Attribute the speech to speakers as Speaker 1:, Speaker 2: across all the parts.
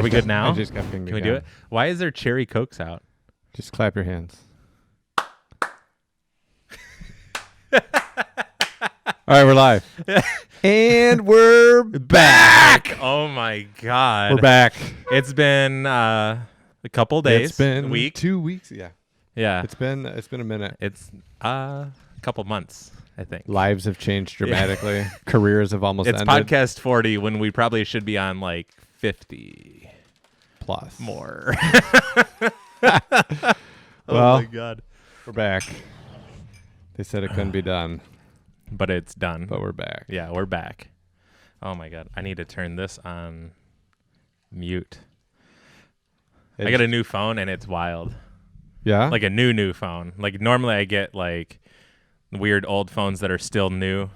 Speaker 1: Are we good now?
Speaker 2: I just got pinged.
Speaker 1: Can we do it? Why is there cherry Cokes out?
Speaker 2: Just clap your hands. All right, we're live. And we're back.
Speaker 1: Oh, my God.
Speaker 2: We're back.
Speaker 1: It's been a couple days.
Speaker 2: It's been
Speaker 1: a week.
Speaker 2: 2 weeks. Yeah.
Speaker 1: Yeah.
Speaker 2: It's been a minute.
Speaker 1: It's a couple months, I think.
Speaker 2: Lives have changed dramatically. Careers have almost
Speaker 1: It's
Speaker 2: ended.
Speaker 1: podcast 40 when we probably should be on like 50
Speaker 2: Plus.
Speaker 1: more.
Speaker 2: Well,
Speaker 1: oh, my God.
Speaker 2: We're back. They said it couldn't be done,
Speaker 1: But it's done.
Speaker 2: but we're back.
Speaker 1: Yeah, we're back. Oh, my God. I need to turn this on mute. I got a new phone, and it's wild.
Speaker 2: Yeah?
Speaker 1: Like a new phone. Like normally I get like weird old phones that are still new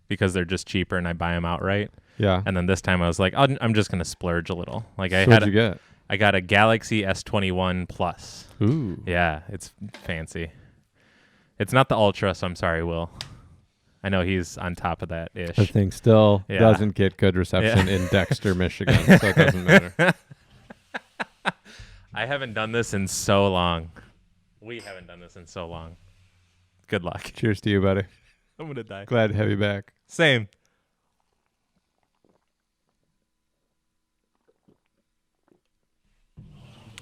Speaker 1: because they're just cheaper and I buy them outright.
Speaker 2: Yeah.
Speaker 1: And then this time I was like, I'm just gonna splurge a little. Like
Speaker 2: What'd you get?
Speaker 1: I got a Galaxy S21 Plus.
Speaker 2: Ooh.
Speaker 1: Yeah, it's fancy. It's not the Ultra, so I'm sorry, Will. I know he's on top of that ish.
Speaker 2: The thing still
Speaker 1: Yeah.
Speaker 2: doesn't get good reception in Dexter, Michigan, so it doesn't matter.
Speaker 1: I haven't done this in so long. We haven't done this in so long. Good luck.
Speaker 2: Cheers to you, buddy.
Speaker 1: I'm gonna die.
Speaker 2: Glad to have you back.
Speaker 1: Same.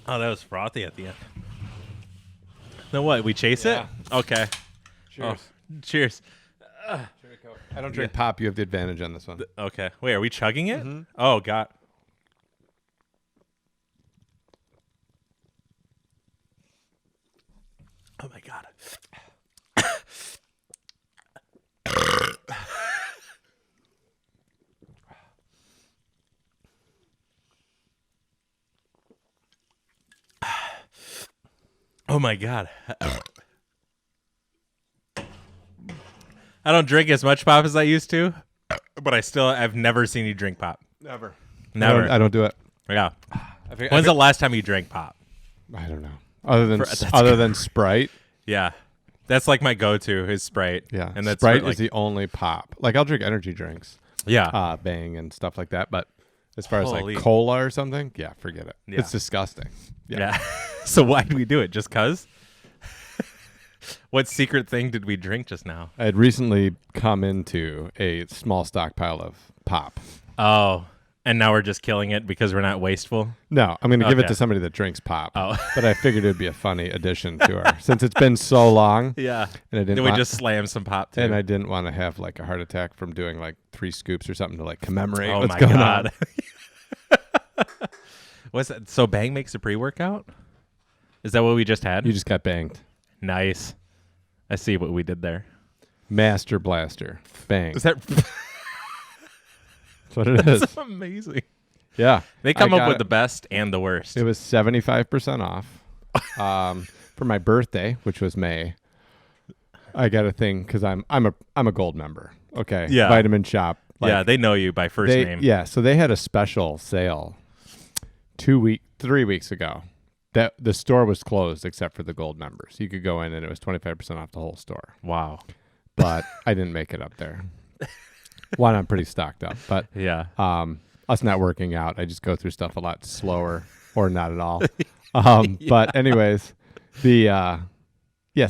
Speaker 1: Oh, that was frothy at the end. Then what? We chase
Speaker 2: Yeah.
Speaker 1: it? Okay.
Speaker 2: Cheers.
Speaker 1: Oh, cheers.
Speaker 2: I don't drink pop. You have the advantage on this one.
Speaker 1: Okay. Wait, are we chugging it?
Speaker 2: Mhm.
Speaker 1: Oh, God. Oh, my God. Oh, my God. I don't drink as much pop as I used to, but I've never seen you drink pop.
Speaker 2: Never.
Speaker 1: Never.
Speaker 2: I don't do it.
Speaker 1: Yeah.
Speaker 2: I think,
Speaker 1: When's the last time you drank pop?
Speaker 2: I don't know. Other than
Speaker 1: That's
Speaker 2: than Sprite.
Speaker 1: Yeah. That's like my go-to is Sprite.
Speaker 2: Yeah.
Speaker 1: And that's
Speaker 2: Sprite
Speaker 1: for, like,
Speaker 2: is the only pop. Like I'll drink energy drinks,
Speaker 1: yeah.
Speaker 2: Bang and stuff like that. But as far as
Speaker 1: Holy.
Speaker 2: like cola or something, yeah, forget it.
Speaker 1: Yeah.
Speaker 2: It's disgusting.
Speaker 1: Yeah. So why did we do it? Just cuz? What secret thing did we drink just now?
Speaker 2: I had recently come into a small stockpile of pop.
Speaker 1: Oh, and now we're just killing it because we're not wasteful?
Speaker 2: No, I'm going to give it
Speaker 1: Okay.
Speaker 2: to somebody that drinks pop.
Speaker 1: Oh.
Speaker 2: But I figured it'd be a funny addition to her since it's been so long.
Speaker 1: Yeah.
Speaker 2: And I didn't
Speaker 1: Then we
Speaker 2: want-
Speaker 1: just slam some pop too.
Speaker 2: And I didn't want to have like a heart attack from doing like 3 scoops or something to like commemorate
Speaker 1: oh
Speaker 2: what's
Speaker 1: my
Speaker 2: going
Speaker 1: God.
Speaker 2: on.
Speaker 1: What's that? So Bang makes a pre-workout? Is that what we just had?
Speaker 2: You just got banged.
Speaker 1: Nice. I see what we did there.
Speaker 2: Master Blaster. Bang.
Speaker 1: Is that
Speaker 2: That's what it is.
Speaker 1: That's amazing?
Speaker 2: Yeah.
Speaker 1: They come
Speaker 2: I
Speaker 1: up
Speaker 2: got
Speaker 1: with
Speaker 2: it.
Speaker 1: the best and the worst.
Speaker 2: It was 75% off for my birthday, which was May. I got a thing because I'm a gold member. Okay.
Speaker 1: Yeah.
Speaker 2: Vitamin Shop.
Speaker 1: Yeah, they know you by first name.
Speaker 2: Yeah. So they had a special sale 3 weeks ago. That the store was closed except for the gold members. You could go in and it was 25% off the whole store.
Speaker 1: Wow.
Speaker 2: But I didn't make it up there. One, I'm pretty stocked up. But
Speaker 1: Yeah.
Speaker 2: us not working out, I just go through stuff a lot slower or not at all. But anyways, so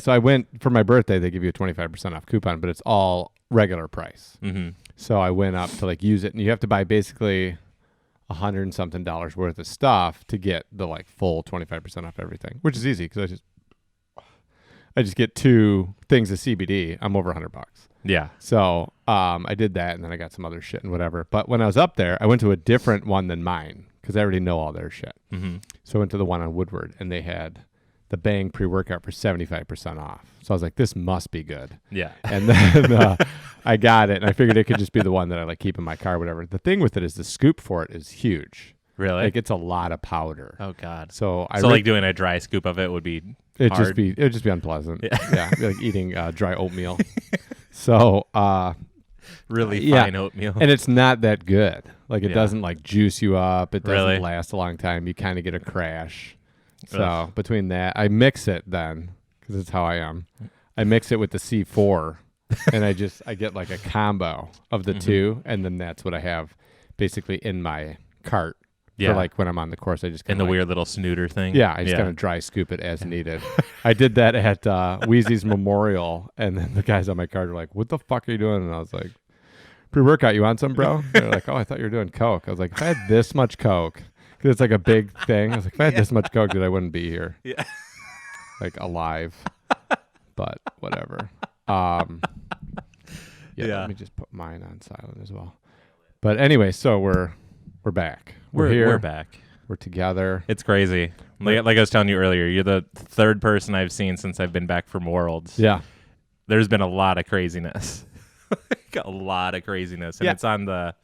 Speaker 2: I went for my birthday. They give you a 25% off coupon, but it's all regular price.
Speaker 1: Mm-hmm.
Speaker 2: So I went up to like use it, and you have to buy basically $100 and something worth of stuff to get the like full 25% off everything, which is easy because I just get 2 things of CBD. I'm over $100.
Speaker 1: Yeah.
Speaker 2: So I did that, and then I got some other shit and whatever. But when I was up there, I went to a different one than mine because I already know all their shit.
Speaker 1: Mm-hmm.
Speaker 2: So I went to the one on Woodward, and they had the Bang pre-workout for 75% off. So I was like, this must be good.
Speaker 1: Yeah.
Speaker 2: And then I got it, and I figured it could just be the one that I like keep in my car or whatever. The thing with it is the scoop for it is huge.
Speaker 1: Really?
Speaker 2: Like it's a lot of powder.
Speaker 1: Oh God.
Speaker 2: So
Speaker 1: like doing a dry scoop of it would be
Speaker 2: it'd
Speaker 1: hard.
Speaker 2: just be unpleasant.
Speaker 1: Yeah.
Speaker 2: Yeah, it'd be like eating dry oatmeal. So
Speaker 1: really
Speaker 2: yeah.
Speaker 1: fine oatmeal.
Speaker 2: and it's not that good. Like it
Speaker 1: Yeah.
Speaker 2: doesn't like juice you up. It doesn't
Speaker 1: Really?
Speaker 2: last a long time. You kind of get a crash. So
Speaker 1: Ugh.
Speaker 2: between that, I mix it then because it's how I am. I mix it with the C4, and I get like a combo of the two, and then that's what I have basically in my cart For like when I'm on the course, I just
Speaker 1: in the weird little snooter thing.
Speaker 2: Yeah, I just kind of dry scoop it as needed. I did that at Wheezy's Memorial, and then the guys on my card were like, "What the fuck are you doing?" And I was like, "Pre-workout, you want some, bro?" They're like, "Oh, I thought you were doing coke." I was like, "If I had this much coke, because it's like a big thing." I was like, "If I had this much coke, dude, I wouldn't be here, like alive." But whatever. Let me just put mine on silent as well. But anyway, so we're back. We're here.
Speaker 1: We're back.
Speaker 2: We're together.
Speaker 1: It's crazy. Like I was telling you earlier, you're the third person I've seen since I've been back from Worlds.
Speaker 2: Yeah.
Speaker 1: There's been a lot of craziness. A lot of craziness. And it's on the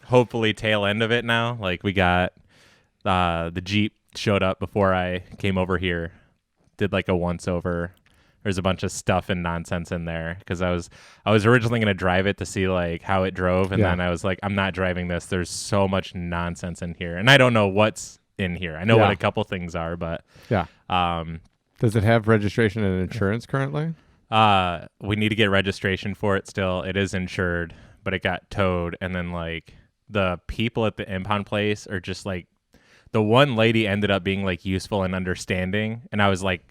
Speaker 1: hopefully tail end of it now. Like we got the Jeep showed up before I came over here. Did like a once over. There's a bunch of stuff and nonsense in there because I was originally going to drive it to see like how it drove, and then I was like, I'm not driving this. There's so much nonsense in here, and I don't know what's in here. I know what a couple things are, but
Speaker 2: does it have registration and insurance currently?
Speaker 1: We need to get registration for it still. It is insured, but it got towed, and then like the people at the impound place are just like, the one lady ended up being like useful and understanding, and I was like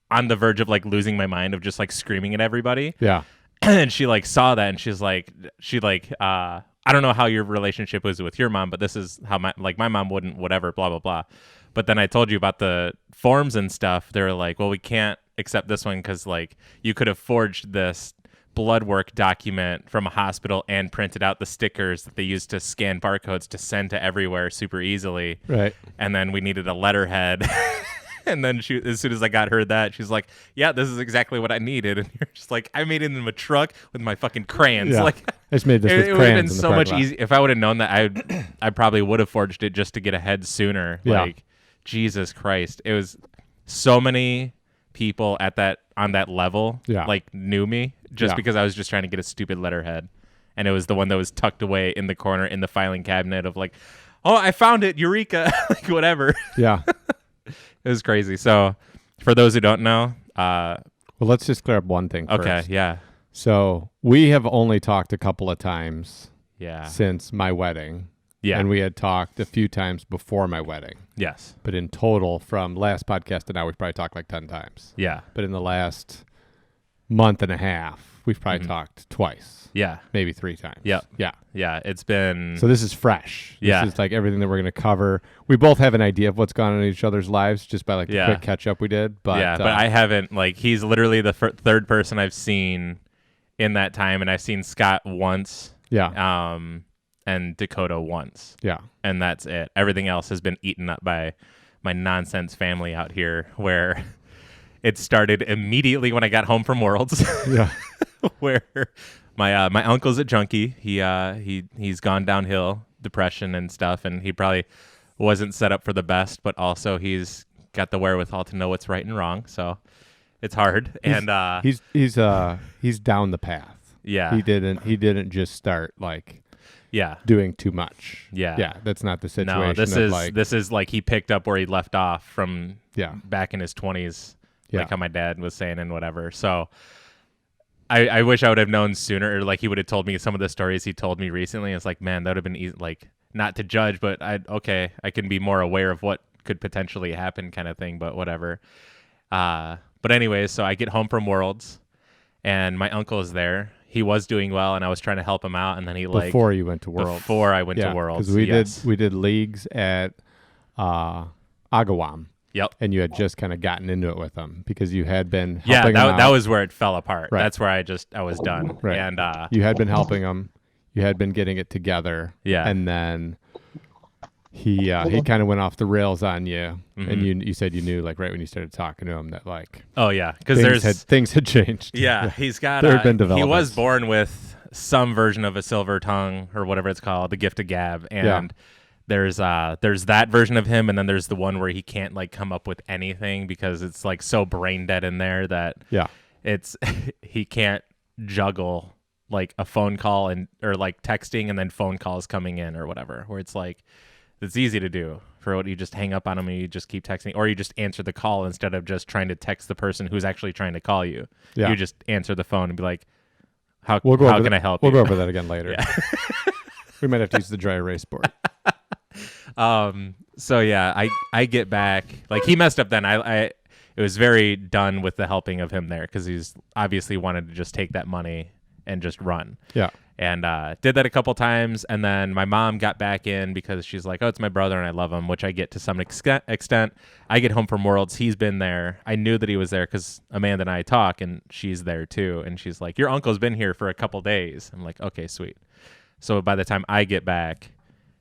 Speaker 1: on the verge of like losing my mind of just like screaming at everybody.
Speaker 2: Yeah.
Speaker 1: And she like saw that and she's like, I don't know how your relationship was with your mom, but this is how my mom wouldn't, whatever, blah, blah, blah. But then I told you about the forms and stuff. They were like, well, we can't accept this one because like you could have forged this blood work document from a hospital and printed out the stickers that they used to scan barcodes to send to everywhere super easily.
Speaker 2: Right.
Speaker 1: And then we needed a letterhead. And then she, as soon as I got her that, she's like, yeah, this is exactly what I needed. And you're just like, I made it in a truck with my fucking crayons.
Speaker 2: Yeah.
Speaker 1: Like,
Speaker 2: I just made this with
Speaker 1: it would
Speaker 2: crayons.
Speaker 1: have been so much easier. If I would have known that, I probably would have forged it just to get ahead sooner.
Speaker 2: Yeah.
Speaker 1: Like, Jesus Christ. It was so many people on that level, like knew me just because I was just trying to get a stupid letterhead. And it was the one that was tucked away in the corner in the filing cabinet of like, oh, I found it. Eureka. Like, whatever.
Speaker 2: Yeah.
Speaker 1: It was crazy. So, for those who don't know,
Speaker 2: well, let's just clear up one thing first.
Speaker 1: Okay, yeah.
Speaker 2: So, we have only talked a couple of times since my wedding.
Speaker 1: Yeah.
Speaker 2: And we had talked a few times before my wedding.
Speaker 1: Yes.
Speaker 2: But in total, from last podcast to now, we've probably talked like 10 times.
Speaker 1: Yeah.
Speaker 2: But in the last month and a half, we've probably talked twice.
Speaker 1: Yeah.
Speaker 2: Maybe 3 times.
Speaker 1: Yep.
Speaker 2: Yeah.
Speaker 1: Yeah. It's been...
Speaker 2: So this is fresh. This is like everything that we're going to cover. We both have an idea of what's gone on in each other's lives just by like the quick catch up we did. But
Speaker 1: but I haven't, like, he's literally the third person I've seen in that time. And I've seen Scott once.
Speaker 2: Yeah.
Speaker 1: And Dakota once.
Speaker 2: Yeah.
Speaker 1: And that's it. Everything else has been eaten up by my nonsense family out here, where it started immediately when I got home from Worlds.
Speaker 2: Yeah.
Speaker 1: Where my uncle's a junkie. He's gone downhill, depression and stuff, and he probably wasn't set up for the best, but also he's got the wherewithal to know what's right and wrong. So it's hard.
Speaker 2: He's down the path.
Speaker 1: Yeah.
Speaker 2: He didn't just start like doing too much.
Speaker 1: Yeah.
Speaker 2: That's not the situation.
Speaker 1: No, this is like he picked up where he left off from back in his 20s, like how my dad was saying and whatever. So I wish I would have known sooner, or like he would have told me some of the stories he told me recently. It's like, man, that would have been easy, like not to judge, but I can be more aware of what could potentially happen kind of thing, but whatever. But anyways, so I get home from Worlds and my uncle is there. He was doing well and I was trying to help him out, and then he
Speaker 2: before you went to Worlds.
Speaker 1: Before I went to Worlds.
Speaker 2: Because we did leagues at Agawam.
Speaker 1: Yep.
Speaker 2: And you had just kind of gotten into it with him because you had been helping him out.
Speaker 1: That was where it fell apart.
Speaker 2: Right.
Speaker 1: That's where I was done.
Speaker 2: Right.
Speaker 1: And
Speaker 2: you had been helping him. You had been getting it together.
Speaker 1: Yeah.
Speaker 2: And then he kind of went off the rails on you, and you said you knew like right when you started talking to him that like
Speaker 1: because
Speaker 2: things had changed.
Speaker 1: Yeah, he's got
Speaker 2: there had been developments.
Speaker 1: He was born with some version of a silver tongue or whatever it's called, the gift of gab, and there's that version of him, and then there's the one where he can't like come up with anything because it's like so brain dead in there that it's he can't juggle like a phone call or like texting and then phone calls coming in or whatever, where it's like it's easy to do for what you just hang up on them and you just keep texting, or you just answer the call instead of just trying to text the person who's actually trying to call you. You just answer the phone and be like, how can I help you?
Speaker 2: We'll go over that again later.
Speaker 1: Yeah.
Speaker 2: We might have to use the dry erase board.
Speaker 1: So yeah, I get back. Like he messed up then. I it was very done with the helping of him there because he's obviously wanted to just take that money and just run.
Speaker 2: Yeah.
Speaker 1: And did that a couple times, and then my mom got back in because she's like, "Oh, it's my brother, and I love him," which I get to some extent. I get home from Worlds, he's been there. I knew that he was there because Amanda and I talk, and she's there too. And she's like, "Your uncle's been here for a couple days." I'm like, "Okay, sweet." So by the time I get back,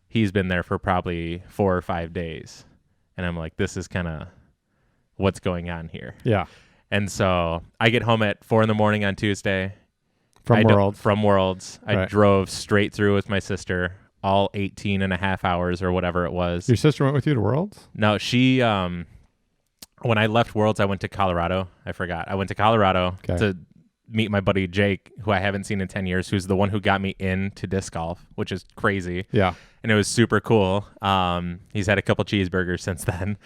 Speaker 1: he's been there for probably 4 or 5 days, and I'm like, "This is kind of what's going on here."
Speaker 2: Yeah.
Speaker 1: And so I get home at 4 a.m. on Tuesday.
Speaker 2: From Worlds.
Speaker 1: From Worlds. I
Speaker 2: Right.
Speaker 1: drove straight through with my sister, all 18 and a half hours or whatever it was.
Speaker 2: Your sister went with you to Worlds?
Speaker 1: No, she, when I left Worlds, I went to Colorado. I forgot. I went to Colorado to meet my buddy Jake, who I haven't seen in 10 years, who's the one who got me into disc golf, which is crazy.
Speaker 2: Yeah.
Speaker 1: And it was super cool. He's had a couple cheeseburgers since then.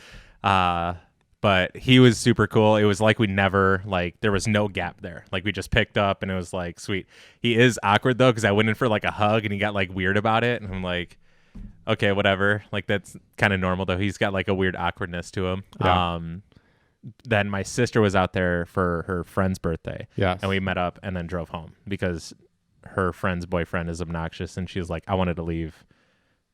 Speaker 1: But he was super cool. It was like we never, like, there was no gap there. Like, we just picked up, and it was, like, sweet. He is awkward, though, because I went in for, like, a hug, and he got, like, weird about it. And I'm like, okay, whatever. Like, that's kind of normal, though. He's got, like, a weird awkwardness to him.
Speaker 2: Yeah.
Speaker 1: Then my sister was out there for her friend's birthday.
Speaker 2: Yes.
Speaker 1: And we met up and then drove home because her friend's boyfriend is obnoxious. And she was like, I wanted to leave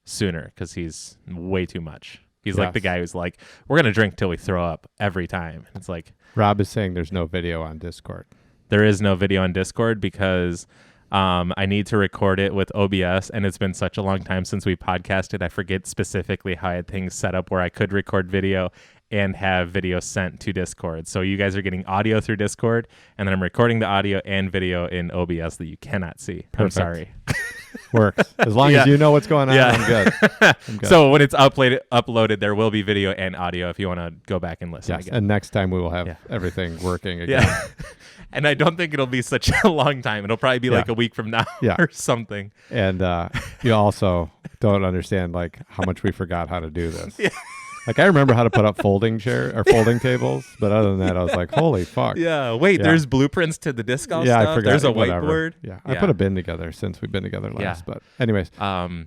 Speaker 1: sooner because he's way too much. He's like the guy who's like, we're going to drink till we throw up every time. It's like,
Speaker 2: Rob is saying there's no video on Discord.
Speaker 1: there is no video on Discord because I need to record it with OBS, and it's been such a long time since we podcasted. I forget specifically how I had things set up where I could record video and have video sent to Discord. So you guys are getting audio through Discord, and then I'm recording the audio and video in OBS that you cannot see.
Speaker 2: Perfect.
Speaker 1: I'm sorry.
Speaker 2: Works. As long as you know what's going on, I'm good. I'm good.
Speaker 1: So when it's uploaded, there will be video and audio if you want to go back and listen
Speaker 2: Yes,
Speaker 1: again.
Speaker 2: and next time we will have everything working again.
Speaker 1: Yeah. And I don't think it'll be such a long time. It'll probably be like a week from now or something.
Speaker 2: And you also don't understand like how much we forgot how to do this.
Speaker 1: Yeah.
Speaker 2: Like I remember how to put up folding tables, but other than that, I was like, "Holy fuck!"
Speaker 1: Yeah. Wait, there's blueprints to the disc golf
Speaker 2: Yeah,
Speaker 1: stuff.
Speaker 2: I forgot.
Speaker 1: There's a
Speaker 2: Whatever.
Speaker 1: whiteboard.
Speaker 2: Yeah, I put a bin together since we've been together last.
Speaker 1: Yeah.
Speaker 2: But anyways,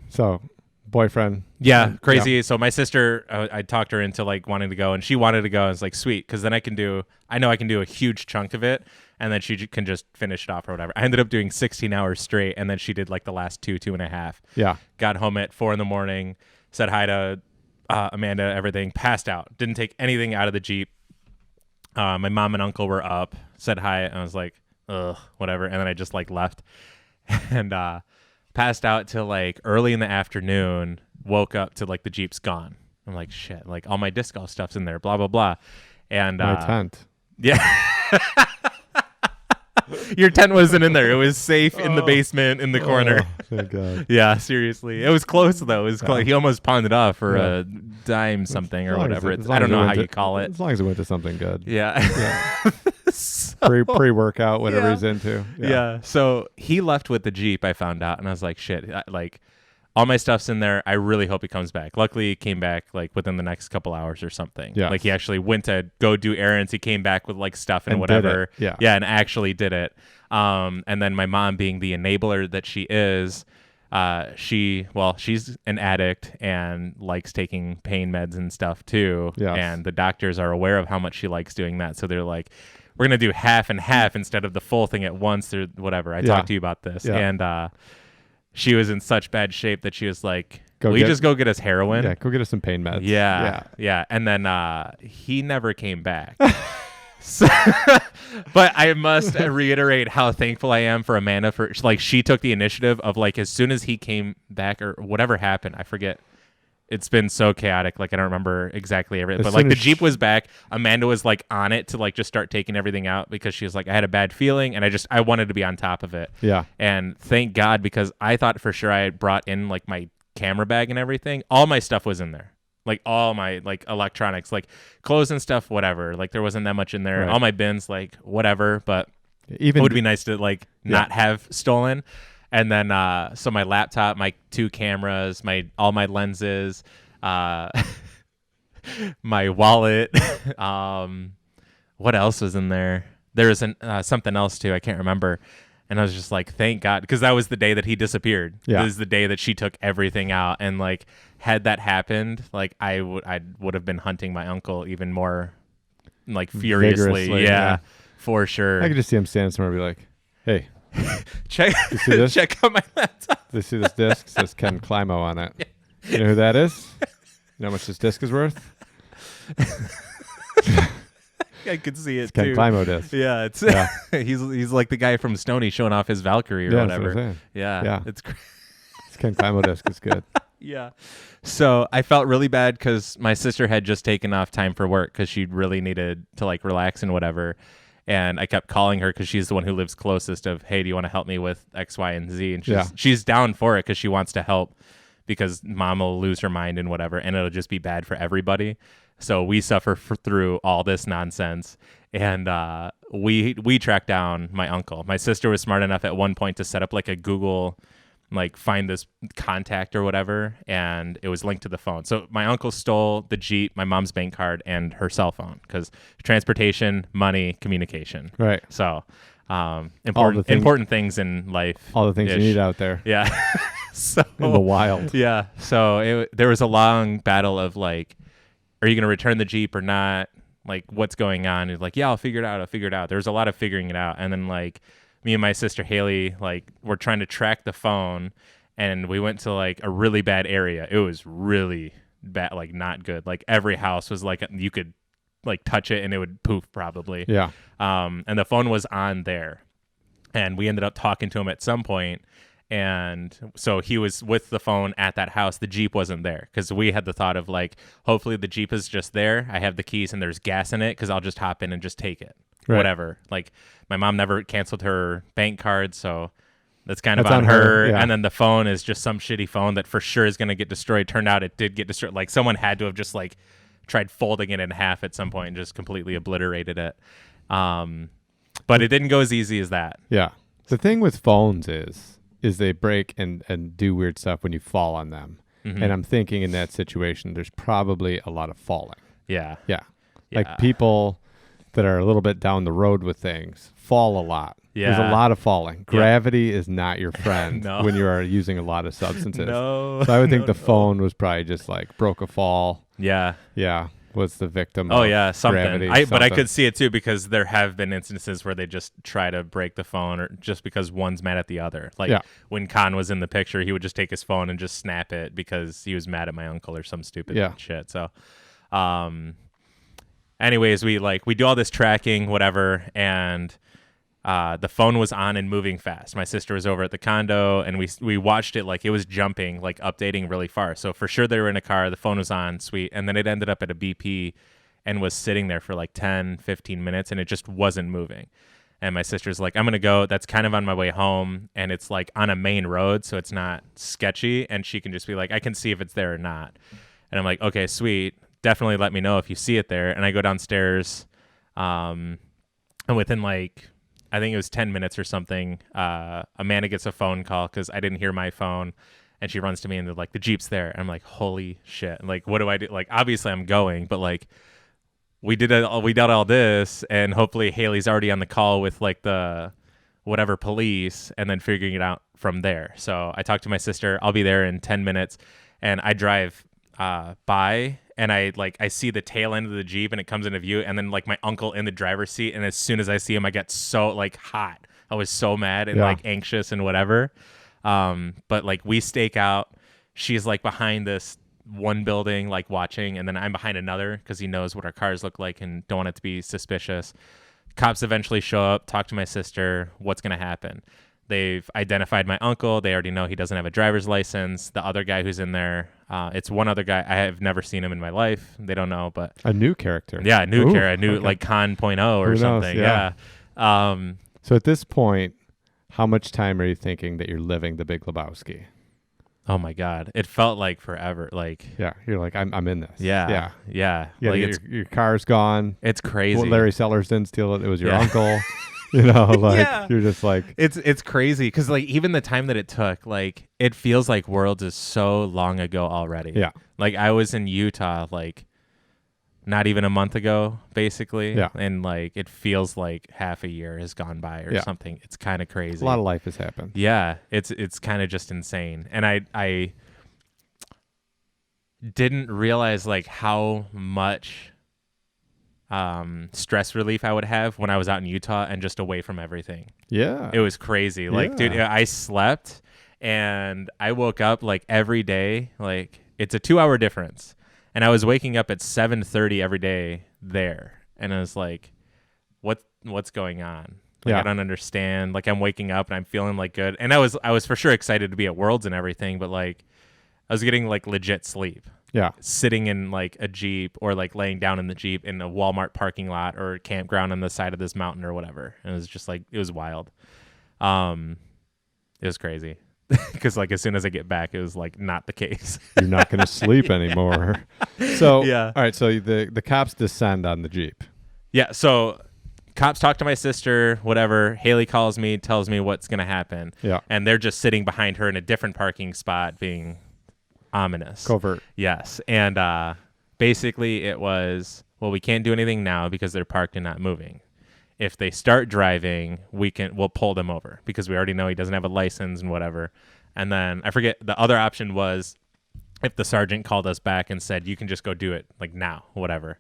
Speaker 2: so boyfriend.
Speaker 1: Yeah, crazy. Yeah. So my sister, I talked her into like wanting to go, and she wanted to go. I was like, sweet, because then I know I can do a huge chunk of it, and then she can just finish it off or whatever. I ended up doing 16 hours straight, and then she did like the last 2.5.
Speaker 2: Yeah.
Speaker 1: Got home at 4 a.m, said hi to Amanda, everything, passed out. Didn't take anything out of the Jeep. My mom and uncle were up, said hi, and I was like, ugh, whatever. And then I just like left and passed out till like early in the afternoon, woke up to like the Jeep's gone. I'm like, shit, like all my disc golf stuff's in there, blah, blah, blah. And
Speaker 2: my tent.
Speaker 1: Yeah. Your tent wasn't in there. It was safe in the basement in the corner.
Speaker 2: Thank God.
Speaker 1: Yeah, seriously. It was close, though. It was close. He almost pawned it off for a dime something or whatever. I don't know how you call it.
Speaker 2: As long as it went to something good.
Speaker 1: Yeah.
Speaker 2: Pre-workout, whatever he's into.
Speaker 1: Yeah. So he left with the Jeep, I found out, and I was like, shit, like all my stuff's in there. I really hope he comes back. Luckily, he came back like within the next couple hours or something.
Speaker 2: Yeah.
Speaker 1: Like he actually went to go do errands. He came back with like stuff and whatever.
Speaker 2: Did it.
Speaker 1: Yeah, and actually did it. And then my mom, being the enabler that she is, she's an addict and likes taking pain meds and stuff too.
Speaker 2: Yes.
Speaker 1: And the doctors are aware of how much she likes doing that. So they're like, we're going to do half and half instead of the full thing at once or whatever. I talked to you about this.
Speaker 2: Yeah.
Speaker 1: And she was in such bad shape that she was like, just go get us heroin?
Speaker 2: Yeah, go get us some pain meds.
Speaker 1: Yeah. And then he never came back. So, but I must reiterate how thankful I am for Amanda for like she took the initiative of like as soon as he came back or whatever happened, I forget. It's been so chaotic, like I don't remember exactly everything. But like the Jeep was back, Amanda was like on it to like just start taking everything out because she was like, I had a bad feeling and I wanted to be on top of it.
Speaker 2: Yeah.
Speaker 1: And thank God, because I thought for sure I had brought in like my camera bag and everything. All my stuff was in there. Like all my like electronics, like clothes and stuff, whatever. Like there wasn't that much in there. Right. All my bins, like whatever. But it would be nice to like not have stolen. And then so my laptop, my 2 cameras, all my lenses, my wallet. What else was in there? There was something else too. I can't remember. And I was just like, thank God, because that was the day that he disappeared.
Speaker 2: Yeah.
Speaker 1: This is the day that she took everything out. And like, had that happened, like I would have been hunting my uncle even more, like furiously.
Speaker 2: Vigorously,
Speaker 1: Yeah, for sure.
Speaker 2: I could just see him standing somewhere and be like, "Hey,
Speaker 1: check
Speaker 2: you see this?
Speaker 1: check out my laptop.
Speaker 2: Do you see this disc? It says Ken Climo on it. You know who that is? You know how much this disc is worth?
Speaker 1: I could see it
Speaker 2: Ken
Speaker 1: too.
Speaker 2: Climo disc.
Speaker 1: Yeah, it's
Speaker 2: Yeah.
Speaker 1: he's like the guy from Stoney showing off his Valkyrie or
Speaker 2: Yeah,
Speaker 1: whatever.
Speaker 2: that's what I'm saying.
Speaker 1: Yeah,
Speaker 2: It's Ken Climo disc is good.
Speaker 1: Yeah. So I felt really bad because my sister had just taken off time for work because she really needed to like relax and whatever. And I kept calling her because she's the one who lives closest of, hey, do you want to help me with X, Y, and Z? And she's down for it because she wants to help because mom will lose her mind and whatever. And it'll just be bad for everybody. So we suffer through all this nonsense. And we tracked down my uncle. My sister was smart enough at one point to set up like a Google like find this contact or whatever, and it was linked to the phone. So my uncle stole the Jeep, my mom's bank card, and
Speaker 2: Right.
Speaker 1: because transportation, money, communication.
Speaker 2: Right.
Speaker 1: So important things in life.
Speaker 2: All the things you need out there.
Speaker 1: Yeah. So
Speaker 2: in the wild.
Speaker 1: Yeah. So there was a long battle of like, are you going to return the Jeep or not? Like, what's going on? He's like, yeah, I'll figure it out. There's a lot of figuring it out. And then like, me and my sister Haley, like, we're trying to track the phone, and we went to like a really bad area. It was really bad, like not good. Like every house was like you could like touch it and it would poof probably.
Speaker 2: Yeah.
Speaker 1: And the phone was on there, and we ended up talking to him at some point. And so he was with the phone at that house. The Jeep wasn't there because we had the thought of like, hopefully the Jeep is just there. I have the keys and there's gas in it because I'll just hop in and just take it. Right. Whatever. Like my mom never canceled her bank card, so that's kind of on her.
Speaker 2: Yeah.
Speaker 1: And then the phone is just some shitty phone that for sure is going to get destroyed. Turned out it did get destroyed. Like someone had to have just like tried folding it in half at some point and just completely obliterated it. But it didn't go as easy as that.
Speaker 2: Yeah. The thing with phones is they break and do weird stuff when you fall on them. Mm-hmm. And I'm thinking in that situation, there's probably a lot of falling.
Speaker 1: Yeah.
Speaker 2: Yeah. Like people that are a little bit down the road with things fall a lot.
Speaker 1: Yeah.
Speaker 2: There's a lot of falling. Gravity is not your friend
Speaker 1: No.
Speaker 2: when you are using a lot of substances.
Speaker 1: No.
Speaker 2: So I would think the phone was probably just like broke a fall.
Speaker 1: Yeah.
Speaker 2: Yeah. Was the victim
Speaker 1: Oh,
Speaker 2: of
Speaker 1: yeah, something.
Speaker 2: gravity.
Speaker 1: But I could see it too because there have been instances where they just try to break the phone or just because one's mad at the other. Like when Khan was in the picture, he would just take his phone and just snap it because he was mad at my uncle or some stupid shit. So anyways, we do all this tracking, whatever, and the phone was on and moving fast. My sister was over at the condo, and we watched it like it was jumping, like updating really far. So for sure they were in a car. The phone was on, sweet. And then it ended up at a BP and was sitting there for like 10, 15 minutes, and it just wasn't moving. And my sister's like, I'm going to go. That's kind of on my way home, and it's like on a main road, so it's not sketchy. And she can just be like, I can see if it's there or not. And I'm like, okay, sweet. Definitely let me know if you see it there. And I go downstairs, and within like, I think it was 10 minutes or something, Amanda gets a phone call because I didn't hear my phone, and she runs to me and they're like, the Jeep's there. And I'm like, holy shit. Like, what do I do? Like, obviously I'm going, but like, we did all this, and hopefully Haley's already on the call with like the whatever police, and then figuring it out from there. So I talked to my sister. I'll be there in 10 minutes, and I drive by, and I see the tail end of the Jeep, and it comes into view, and then like my uncle in the driver's seat, and as soon as I see him, I get so like hot. I was so mad and like anxious and whatever. But like we stake out. She's like behind this one building, like watching, and then I'm behind another because he knows what our cars look like and don't want it to be suspicious. Cops eventually show up, talk to my sister. What's gonna happen? They've identified my uncle. They already know he doesn't have a driver's license. The other guy who's in there, it's one other guy. I have never seen him in my life. They don't know, but
Speaker 2: a new character.
Speaker 1: Yeah, a new character, like Con.0 or something. Yeah.
Speaker 2: So at this point, how much time are you thinking that you're living the Big Lebowski?
Speaker 1: Oh my God, it felt like forever. Like
Speaker 2: you're like I'm in this.
Speaker 1: Yeah.
Speaker 2: Like your car's gone.
Speaker 1: It's crazy.
Speaker 2: Well, Larry Sellers didn't steal it. It was your uncle. You know, like you're just like
Speaker 1: it's crazy because like even the time that it took, like it feels like Worlds is so long ago already.
Speaker 2: Yeah,
Speaker 1: like I was in Utah like not even a month ago, basically.
Speaker 2: Yeah.
Speaker 1: And like it feels like half a year has gone by or something. It's kind of crazy.
Speaker 2: A lot of life has happened.
Speaker 1: Yeah, it's kind of just insane. And I didn't realize like how much stress relief I would have when I was out in Utah and just away from everything.
Speaker 2: Yeah.
Speaker 1: It was crazy. Like, dude, I slept and I woke up like every day. Like, it's a 2-hour difference. And I was waking up at 7:30 every day there. And I was like, what's going on? Like, I don't understand. Like, I'm waking up and I'm feeling like good. And I was for sure excited to be at Worlds and everything, but like I was getting like legit sleep.
Speaker 2: Yeah.
Speaker 1: Sitting in like a Jeep or like laying down in the Jeep in a Walmart parking lot or a campground on the side of this mountain or whatever. And it was just like, it was wild. It was crazy because like as soon as I get back, it was like not the case.
Speaker 2: You're not going to sleep anymore. So,
Speaker 1: yeah.
Speaker 2: All right. So the cops descend on the Jeep.
Speaker 1: Yeah. So cops talk to my sister, whatever. Haley calls me, tells me what's going to happen.
Speaker 2: Yeah.
Speaker 1: And they're just sitting behind her in a different parking spot being ominous.
Speaker 2: Covert.
Speaker 1: Yes. And basically it was, well, we can't do anything now because they're parked and not moving. If they start driving, we'll pull them over because we already know he doesn't have a license and whatever. And then I forget, the other option was if the sergeant called us back and said, you can just go do it like now, whatever.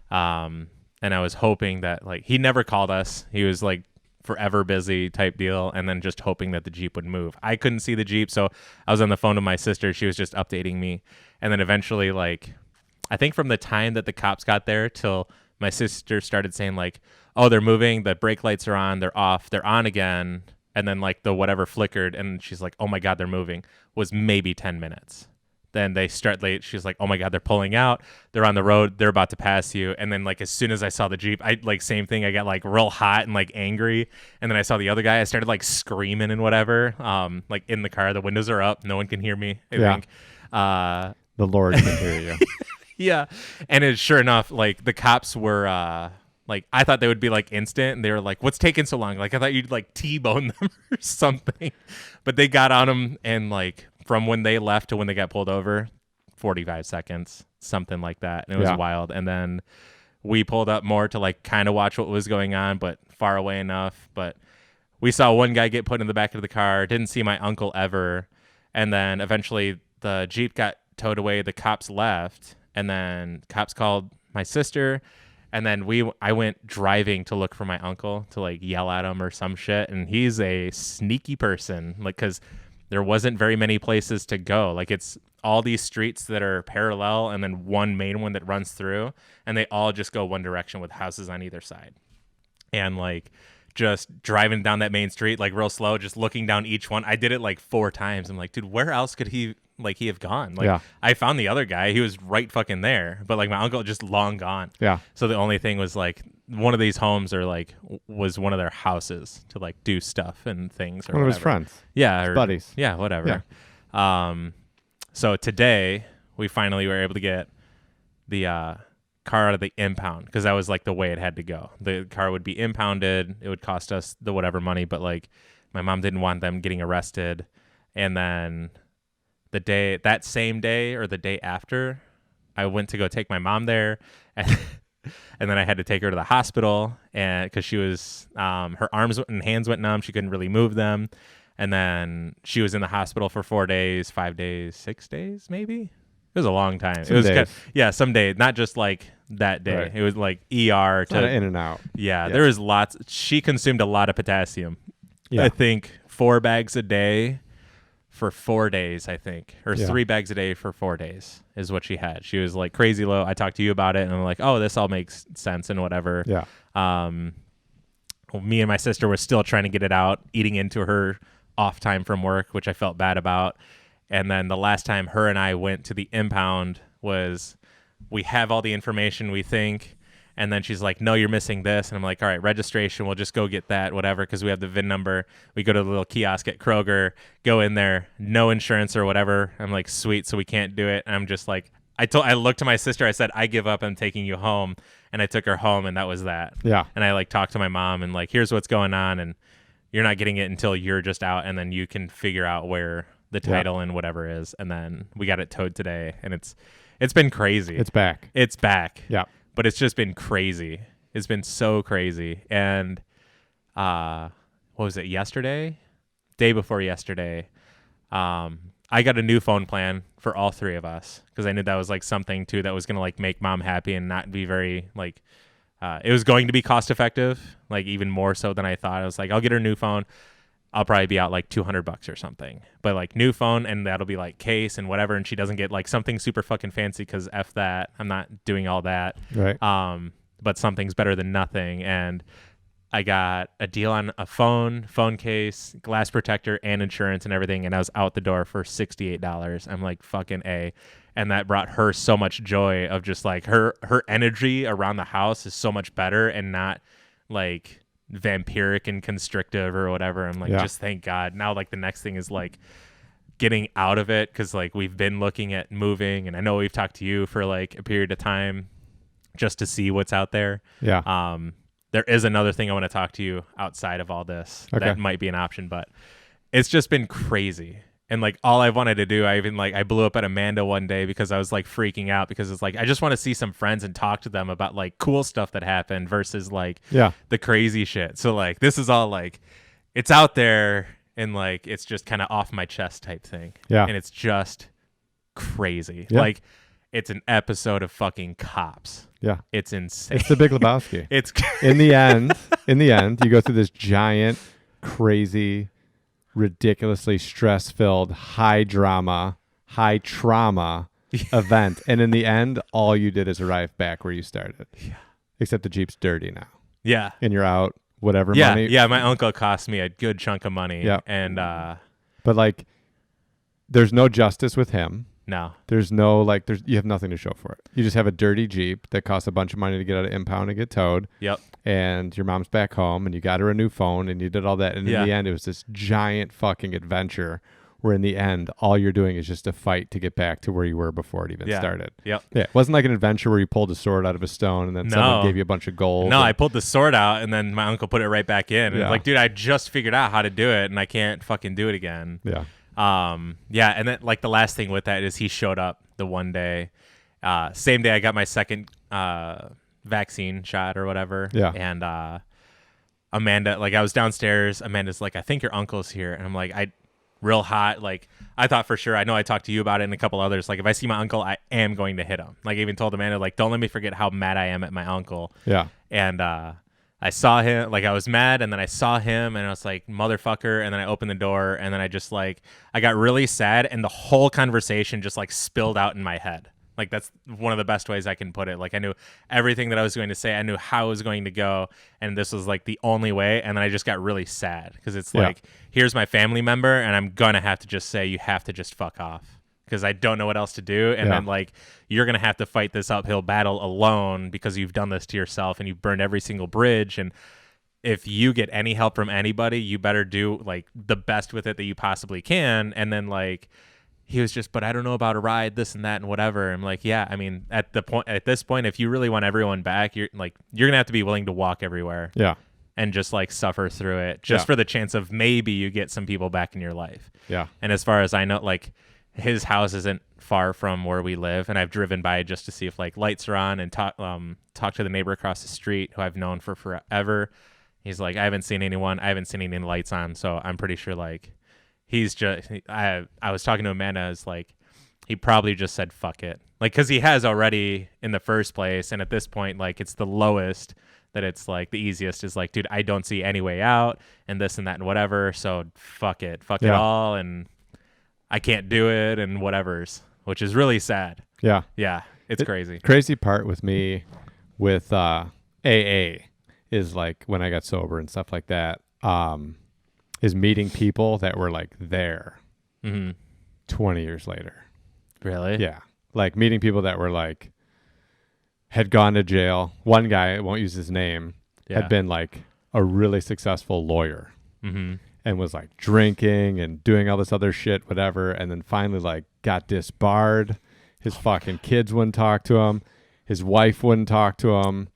Speaker 1: And I was hoping that like, he never called us. He was like forever busy type deal, and then just hoping that the Jeep would move. I couldn't see the Jeep, so I was on the phone with my sister. She was just updating me. And then eventually, like, I think from the time that the cops got there till my sister started saying like, oh, they're moving, the brake lights are on, they're off, they're on again, and then like the whatever flickered, and she's like, oh my God, they're moving, was maybe 10 minutes. Then they start late. She's like, oh my God, they're pulling out. They're on the road. They're about to pass you. And then like, as soon as I saw the Jeep, I like same thing. I got like real hot and like angry. And then I saw the other guy. I started like screaming and whatever. Like in the car, the windows are up. No one can hear me. I think.
Speaker 2: The Lord can hear you.
Speaker 1: Yeah. And sure enough, like the cops were, like, I thought they would be like instant, and they were like, what's taking so long? Like, I thought you'd like T-bone them or something, but they got on them, and like from when they left to when they got pulled over, 45 seconds, something like that. And it was wild. And then we pulled up more to like kind of watch what was going on, but far away enough. But we saw one guy get put in the back of the car, didn't see my uncle ever. And then eventually the Jeep got towed away. The cops left, and then cops called my sister. And then I went driving to look for my uncle to like yell at him or some shit. And he's a sneaky person, like, cause there wasn't very many places to go. Like, it's all these streets that are parallel and then one main one that runs through, and they all just go one direction with houses on either side. And like just driving down that main street, like real slow, just looking down each one. I did it like 4 times. I'm like, dude, where else could he have gone? Like, I found the other guy. He was right fucking there, but like my uncle just long gone.
Speaker 2: Yeah.
Speaker 1: So the only thing was like one of these homes or like was one of their houses to like do stuff and things. Or
Speaker 2: one of
Speaker 1: whatever.
Speaker 2: His friends.
Speaker 1: Yeah.
Speaker 2: His buddies.
Speaker 1: Yeah. Whatever. Yeah. So today we finally were able to get the car out of the impound, because that was like the way it had to go. The car would be impounded. It would cost us the whatever money, but like my mom didn't want them getting arrested. And then that same day or the day after, I went to go take my mom there, and then I had to take her to the hospital, and because she was her arms and hands went numb, she couldn't really move them. And then she was in the hospital for 4 days, 5 days, 6 days, maybe. It was a long time. Some day, not just like that day. Right. It was like ER to
Speaker 2: in and out.
Speaker 1: Yeah, there was lots. She consumed a lot of potassium. Yeah. I think 4 bags a day for 4 days, I think, or 3 bags a day for 4 days is what she had. She was like crazy low. I talked to you about it, and I'm like, oh, this all makes sense and whatever.
Speaker 2: Yeah.
Speaker 1: Me and my sister were still trying to get it out, eating into her off time from work, which I felt bad about. And then the last time her and I went to the impound was, we have all the information, we think. And then she's like, no, you're missing this. And I'm like, all right, registration, we'll just go get that, whatever, because we have the VIN number. We go to the little kiosk at Kroger, go in there, no insurance or whatever. I'm like, sweet, so we can't do it. And I'm just like, I looked to my sister, I said, I give up, I'm taking you home. And I took her home, and that was that.
Speaker 2: Yeah.
Speaker 1: And I like talked to my mom and like, here's what's going on. And you're not getting it until you're just out, and then you can figure out where the title and whatever is. And then we got it towed today, and it's been crazy.
Speaker 2: It's back.
Speaker 1: It's back.
Speaker 2: Yeah.
Speaker 1: but it's just been crazy. It's been so crazy. And what was it, yesterday? Day before yesterday, I got a new phone plan for all three of us because I knew that was like something too that was gonna like make mom happy and not be very like it was going to be cost effective, like even more so than I thought. I was like, I'll get her a new phone. I'll probably be out like $200 or something, but like new phone, and that'll be like case and whatever. And she doesn't get like something super fucking fancy because F that. I'm not doing all that.
Speaker 2: Right.
Speaker 1: But something's better than nothing. And I got a deal on a phone case, glass protector, and insurance and everything. And I was out the door for $68. I'm like, fucking A. And that brought her so much joy of just like her energy around the house is so much better and not like vampiric and constrictive or whatever. I'm like, just thank God. Now, like the next thing is like getting out of it. Cause like we've been looking at moving, and I know we've talked to you for like a period of time just to see what's out there.
Speaker 2: Yeah.
Speaker 1: There is another thing I want to talk to you outside of all this.
Speaker 2: Okay.
Speaker 1: That might be an option, but it's just been crazy. And like all I wanted to do, I blew up at Amanda one day because I was like freaking out because it's like, I just want to see some friends and talk to them about like cool stuff that happened versus like the crazy shit. So like, this is all like, it's out there and like, it's just kind of off my chest type thing.
Speaker 2: Yeah.
Speaker 1: And it's just crazy.
Speaker 2: Yeah.
Speaker 1: Like it's an episode of fucking Cops.
Speaker 2: Yeah.
Speaker 1: It's insane.
Speaker 2: It's the Big Lebowski.
Speaker 1: It's
Speaker 2: in the end, you go through this giant, crazy, ridiculously stress-filled, high drama, high trauma event, and in the end, all you did is arrive back where you started.
Speaker 1: Yeah.
Speaker 2: Except the Jeep's dirty now.
Speaker 1: Yeah.
Speaker 2: And you're out whatever
Speaker 1: yeah,
Speaker 2: money.
Speaker 1: Yeah, my uncle cost me a good chunk of money.
Speaker 2: Yeah.
Speaker 1: And
Speaker 2: but like, there's no justice with him.
Speaker 1: No.
Speaker 2: There's no you have nothing to show for it. You just have a dirty Jeep that costs a bunch of money to get out of impound and get towed.
Speaker 1: Yep.
Speaker 2: And your mom's back home and you got her a new phone and you did all that. And in the end, it was this giant fucking adventure where in the end, all you're doing is just a fight to get back to where you were before it even started.
Speaker 1: Yep.
Speaker 2: Yeah. It wasn't like an adventure where you pulled a sword out of a stone and then someone gave you a bunch of gold.
Speaker 1: No, I pulled the sword out and then my uncle put it right back in. And it's like, dude, I just figured out how to do it and I can't fucking do it again.
Speaker 2: Yeah.
Speaker 1: And then like the last thing with that is he showed up the one day, same day I got my second, vaccine shot or whatever.
Speaker 2: Yeah.
Speaker 1: And, Amanda, like I was downstairs, Amanda's like, I think your uncle's here. And I'm like, real hot. Like I thought for sure, I know I talked to you about it and a couple others. Like if I see my uncle, I am going to hit him. Like I even told Amanda, like, don't let me forget how mad I am at my uncle.
Speaker 2: Yeah.
Speaker 1: And, I saw him, like I was mad, and then I saw him and I was like, motherfucker. And then I opened the door and then I just like, I got really sad and the whole conversation just like spilled out in my head. Like that's one of the best ways I can put it. Like I knew everything that I was going to say. I knew how it was going to go. And this was like the only way. And then I just got really sad because it's like, here's my family member and I'm going to have to just say, you have to just fuck off. Because I don't know what else to do. And then, like, you're going to have to fight this uphill battle alone because you've done this to yourself and you've burned every single bridge. And if you get any help from anybody, you better do, like, the best with it that you possibly can. And then, like, he was just, but I don't know about a ride, this and that and whatever. I'm like, yeah, I mean, at this point, if you really want everyone back, you're going to have to be willing to walk everywhere.
Speaker 2: Yeah.
Speaker 1: And just, like, suffer through it just for the chance of maybe you get some people back in your life.
Speaker 2: Yeah.
Speaker 1: And as far as I know, like, his house isn't far from where we live, and I've driven by just to see if like lights are on and talk to the neighbor across the street who I've known for forever. He's like, I haven't seen anyone. I haven't seen any lights on, so I'm pretty sure like he's just. I was talking to Amanda. Is like he probably just said fuck it, like because he has already in the first place, and at this point like it's the lowest that it's like the easiest is like, dude, I don't see any way out, and this and that and whatever. So fuck it all, and I can't do it and whatever's, which is really sad.
Speaker 2: Yeah.
Speaker 1: Yeah. It's crazy.
Speaker 2: Crazy part with me with AA is like when I got sober and stuff like that, is meeting people that were like there 20 years later.
Speaker 1: Really?
Speaker 2: Yeah. Like meeting people that were like, had gone to jail. One guy, I won't use his name, had been like a really successful lawyer. Mm-hmm. And was like drinking and doing all this other shit, whatever. And then finally like got disbarred. His fucking kids wouldn't talk to him. His wife wouldn't talk to him.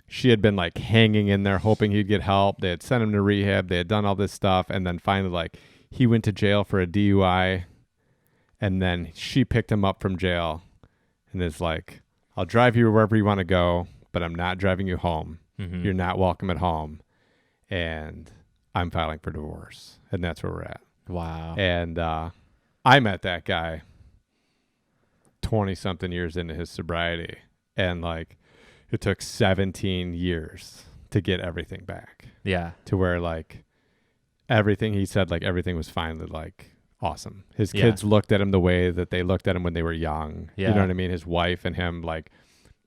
Speaker 2: She had been like hanging in there hoping he'd get help. They had sent him to rehab. They had done all this stuff. And then finally like he went to jail for a DUI. And then she picked him up from jail and is like, I'll drive you wherever you want to go, but I'm not driving you home.
Speaker 1: Mm-hmm.
Speaker 2: You're not welcome at home. And I'm filing for divorce. And that's where we're at.
Speaker 1: Wow.
Speaker 2: And I met that guy 20-something years into his sobriety. And, like, it took 17 years to get everything back.
Speaker 1: Yeah.
Speaker 2: To where, like, everything he said, like, everything was finally, like, awesome. His kids looked at him the way that they looked at him when they were young.
Speaker 1: Yeah.
Speaker 2: You know what I mean? His wife and him, like,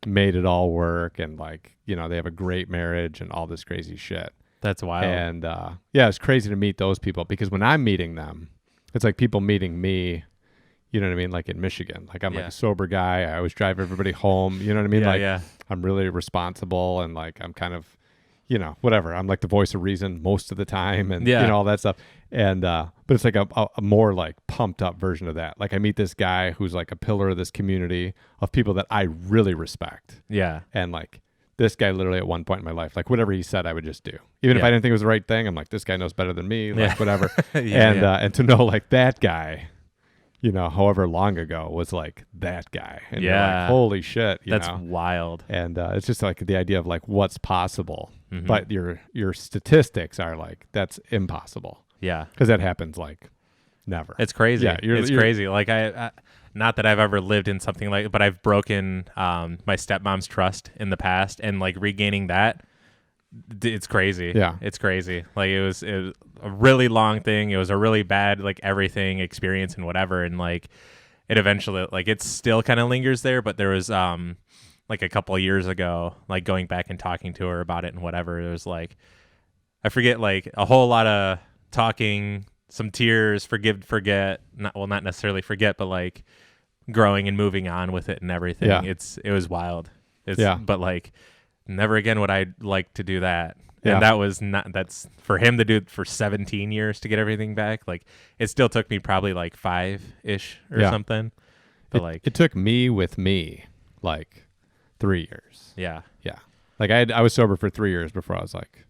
Speaker 2: made it all work. And, like, you know, they have a great marriage and all this crazy shit.
Speaker 1: That's wild.
Speaker 2: And, yeah, it's crazy to meet those people because when I'm meeting them, it's like people meeting me, you know what I mean? Like in Michigan, like I'm like a sober guy. I always drive everybody home. You know what I mean? Like I'm really responsible and like, I'm kind of, you know, whatever. I'm like the voice of reason most of the time and you know, all that stuff. And, but it's like a more like pumped up version of that. Like I meet this guy who's like a pillar of this community of people that I really respect.
Speaker 1: Yeah.
Speaker 2: And like, this guy literally at one point in my life, like whatever he said, I would just do. Even if I didn't think it was the right thing, I'm like, this guy knows better than me, like whatever. And to know like that guy, you know, however long ago was like that guy. And you're like, holy shit.
Speaker 1: That's wild.
Speaker 2: And it's just like the idea of like what's possible. Mm-hmm. But your statistics are like, that's impossible.
Speaker 1: Yeah.
Speaker 2: Because that happens like never.
Speaker 1: It's crazy.
Speaker 2: Yeah,
Speaker 1: it's crazy. Like I not that I've ever lived in something like, but I've broken my stepmom's trust in the past, and like regaining that, it's crazy.
Speaker 2: Yeah,
Speaker 1: it's crazy. Like it was a really long thing. It was a really bad like everything experience and whatever, and like it eventually like it still kind of lingers there. But there was like a couple of years ago, like going back and talking to her about it and whatever. It was like I forget like a whole lot of talking. Some tears, forget, not necessarily forget, but like growing and moving on with it and everything.
Speaker 2: Yeah.
Speaker 1: It was wild. But like never again would I like to do that. And that's for him to do it for 17 years to get everything back. Like it still took me probably like 5-ish or something. But
Speaker 2: it took me like 3 years.
Speaker 1: Yeah.
Speaker 2: Yeah. Like I was sober for 3 years before I was like,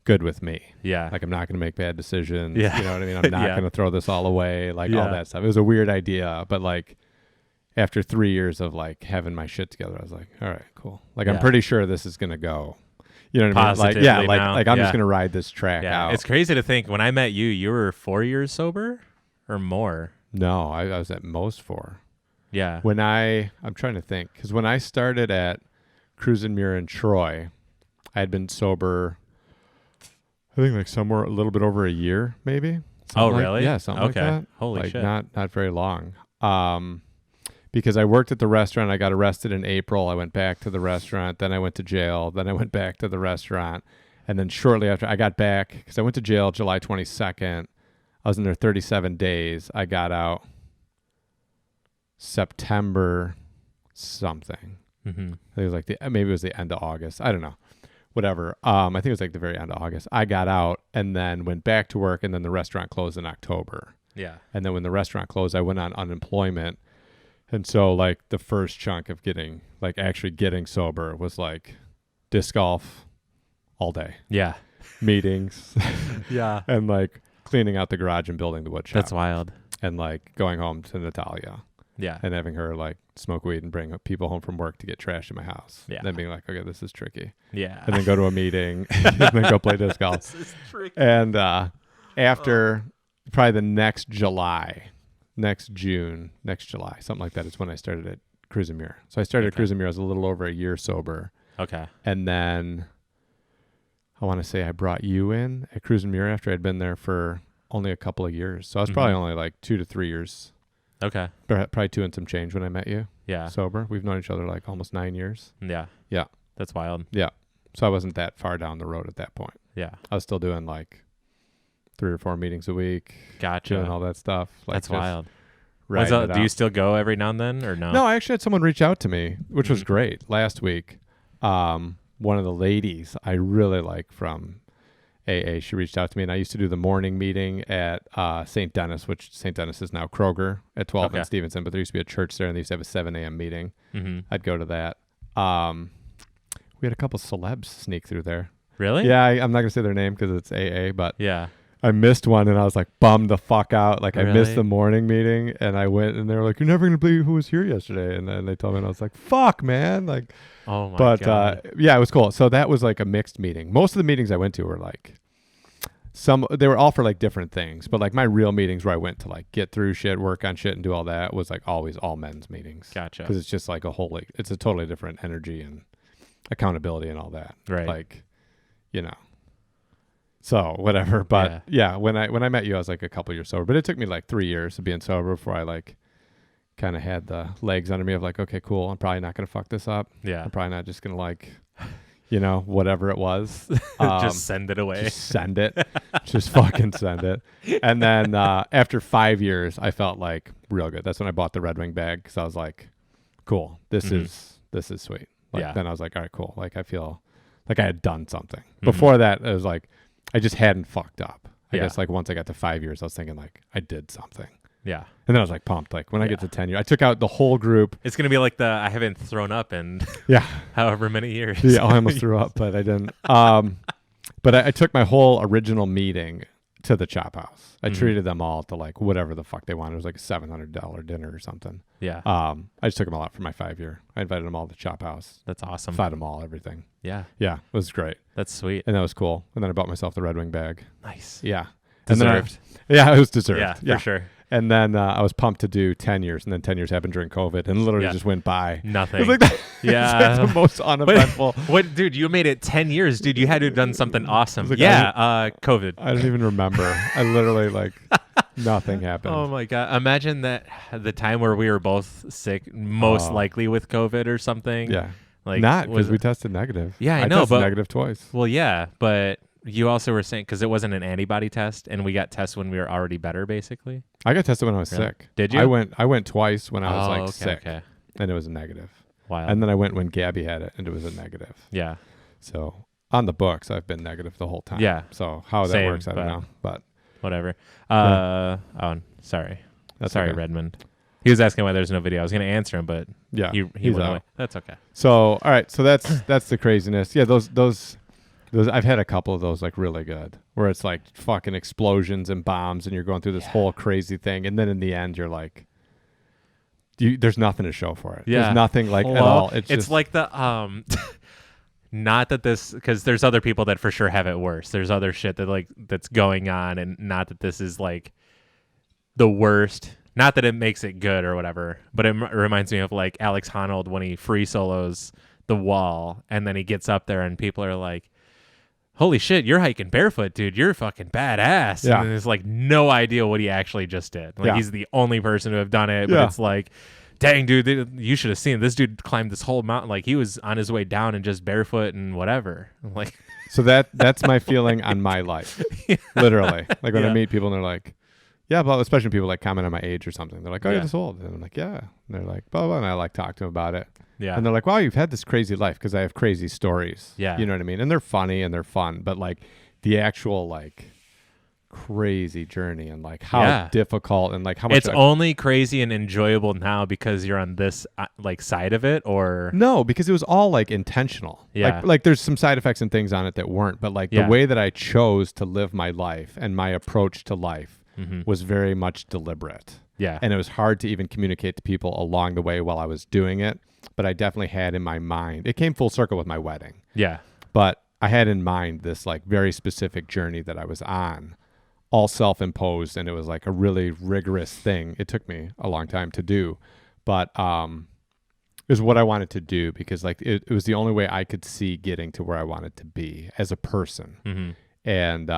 Speaker 2: good with me.
Speaker 1: Yeah.
Speaker 2: Like I'm not going to make bad decisions.
Speaker 1: Yeah.
Speaker 2: You know what I mean? I'm not going to throw this all away. Like all that stuff. It was a weird idea, but like after 3 years of like having my shit together, I was like, all right, cool. Like I'm pretty sure this is going to go, you know what I mean? Like, like I'm just going to ride this track out.
Speaker 1: It's crazy to think when I met you, you were 4 years sober or more.
Speaker 2: No, I was at most 4.
Speaker 1: Yeah.
Speaker 2: When I'm trying to think, because when I started at Cruise and Muir in Troy, I had been sober I think like somewhere a little bit over a year, maybe.
Speaker 1: Something really?
Speaker 2: Yeah, something like that.
Speaker 1: Holy
Speaker 2: like
Speaker 1: shit.
Speaker 2: Not very long. Because I worked at the restaurant. I got arrested in April. I went back to the restaurant. Then I went to jail. Then I went back to the restaurant. And then shortly after I got back, because I went to jail July 22nd. I was in there 37 days. I got out September something.
Speaker 1: Mm-hmm.
Speaker 2: I think it was like maybe it was the end of August. I don't know. Whatever. I think it was like the very end of August. I got out and then went back to work, and then the restaurant closed in October.
Speaker 1: Yeah.
Speaker 2: And then when the restaurant closed, I went on unemployment. And so like the first chunk of actually getting sober was like disc golf all day.
Speaker 1: Yeah.
Speaker 2: Meetings.
Speaker 1: Yeah.
Speaker 2: And like cleaning out the garage and building the wood shop.
Speaker 1: That's wild.
Speaker 2: And like going home to Natalia.
Speaker 1: Yeah.
Speaker 2: And having her like smoke weed and bring people home from work to get trash in my house.
Speaker 1: Yeah.
Speaker 2: And then being like, okay, this is tricky.
Speaker 1: Yeah.
Speaker 2: And then go to a meeting and then go play disc golf.
Speaker 1: This is tricky.
Speaker 2: And after probably the next July, something like that is when I started at Cruise and Muir. So I started at Cruise and Muir. I was a little over a year sober.
Speaker 1: Okay.
Speaker 2: And then I want to say I brought you in at Cruise and Muir after I'd been there for only a couple of years. So I was probably only like 2 to 3 years.
Speaker 1: Okay.
Speaker 2: Probably 2 and some change when I met you.
Speaker 1: Yeah.
Speaker 2: Sober. We've known each other like almost 9 years.
Speaker 1: Yeah.
Speaker 2: Yeah.
Speaker 1: That's wild.
Speaker 2: Yeah. So I wasn't that far down the road at that point.
Speaker 1: Yeah.
Speaker 2: I was still doing like 3 or 4 meetings a week.
Speaker 1: Gotcha.
Speaker 2: Doing all that stuff. Like
Speaker 1: that's wild.
Speaker 2: Do
Speaker 1: you still go every now and then or no?
Speaker 2: No, I actually had someone reach out to me, which was great last week. One of the ladies I really like from AA, she reached out to me, and I used to do the morning meeting at St. Denis, which St. Denis is now Kroger at 12th and Stevenson, but there used to be a church there, and they used to have a 7 a.m. meeting. Mm-hmm. I'd go to that. We had a couple celebs sneak through there.
Speaker 1: Really?
Speaker 2: Yeah, I'm not going to say their name because it's AA, but
Speaker 1: yeah.
Speaker 2: I missed one and I was like bummed the fuck out. Like I missed
Speaker 1: Really?
Speaker 2: the morning meeting and I went and they were like, "You're never gonna believe who was here yesterday." And then they told me and I was like, "Fuck, man!" Like,
Speaker 1: Oh my
Speaker 2: but
Speaker 1: god.
Speaker 2: yeah, it was cool. So that was like a mixed meeting. Most of the meetings I went to were like they were all for like different things, but like my real meetings where I went to like get through shit, work on shit, and do all that was like always all men's meetings.
Speaker 1: Gotcha.
Speaker 2: Because it's just like a whole like it's a totally different energy and accountability and all that.
Speaker 1: Right.
Speaker 2: Like, you know. So whatever, but yeah, when I met you, I was like a couple years sober, but it took me like 3 years of being sober before I like kind of had the legs under me of like, okay, cool, I'm probably not gonna fuck this up.
Speaker 1: Yeah.
Speaker 2: I'm probably not just gonna like, you know, whatever it was,
Speaker 1: Just send it away.
Speaker 2: just send it, just fucking send it. And then after 5 years, I felt like real good. That's when I bought the Red Wing bag because I was like, cool, this is sweet. Like
Speaker 1: Yeah.
Speaker 2: then I was like, all right, cool. Like I feel like I had done something. Before that, it was like I just hadn't fucked up. I guess like once I got to 5 years, I was thinking like I did something.
Speaker 1: Yeah.
Speaker 2: And then I was like pumped. Like when I get to 10 years, I took out the whole group.
Speaker 1: It's gonna be like the I haven't thrown up in
Speaker 2: Yeah.
Speaker 1: however many years.
Speaker 2: Yeah. I almost threw up, but I didn't. But I took my whole original meeting to the Chop House. I treated them all to like whatever the fuck they wanted. It was like a $700 dinner or something.
Speaker 1: Yeah.
Speaker 2: I just took them all out for my 5 year. I invited them all to Chop House.
Speaker 1: That's awesome.
Speaker 2: Fed them all, everything.
Speaker 1: Yeah.
Speaker 2: Yeah. It was great.
Speaker 1: That's sweet.
Speaker 2: And that was cool. And then I bought myself the Red Wing bag.
Speaker 1: Nice.
Speaker 2: Yeah.
Speaker 1: Deserved.
Speaker 2: Yeah, it was deserved.
Speaker 1: Yeah, for sure.
Speaker 2: And then I was pumped to do 10 years, and then 10 years happened during COVID, and literally just went by.
Speaker 1: Nothing.
Speaker 2: It was like
Speaker 1: Yeah.
Speaker 2: the most uneventful.
Speaker 1: What, dude? You made it 10 years, dude. You had to have done something awesome.
Speaker 2: Like,
Speaker 1: COVID.
Speaker 2: I don't even remember. I literally, like, nothing happened.
Speaker 1: Oh my god! Imagine that the time where we were both sick, most likely with COVID or something.
Speaker 2: Yeah.
Speaker 1: Like
Speaker 2: Not because we tested negative.
Speaker 1: Yeah, I know,
Speaker 2: tested
Speaker 1: but
Speaker 2: negative twice.
Speaker 1: Well, yeah, but you also were saying because it wasn't an antibody test, and we got tested when we were already better, basically.
Speaker 2: I got tested when I was
Speaker 1: Really?
Speaker 2: sick.
Speaker 1: Did you?
Speaker 2: I went twice when I was like
Speaker 1: okay,
Speaker 2: sick,
Speaker 1: okay.
Speaker 2: and it was a negative.
Speaker 1: Wow.
Speaker 2: And then I went when Gabby had it, and it was a negative.
Speaker 1: Yeah.
Speaker 2: So on the books, I've been negative the whole time.
Speaker 1: Yeah.
Speaker 2: So how that
Speaker 1: Same,
Speaker 2: works, I don't
Speaker 1: but
Speaker 2: know. But
Speaker 1: whatever.
Speaker 2: Yeah.
Speaker 1: Oh, sorry.
Speaker 2: That's
Speaker 1: Sorry,
Speaker 2: okay.
Speaker 1: Redmond. He was asking why there's no video. I was going to answer him, but
Speaker 2: yeah,
Speaker 1: he
Speaker 2: he's
Speaker 1: went
Speaker 2: out.
Speaker 1: away. That's okay.
Speaker 2: So all right, so that's the craziness. Yeah, those I've had a couple of those like really good, where it's like fucking explosions and bombs, and you're going through this whole crazy thing, and then in the end you're like, there's nothing to show for it.
Speaker 1: Yeah.
Speaker 2: There's nothing like at all. It's just
Speaker 1: like the not that this, because there's other people that for sure have it worse. There's other shit that like that's going on, and not that this is like the worst. Not that it makes it good or whatever, but it reminds me of like Alex Honnold when he free solos the wall, and then he gets up there and people are like, holy shit, you're hiking barefoot, dude. You're fucking badass.
Speaker 2: Yeah.
Speaker 1: And there's like no idea what he actually just did. Like he's the only person to have done it, but it's like, dang, dude, you should have seen this dude climbed this whole mountain. Like he was on his way down and just barefoot and whatever. I'm like,
Speaker 2: so that's my feeling on my life. Literally. Like when I meet people and they're like, yeah, but especially when people like comment on my age or something. They're like, oh, you're this old. And I'm like, yeah. And they're like, blah, blah. And I like talk to them about it.
Speaker 1: yeah.
Speaker 2: And they're like, wow, you've had this crazy life, because I have crazy stories.
Speaker 1: Yeah.
Speaker 2: You know what I mean? And they're funny and they're fun, but like the actual like crazy journey and like how difficult and like how much
Speaker 1: it's only crazy and enjoyable now because you're on this like side of it, or
Speaker 2: no, because it was all like intentional.
Speaker 1: Yeah.
Speaker 2: Like there's some side effects and things on it that weren't, but like the way that I chose to live my life and my approach to life was very much deliberate.
Speaker 1: Yeah.
Speaker 2: And it was hard to even communicate to people along the way while I was doing it. But I definitely had in my mind, it came full circle with my wedding.
Speaker 1: Yeah.
Speaker 2: But I had in mind this like very specific journey that I was on, all self-imposed. And it was like a really rigorous thing. It took me a long time to do, but it was what I wanted to do, because like it was the only way I could see getting to where I wanted to be as a person. And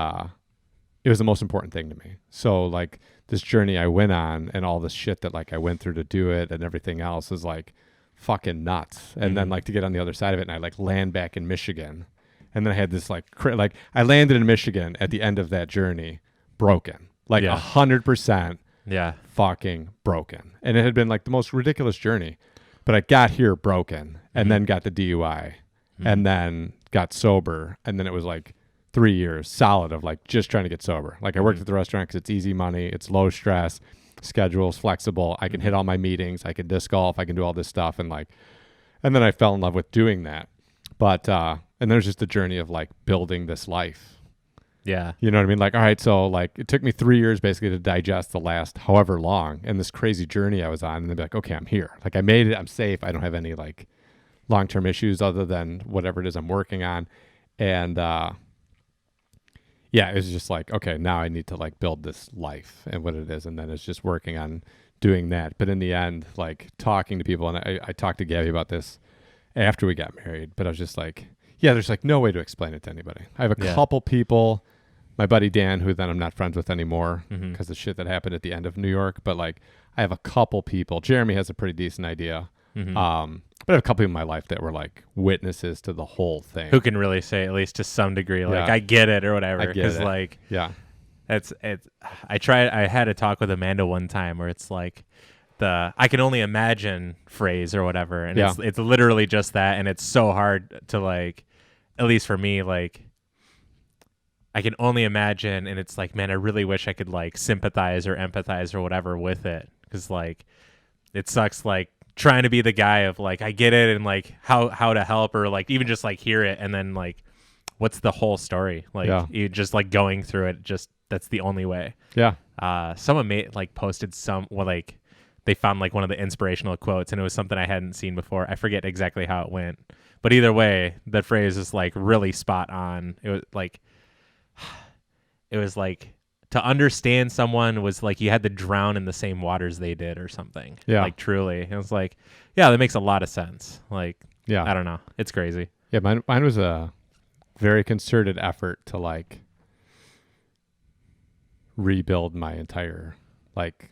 Speaker 2: it was the most important thing to me. So like this journey I went on and all this shit that like I went through to do it and everything else is like fucking nuts. And then like to get on the other side of it and I like land back in Michigan. And then I had this like I landed in Michigan at the end of that journey broken, like 100% fucking broken. And it had been like the most ridiculous journey, but I got here broken and then got the DUI and then got sober. And then it was like 3 years solid of like just trying to get sober. Like I worked at the restaurant because it's easy money, it's low stress, schedule's flexible. I can hit all my meetings. I can disc golf. I can do all this stuff. And then I fell in love with doing that. But, and there's just the journey of like building this life.
Speaker 1: Yeah.
Speaker 2: You know what I mean? Like, all right, so like it took me 3 years basically to digest the last however long and this crazy journey I was on. And they'd be like, okay, I'm here. Like I made it. I'm safe. I don't have any like long-term issues other than whatever it is I'm working on. And yeah, it was just like, okay, now I need to like build this life and what it is. And then it's just working on doing that. But in the end, like talking to people, and I talked to Gabby about this after we got married, but I was just like, yeah, there's like no way to explain it to anybody. I have a couple people, my buddy Dan, who then I'm not friends with anymore because the shit that happened at the end of New York. But like, I have a couple people. Jeremy has a pretty decent idea. But I have a couple in my life that were like witnesses to the whole thing.
Speaker 1: Who can really say, at least to some degree, like, I get it or whatever. Because like, it's, I had a talk with Amanda one time where it's like the, I can only imagine phrase or whatever. And it's literally just that. And it's so hard to like, at least for me, like, I can only imagine, and it's like, man, I really wish I could like sympathize or empathize or whatever with it, because like it sucks like trying to be the guy of like, I get it and like how to help, or like even just like hear it and then like what's the whole story, like you just like going through it, just that's the only way. Someone posted like they found like one of the inspirational quotes, and it was something I hadn't seen before. I forget exactly how it went, but either way that phrase is like really spot on. It was like to understand someone was like you had to drown in the same waters they did or something. Like truly. It was like, yeah, that makes a lot of sense. Like, I don't know. It's crazy.
Speaker 2: Yeah, mine was a very concerted effort to like rebuild my entire like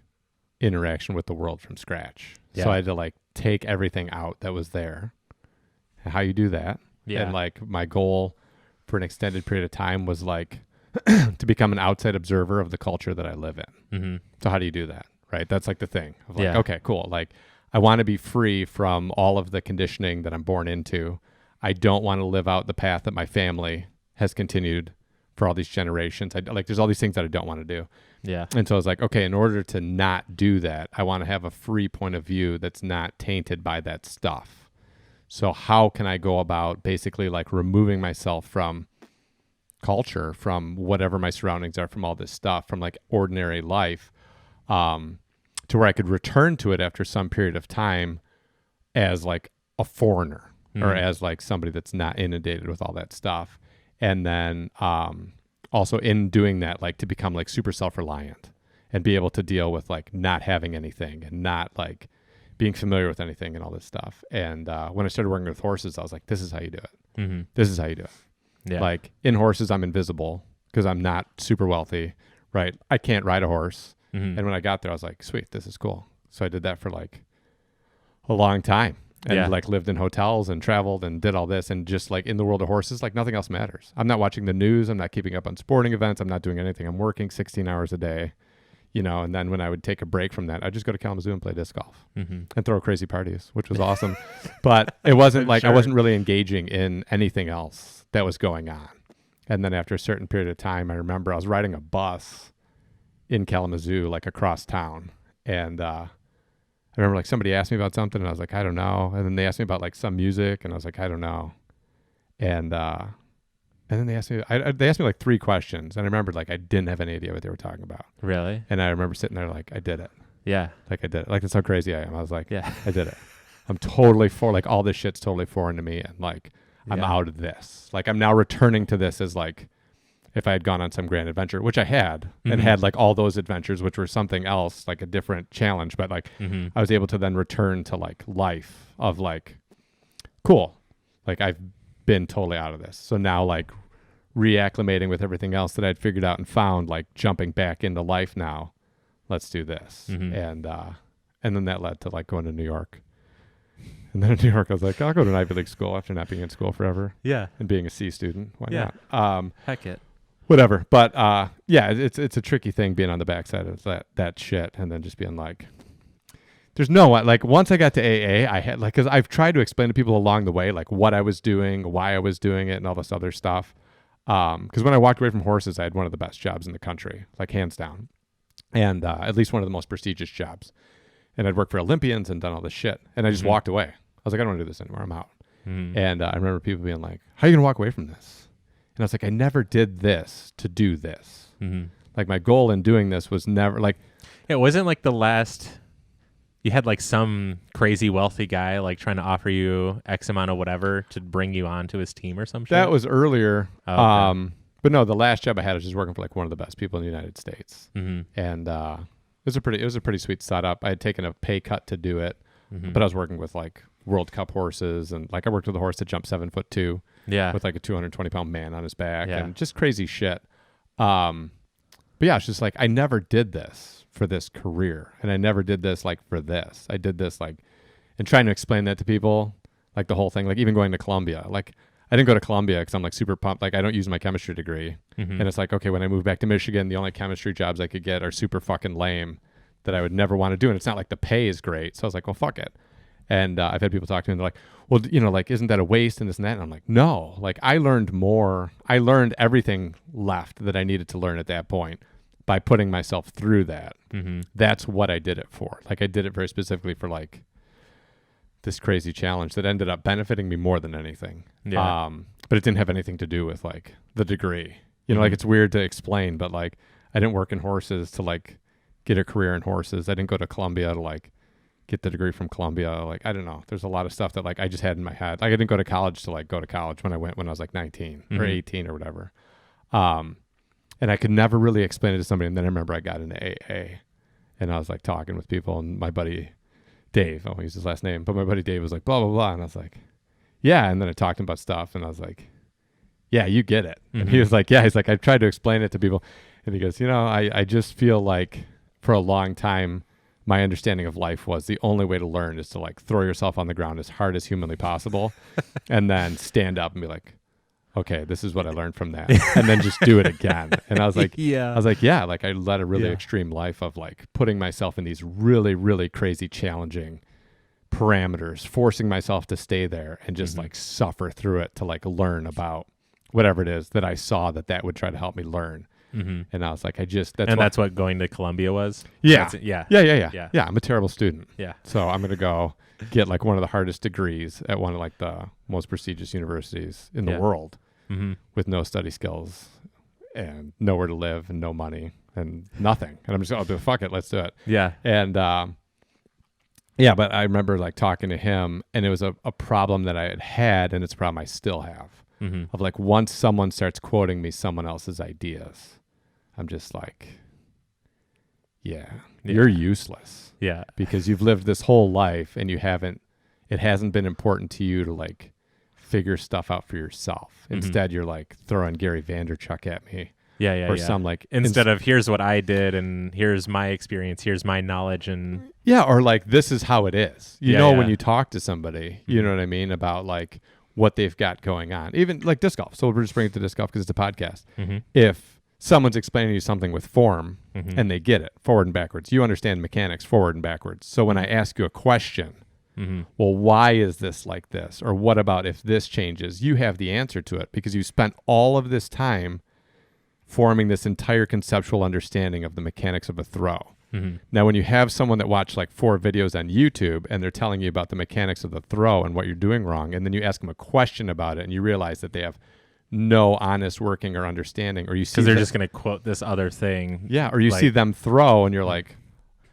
Speaker 2: interaction with the world from scratch. So I had to like take everything out that was there. How you do that. And like my goal for an extended period of time was like to become an outside observer of the culture that I live in. So how do you do that? Right. That's like the thing of like, okay, cool. Like I want to be free from all of the conditioning that I'm born into. I don't want to live out the path that my family has continued for all these generations. There's all these things that I don't want to do. And so I was like, okay, in order to not do that, I want to have a free point of view that's not tainted by that stuff. So how can I go about basically like removing myself from culture, from whatever my surroundings are, from all this stuff, from like ordinary life, to where I could return to it after some period of time as like a foreigner or as like somebody that's not inundated with all that stuff. And then also in doing that, like to become like super self-reliant and be able to deal with like not having anything and not like being familiar with anything and all this stuff. And when I started working with horses, I was like, this is how you do it. This is how you do it. Like in horses, I'm invisible because I'm not super wealthy, right? I can't ride a horse. And when I got there, I was like, sweet, this is cool. So I did that for like a long time and like lived in hotels and traveled and did all this. And just like in the world of horses, like nothing else matters. I'm not watching the news. I'm not keeping up on sporting events. I'm not doing anything. I'm working 16 hours a day, you know, and then when I would take a break from that, I'd just go to Kalamazoo and play disc golf and throw crazy parties, which was awesome. But it wasn't like I wasn't really engaging in anything else that was going on. And then after a certain period of time, I remember I was riding a bus in Kalamazoo, like across town. And I remember like somebody asked me about something and I was like, I don't know. And then they asked me about like some music and I was like, I don't know. And then they asked me like 3 questions. And I remembered like I didn't have any idea what they were talking about.
Speaker 1: Really?
Speaker 2: And I remember sitting there like, I did it.
Speaker 1: Yeah.
Speaker 2: Like I did it. Like that's how crazy I am. I was like, yeah, I did it. I'm totally like all this shit's totally foreign to me. And like, I'm out of this. Like I'm now returning to this as like if I had gone on some grand adventure, which I had and had like all those adventures, which were something else, like a different challenge. But like I was able to then return to like life of like, cool. Like I've been totally out of this. So now like reacclimating with everything else that I'd figured out and found, like jumping back into life now, let's do this. And then that led to like going to New York. And then in New York, I was like, I'll go to an Ivy League school after not being in school forever. Yeah. And being a C student. Why not?
Speaker 1: Heck it.
Speaker 2: Whatever. But yeah, it's a tricky thing being on the backside of that shit and then just being like, there's no one. Like once I got to AA, I had like, because I've tried to explain to people along the way, like what I was doing, why I was doing it and all this other stuff. Because when I walked away from horses, I had one of the best jobs in the country, like hands down. And at least one of the most prestigious jobs. And I'd worked for Olympians and done all this shit. And I just walked away. I was like, I don't want to do this anymore. I'm out. And I remember people being like, how are you going to walk away from this? And I was like, I never did this to do this.
Speaker 1: Mm-hmm.
Speaker 2: Like my goal in doing this was never like,
Speaker 1: It wasn't like the last, you had like some crazy wealthy guy like trying to offer you X amount of whatever to bring you onto his team or some shit.
Speaker 2: that was earlier.
Speaker 1: Oh, okay.
Speaker 2: But no, the last job I had was just working for like one of the best people in the United States.
Speaker 1: Mm-hmm.
Speaker 2: And it was a pretty sweet setup. I had taken a pay cut to do it,
Speaker 1: Mm-hmm.
Speaker 2: but I was working with like World Cup horses, and like I worked with a horse that jumped 7'2"
Speaker 1: Yeah.
Speaker 2: with like a 220-pound man on his back,
Speaker 1: Yeah.
Speaker 2: and just crazy shit. But yeah, it's just like I never did this for this career, and I never did this like for this. I did this like, and trying to explain that to people, like the whole thing, like even going to Columbia, like. I didn't go to Columbia because I'm like super pumped. Like I don't use my chemistry degree.
Speaker 1: Mm-hmm.
Speaker 2: And it's like, okay, when I move back to Michigan, the only chemistry jobs I could get are super fucking lame that I would never want to do. And it's not like the pay is great. So I was like, well, fuck it. And I've had people talk to me and they're like, well, you know, like, isn't that a waste and this and that? And I'm like, no, like I learned more. I learned everything left that I needed to learn at that point by putting myself through that.
Speaker 1: Mm-hmm.
Speaker 2: That's what I did it for. Like I did it very specifically for like this crazy challenge that ended up benefiting me more than anything.
Speaker 1: Yeah.
Speaker 2: But it didn't have anything to do with like the degree. You know, like it's weird to explain, but like I didn't work in horses to like get a career in horses. I didn't go to Columbia to like get the degree from Columbia. Like I don't know. There's a lot of stuff that like I just had in my head. Like I didn't go to college to like go to college when I was like 19 or 18 or whatever. And I could never really explain it to somebody. And then I remember I got into AA and I was like talking with people, and my buddy Dave, I won't use his last name, but my buddy Dave was like, blah, blah, blah. And I was like, yeah. And then I talked to him about stuff and I was like, yeah, you get it. And he was like, yeah, he's like, I tried to explain it to people. And he goes, you know, I just feel like for a long time, my understanding of life was the only way to learn is to like throw yourself on the ground as hard as humanly possible and then stand up and be like, okay, this is what I learned from that. And then just do it again. And I was like,
Speaker 1: Yeah.
Speaker 2: I was like, yeah, like I led a really extreme life of like putting myself in these really, really crazy, challenging parameters, forcing myself to stay there and just like suffer through it to like learn about whatever it is that I saw that would try to help me learn. And I was like, that's what going
Speaker 1: to Columbia was?
Speaker 2: Yeah.
Speaker 1: Yeah.
Speaker 2: Yeah. I'm a terrible student.
Speaker 1: Yeah.
Speaker 2: So I'm going to go get like one of the hardest degrees at one of like the most prestigious universities in the world with no study skills and nowhere to live and no money and nothing. And I'm just going, fuck it, let's do it.
Speaker 1: Yeah.
Speaker 2: And yeah, but I remember like talking to him, and it was a problem that I had, and it's a problem I still have. Of like once someone starts quoting me someone else's ideas, I'm just like, yeah, you're useless.
Speaker 1: Yeah.
Speaker 2: Because you've lived this whole life and it hasn't been important to you to like figure stuff out for yourself. Instead, you're like throwing Gary Vaynerchuk at me.
Speaker 1: Yeah.
Speaker 2: Or some like
Speaker 1: instead of here's what I did and here's my experience, here's my knowledge, and
Speaker 2: or like this is how it is. When you talk to somebody, you know what I mean, about like what they've got going on. Even like disc golf. So we're just bringing it to disc golf because it's a podcast. If someone's explaining to you something with form and they get it forward and backwards, you understand mechanics forward and backwards. So when I ask you a question, well, why is this like this? Or what about if this changes? You have the answer to it because you spent all of this time forming this entire conceptual understanding of the mechanics of a throw. Now, when you have someone that watched like 4 videos on YouTube and they're telling you about the mechanics of the throw and what you're doing wrong, and then you ask them a question about it and you realize that they have no honest working or understanding, or you see
Speaker 1: because they're just going to quote this other thing.
Speaker 2: Yeah. Or you see them throw and you're like,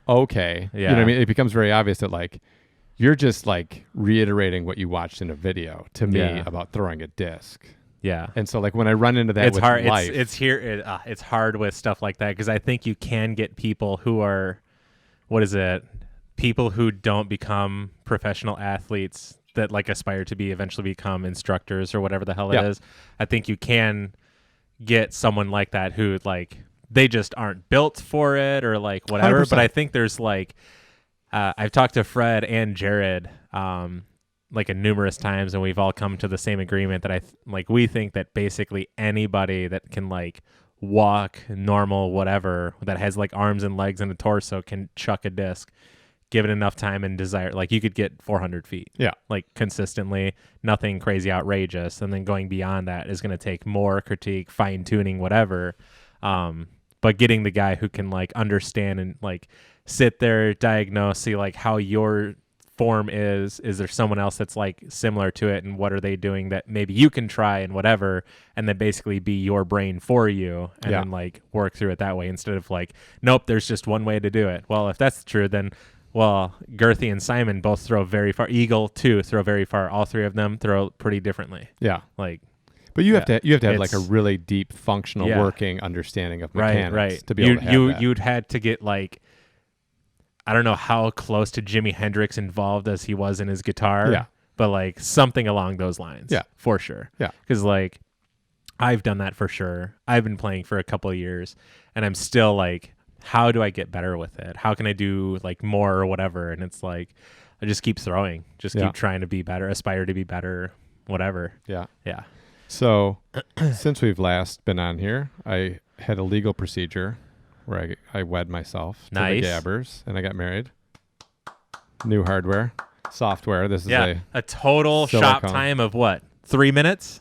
Speaker 2: okay.
Speaker 1: Yeah.
Speaker 2: You know what I mean? It becomes very obvious that like, you're just like reiterating what you watched in a video to me about throwing a disc.
Speaker 1: Yeah.
Speaker 2: And so like when I run into that
Speaker 1: it's
Speaker 2: with
Speaker 1: hard.
Speaker 2: life,
Speaker 1: It's hard with stuff like that because I think you can get people who are, people who don't become professional athletes that like aspire to eventually become instructors or whatever the hell it is. I think you can get someone like that who like they just aren't built for it or like whatever.
Speaker 2: 100%.
Speaker 1: But I think there's like I've talked to Fred and Jared like numerous times, and we've all come to the same agreement that we think that basically anybody that can like walk normal whatever that has like arms and legs and a torso can chuck a disc, give it enough time and desire. Like you could get 400 feet like consistently, nothing crazy outrageous, and then going beyond that is going to take more critique, fine tuning, whatever. But getting the guy who can like understand and like sit there, diagnose, see like how you're form is there someone else that's like similar to it, and what are they doing that maybe you can try and whatever, and then basically be your brain for you, and then like work through it that way instead of like, nope, there's just one way to do it. Well, if that's true, then well, Girthy and Simon both throw very far. Eagle too throw very far. All three of them throw pretty differently.
Speaker 2: Yeah.
Speaker 1: Like,
Speaker 2: but you have to have like a really deep functional working understanding of mechanics to be able to have that.
Speaker 1: You'd had to get like, I don't know how close to Jimi Hendrix involved as he was in his guitar, but like something along those lines, for sure.
Speaker 2: Yeah,
Speaker 1: because like I've done that for sure. I've been playing for a couple of years, and I'm still like, how do I get better with it? How can I do like more or whatever? And it's like, I just keep throwing, keep trying to be better, aspire to be better, whatever.
Speaker 2: Yeah.
Speaker 1: Yeah.
Speaker 2: So since we've last been on here, I had a legal procedure where I wed myself to the Gabbers, and I got married. New hardware, software. This is
Speaker 1: a total shop time of what? 3 minutes?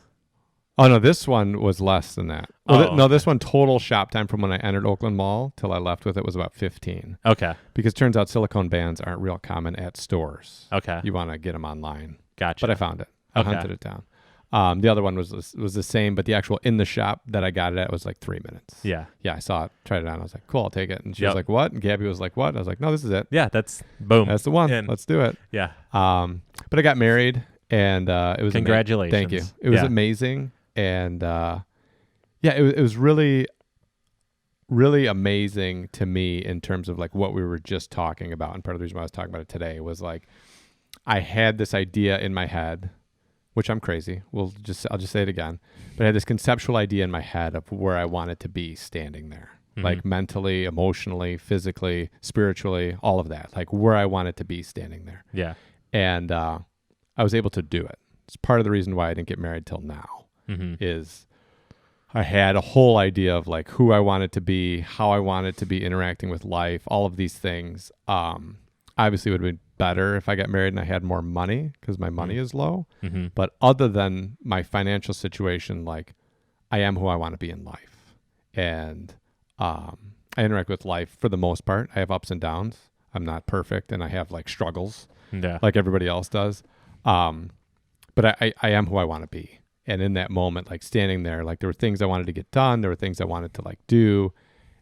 Speaker 2: Oh, no, this one was less than that. Well, this one total shop time from when I entered Oakland Mall till I left with it was about 15.
Speaker 1: Okay.
Speaker 2: Because it turns out silicone bands aren't real common at stores.
Speaker 1: Okay.
Speaker 2: You want to get them online.
Speaker 1: Gotcha.
Speaker 2: But I found it. I hunted it down. The other one was the same, but the actual in the shop that I got it at was like 3 minutes.
Speaker 1: Yeah.
Speaker 2: Yeah, I saw it, tried it on. I was like, cool, I'll take it. And she was like, what? And Gabby was like, what? I was like, no, this is it.
Speaker 1: Yeah, that's boom.
Speaker 2: That's the one. Let's do it.
Speaker 1: Yeah.
Speaker 2: But I got married, and it was
Speaker 1: congratulations.
Speaker 2: Thank you. It was amazing. And it was really, really amazing to me in terms of like what we were just talking about. And part of the reason why I was talking about it today was like, I had this idea in my head, which I'm crazy. I'll just say it again. But I had this conceptual idea in my head of where I wanted to be standing there, like mentally, emotionally, physically, spiritually, all of that, like where I wanted to be standing there.
Speaker 1: Yeah.
Speaker 2: And I was able to do it. It's part of the reason why I didn't get married till now. Is I had a whole idea of like who I wanted to be, how I wanted to be interacting with life, all of these things. Obviously it would have been better if I got married and I had more money because my money is low. But other than my financial situation, like I am who I want to be in life. And I interact with life for the most part. I have ups and downs. I'm not perfect and I have like struggles like everybody else does. But I am who I want to be. And in that moment, like standing there, like there were things I wanted to get done. There were things I wanted to like do.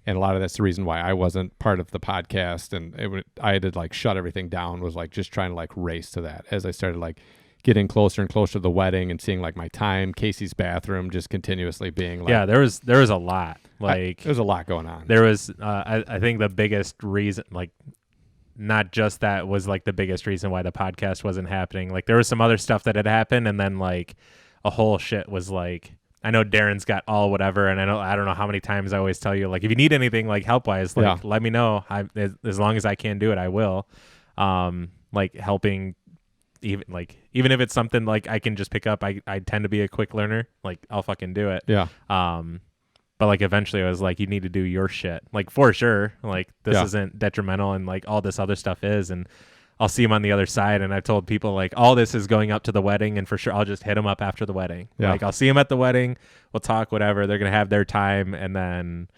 Speaker 2: And a lot of that's the reason why I wasn't part of the podcast. And I had to like shut everything down, was like just trying to like race to that as I started like getting closer and closer to the wedding and seeing like my time, Casey's bathroom just continuously being like.
Speaker 1: Yeah, there was a lot. Like
Speaker 2: there's a lot going on.
Speaker 1: There was, I think the biggest reason, like not just that was like the biggest reason why the podcast wasn't happening. Like there was some other stuff that had happened, and then like a whole shit was like, I know Darren's got all whatever, and I don't know how many times I always tell you, like, if you need anything like help wise, like let me know. As long as I can do it, I will. Like helping, even if it's something like I can just pick up, I tend to be a quick learner. Like I'll fucking do it.
Speaker 2: Yeah.
Speaker 1: But like eventually I was like, you need to do your shit, like for sure. Like this isn't detrimental, and like all this other stuff is, and I'll see him on the other side. And I've told people like all this is going up to the wedding, and for sure I'll just hit him up after the wedding. Yeah. Like I'll see him at the wedding. We'll talk, whatever. They're going to have their time, and then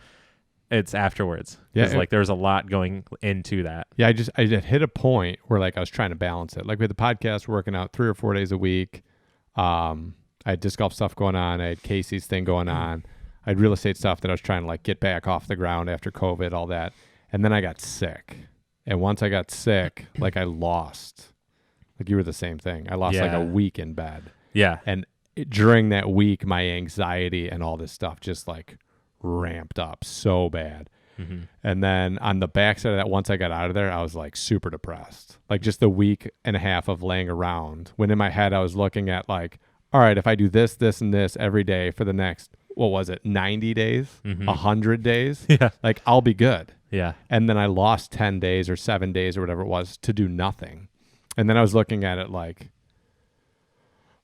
Speaker 1: it's afterwards. Yeah. Like there's a lot going into that.
Speaker 2: Yeah. I just hit a point where like I was trying to balance it. Like we had the podcast working out 3 or 4 days a week. I had disc golf stuff going on. I had Casey's thing going on. I had real estate stuff that I was trying to like get back off the ground after COVID, all that. And then I got sick. And once I got sick, like I lost, like you were the same thing. I lost like a week in bed.
Speaker 1: Yeah.
Speaker 2: And during that week, my anxiety and all this stuff just like ramped up so bad. And then on the backside of that, once I got out of there, I was like super depressed. Like just the week and a half of laying around, when in my head I was looking at like, all right, if I do this, this, and this every day for the next, what was it, 90 days, 100 days, like I'll be good.
Speaker 1: Yeah.
Speaker 2: And then I lost 10 days or 7 days or whatever it was to do nothing. And then I was looking at it like,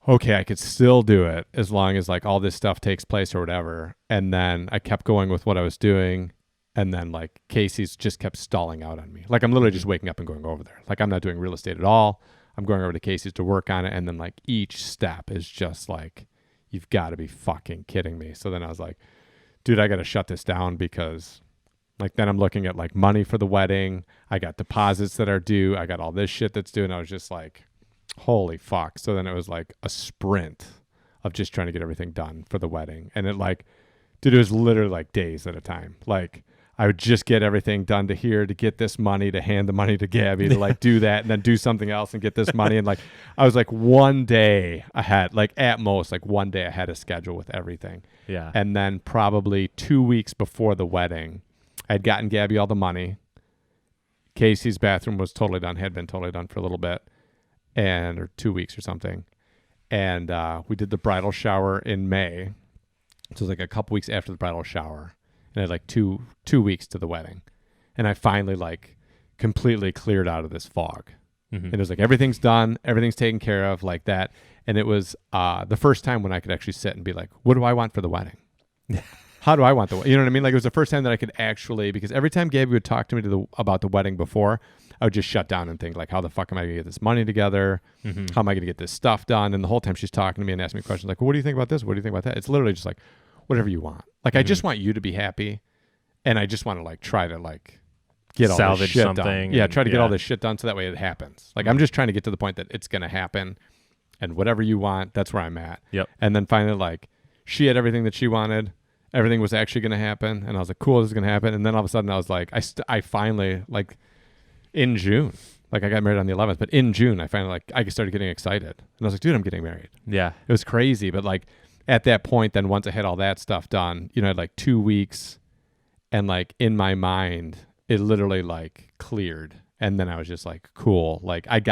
Speaker 2: okay, I could still do it as long as like all this stuff takes place or whatever. And then I kept going with what I was doing. And then like Casey's just kept stalling out on me. Like I'm literally just waking up and going over there. Like I'm not doing real estate at all. I'm going over to Casey's to work on it. And then like each step is just like, you've got to be fucking kidding me. So then I was like, dude, I got to shut this down because Like then I'm looking at like money for the wedding. I got deposits that are due. I got all this shit that's due. And I was just like, holy fuck. So then it was like a sprint of just trying to get everything done for the wedding. And it like, dude, it was literally like days at a time. Like I would just get everything done to here to get this money, to hand the money to Gabby, to like do that and then do something else and get this money. And like, I was like one day ahead, like at most, like one day ahead of schedule with everything.
Speaker 1: Yeah.
Speaker 2: And then probably 2 weeks before the wedding, I'd gotten Gabby all the money. Casey's bathroom was totally done, had been totally done for a little bit, or 2 weeks or something. And we did the bridal shower in May. So it was like a couple weeks after the bridal shower. And I had like two weeks to the wedding. And I finally like completely cleared out of this fog. And it was like, everything's done. Everything's taken care of like that. And it was the first time when I could actually sit and be like, what do I want for the wedding? How do I want you know what I mean? Like it was the first time that I could actually, because every time Gabby would talk to me about the wedding before, I would just shut down and think like, how the fuck am I going to get this money together? How am I going to get this stuff done? And the whole time she's talking to me and asking me questions like, well, what do you think about this? What do you think about that? It's literally just like, whatever you want. Like, I just want you to be happy. And I just want to like, try to like get all
Speaker 1: salvage
Speaker 2: this shit
Speaker 1: something.
Speaker 2: done. Yeah. Try to get all this shit done. So that way it happens. Like, I'm just trying to get to the point that it's going to happen and whatever you want, that's where I'm at.
Speaker 1: Yep.
Speaker 2: And then finally, like she had everything that she wanted. Everything was actually going to happen. And I was like, cool, this is going to happen. And then all of a sudden I was like, I finally, like in June, like I got married on the 11th, but in June, I finally like, I started getting excited. And I was like, dude, I'm getting married.
Speaker 1: Yeah.
Speaker 2: It was crazy. But like at that point, then once I had all that stuff done, you know, I had like 2 weeks and like in my mind, it literally like cleared. And then I was just like, cool. Like I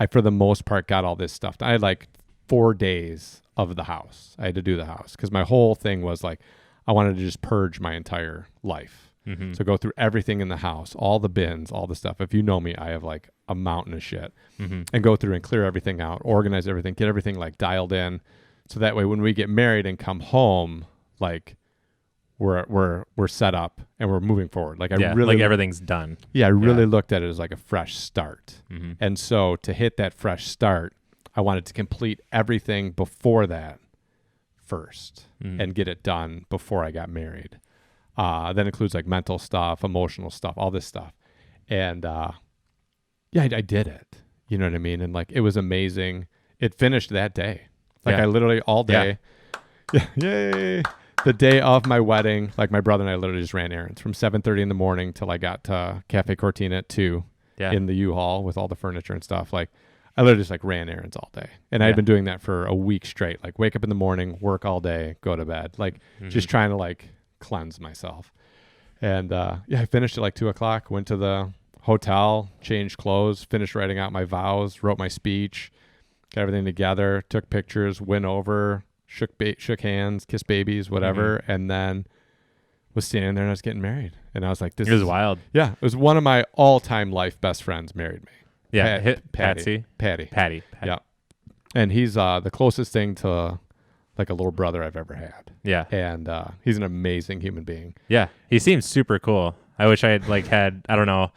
Speaker 2: for the most part got all this stuff done. I had like 4 days of the house. I had to do the house because my whole thing was like, I wanted to just purge my entire life. So go through everything in the house, all the bins, all the stuff. If you know me, I have like a mountain of shit and go through and clear everything out, organize everything, get everything like dialed in. So that way, when we get married and come home, like we're set up and we're moving forward. Like I really
Speaker 1: like everything's done.
Speaker 2: Yeah, I really looked at it as like a fresh start. And so to hit that fresh start, I wanted to complete everything before that first and get it done before I got married. That includes like mental stuff, emotional stuff, all this stuff. And yeah, I did it. You know what I mean? And like it was amazing. It finished that day. Like I literally all day. Yeah. Yay. The day of my wedding, like my brother and I literally just ran errands from 7:30 in the morning till I got to Cafe Cortina at 2 in the U-Haul with all the furniture and stuff. Like I literally just like ran errands all day. And I had been doing that for a week straight. Like wake up in the morning, work all day, go to bed. Like just trying to like cleanse myself. And I finished at like 2:00, went to the hotel, changed clothes, finished writing out my vows, wrote my speech, got everything together, took pictures, went over, shook hands, kissed babies, whatever, and then was standing there and I was getting married. And I was like, this
Speaker 1: is wild.
Speaker 2: Yeah. It was one of my all-time life best friends married me.
Speaker 1: Yeah.
Speaker 2: Patty.
Speaker 1: Patty.
Speaker 2: Yeah. And he's the closest thing to like a little brother I've ever had.
Speaker 1: Yeah.
Speaker 2: And he's an amazing human being.
Speaker 1: Yeah. He seems super cool. I wish I had like had, I don't know,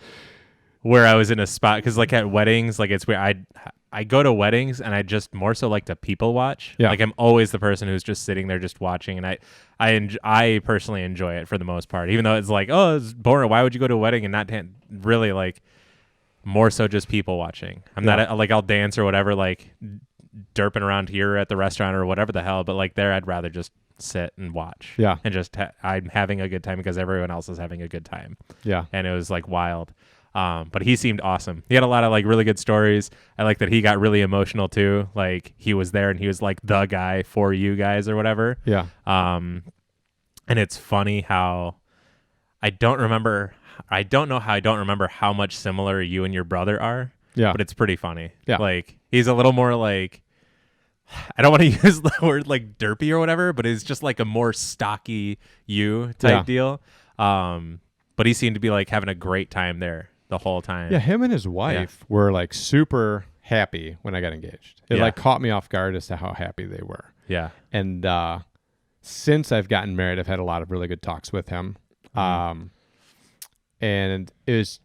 Speaker 1: where I was in a spot. Because like at weddings, like it's weird. I go to weddings and I just more so like to people watch.
Speaker 2: Yeah.
Speaker 1: Like I'm always the person who's just sitting there just watching. And I personally enjoy it for the most part. Even though it's like, oh, it's boring. Why would you go to a wedding and not really like more so just people watching? I'm not like I'll dance or whatever, like derping around here at the restaurant or whatever the hell, but like there I'd rather just sit and watch.
Speaker 2: Yeah.
Speaker 1: And just I'm having a good time because everyone else is having a good time.
Speaker 2: Yeah.
Speaker 1: And it was like wild. But he seemed awesome. He had a lot of like really good stories. I like that he got really emotional too. Like he was there and he was like the guy for you guys or whatever.
Speaker 2: Yeah.
Speaker 1: And it's funny how I don't know how I don't remember how much similar you and your brother are.
Speaker 2: Yeah.
Speaker 1: But it's pretty funny.
Speaker 2: Yeah.
Speaker 1: Like he's a little more like, I don't want to use the word like derpy or whatever, but it's just like a more stocky you type deal. But he seemed to be like having a great time there the whole time.
Speaker 2: Yeah, him and his wife were like super happy when I got engaged. It like caught me off guard as to how happy they were.
Speaker 1: Yeah.
Speaker 2: And since I've gotten married, I've had a lot of really good talks with him. And it's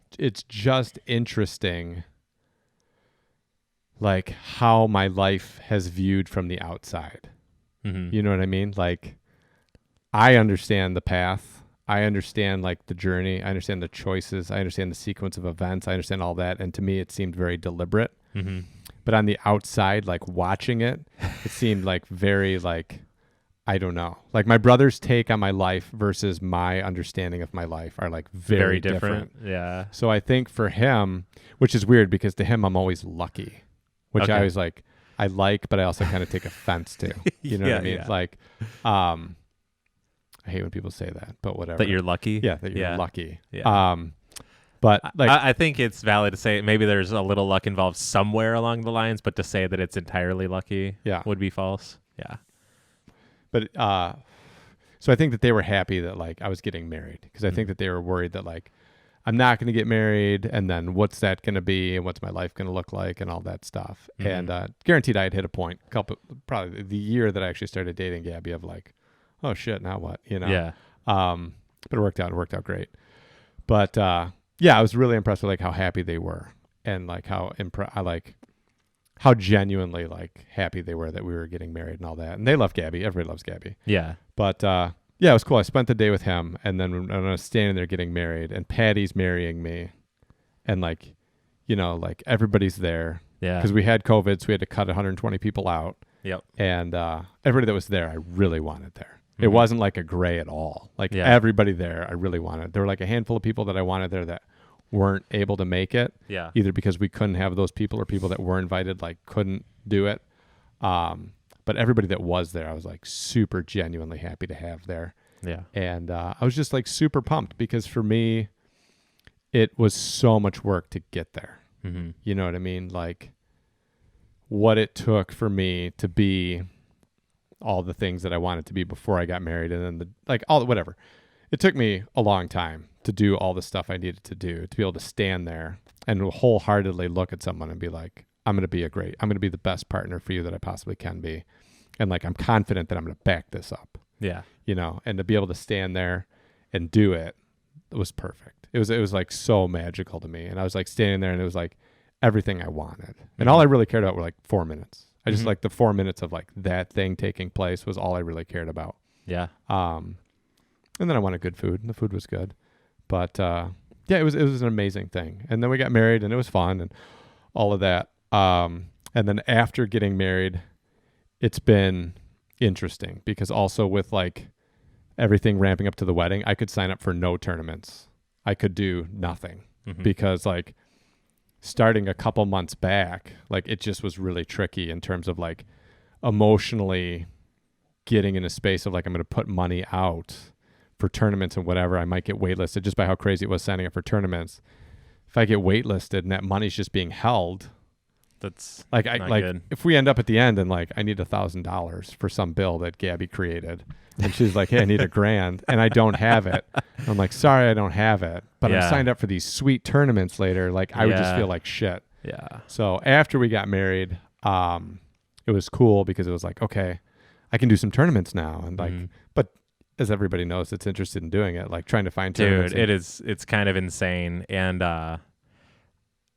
Speaker 2: just interesting like how my life has viewed from the outside. You know what I mean? Like I understand the path I understand like the journey. I understand the choices. I understand the sequence of events. I understand all that. And to me, it seemed very deliberate.
Speaker 1: Mm-hmm.
Speaker 2: But on the outside, like watching it, it seemed like very like, I don't know. Like my brother's take on my life versus my understanding of my life are like very different.
Speaker 1: Yeah.
Speaker 2: So I think for him, which is weird because to him, I'm always lucky, which
Speaker 1: Okay.
Speaker 2: I was like, I like, but I also kind of take offense to. You know what I mean?
Speaker 1: Yeah.
Speaker 2: Like, I hate when people say that, but whatever.
Speaker 1: That you're lucky.
Speaker 2: Yeah, that you're lucky.
Speaker 1: Yeah.
Speaker 2: But like,
Speaker 1: I think it's valid to say maybe there's a little luck involved somewhere along the lines, but to say that it's entirely lucky would be false. Yeah.
Speaker 2: But so I think that they were happy that like I was getting married because I think that they were worried that like I'm not going to get married and then what's that going to be and what's my life going to look like and all that stuff.
Speaker 1: Mm-hmm.
Speaker 2: And guaranteed I'd hit a point, probably the year that I actually started dating Gabby of like, oh shit, now what? You know?
Speaker 1: Yeah.
Speaker 2: But it worked out great. But yeah, I was really impressed with like how happy they were and like how how genuinely like happy they were that we were getting married and all that. And they love Gabby. Everybody loves Gabby.
Speaker 1: Yeah.
Speaker 2: But yeah, it was cool. I spent the day with him, and then when I was standing there getting married, and Patty's marrying me, and like, you know, like everybody's there.
Speaker 1: Yeah.
Speaker 2: Because we had COVID, so we had to cut 120 people out.
Speaker 1: Yep.
Speaker 2: And everybody that was there, I really wanted there.
Speaker 1: Mm-hmm.
Speaker 2: It wasn't like a gray at all. Like everybody there, I really wanted. There were like a handful of people that I wanted there that weren't able to make it.
Speaker 1: Yeah.
Speaker 2: Either because we couldn't have those people or people that were invited like couldn't do it. But everybody that was there, I was like super genuinely happy to have there.
Speaker 1: Yeah.
Speaker 2: And I was just like super pumped because for me, it was so much work to get there.
Speaker 1: Mm-hmm.
Speaker 2: You know what I mean? Like what it took for me to be all the things that I wanted to be before I got married. And then whatever. It took me a long time to do all the stuff I needed to do to be able to stand there and wholeheartedly look at someone and be like, I'm going to be the best partner for you that I possibly can be. And like, I'm confident that I'm going to back this up.
Speaker 1: Yeah.
Speaker 2: You know, and to be able to stand there and do it was perfect. It was like so magical to me. And I was like standing there and it was like everything I wanted. And all I really cared about were like 4 minutes. I just like the 4 minutes of like that thing taking place was all I really cared about.
Speaker 1: Yeah.
Speaker 2: And then I wanted good food and the food was good. But yeah, it was an amazing thing. And then we got married and it was fun and all of that. And then after getting married, it's been interesting because also with like everything ramping up to the wedding, I could sign up for no tournaments. I could do nothing because like starting a couple months back, like it just was really tricky in terms of like emotionally getting in a space of like, I'm going to put money out for tournaments and whatever. I might get waitlisted just by how crazy it was signing up for tournaments. If I get waitlisted and that money's just being held,
Speaker 1: that's
Speaker 2: like
Speaker 1: not
Speaker 2: like
Speaker 1: good.
Speaker 2: if we end up at the end and like I need $1,000 for some bill that Gabby created, and she's like, "Hey, I need $1,000," and I don't have it. I'm like, "Sorry, I don't have it," but I'm signed up for these sweet tournaments later. Like I would just feel like shit.
Speaker 1: Yeah.
Speaker 2: So after we got married, it was cool because it was like, okay, I can do some tournaments now, and like, but as everybody knows that's interested in doing it, like trying to find tournaments.
Speaker 1: Dude, it's kind of insane, and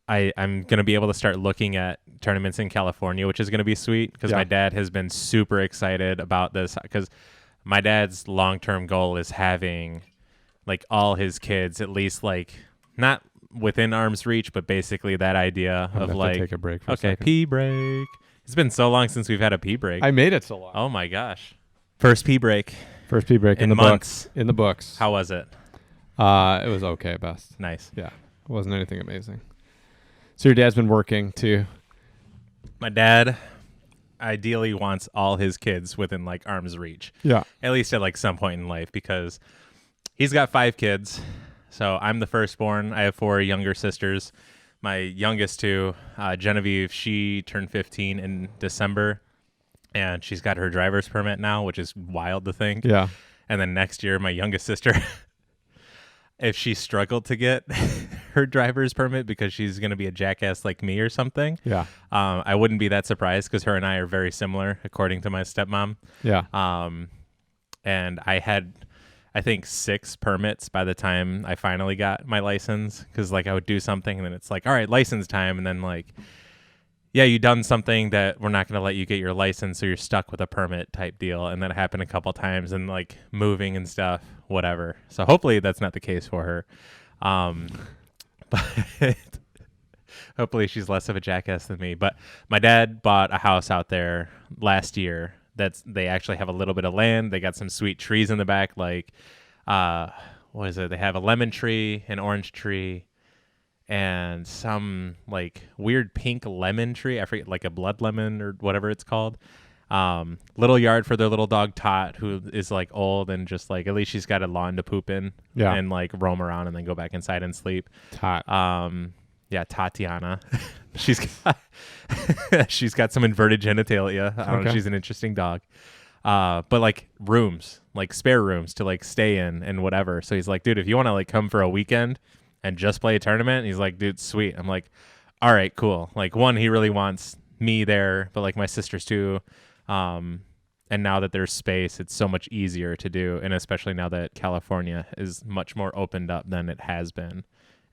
Speaker 1: I'm going to be able to start looking at tournaments in California, which is going to be sweet because my dad has been super excited about this because my dad's long-term goal is having like all his kids at least like not within arm's reach, but basically that idea of like,
Speaker 2: take a break for a
Speaker 1: okay,
Speaker 2: second.
Speaker 1: pee break. It's been so long since we've had a pee break.
Speaker 2: I made it so long.
Speaker 1: Oh my gosh. First pee break.
Speaker 2: First pee break in the
Speaker 1: months.
Speaker 2: books. In the books.
Speaker 1: How was it?
Speaker 2: It was okay at best.
Speaker 1: Nice.
Speaker 2: Yeah. It wasn't anything amazing. So your dad's been working too.
Speaker 1: My dad ideally wants all his kids within like arm's reach.
Speaker 2: Yeah.
Speaker 1: At least at like some point in life because he's got 5 kids. So I'm the firstborn. I have 4 younger sisters. My youngest 2, Genevieve, she turned 15 in December and she's got her driver's permit now, which is wild to think.
Speaker 2: Yeah.
Speaker 1: And then next year, my youngest sister, if she struggled to get her driver's permit because she's going to be a jackass like me or something, I wouldn't be that surprised because her and I are very similar, according to my stepmom.
Speaker 2: Yeah.
Speaker 1: And I had, I think, 6 permits by the time I finally got my license because like I would do something and then it's like, all right, license time. And then like, yeah, you done something that we're not going to let you get your license, so you're stuck with a permit type deal. And that happened a couple times, and like moving and stuff, whatever. So hopefully that's not the case for her. But hopefully she's less of a jackass than me. But my dad bought a house out there last year. They actually have a little bit of land. They got some sweet trees in the back, like what is it? They have a lemon tree, an orange tree, and some like weird pink lemon tree. I forget, like a blood lemon or whatever it's called. Little yard for their little dog Tot, who is like old and just like at least she's got a lawn to poop in and like roam around and then go back inside and sleep.
Speaker 2: Tot.
Speaker 1: Yeah, Tatiana. she's got some inverted genitalia. I don't know, she's an interesting dog. But like rooms, like spare rooms to like stay in and whatever. So he's like, dude, if you want to like come for a weekend and just play a tournament, he's like, dude, sweet. I'm like, all right, cool. Like one, he really wants me there, but like my sisters too. And now that there's space, it's so much easier to do. And especially now that California is much more opened up than it has been.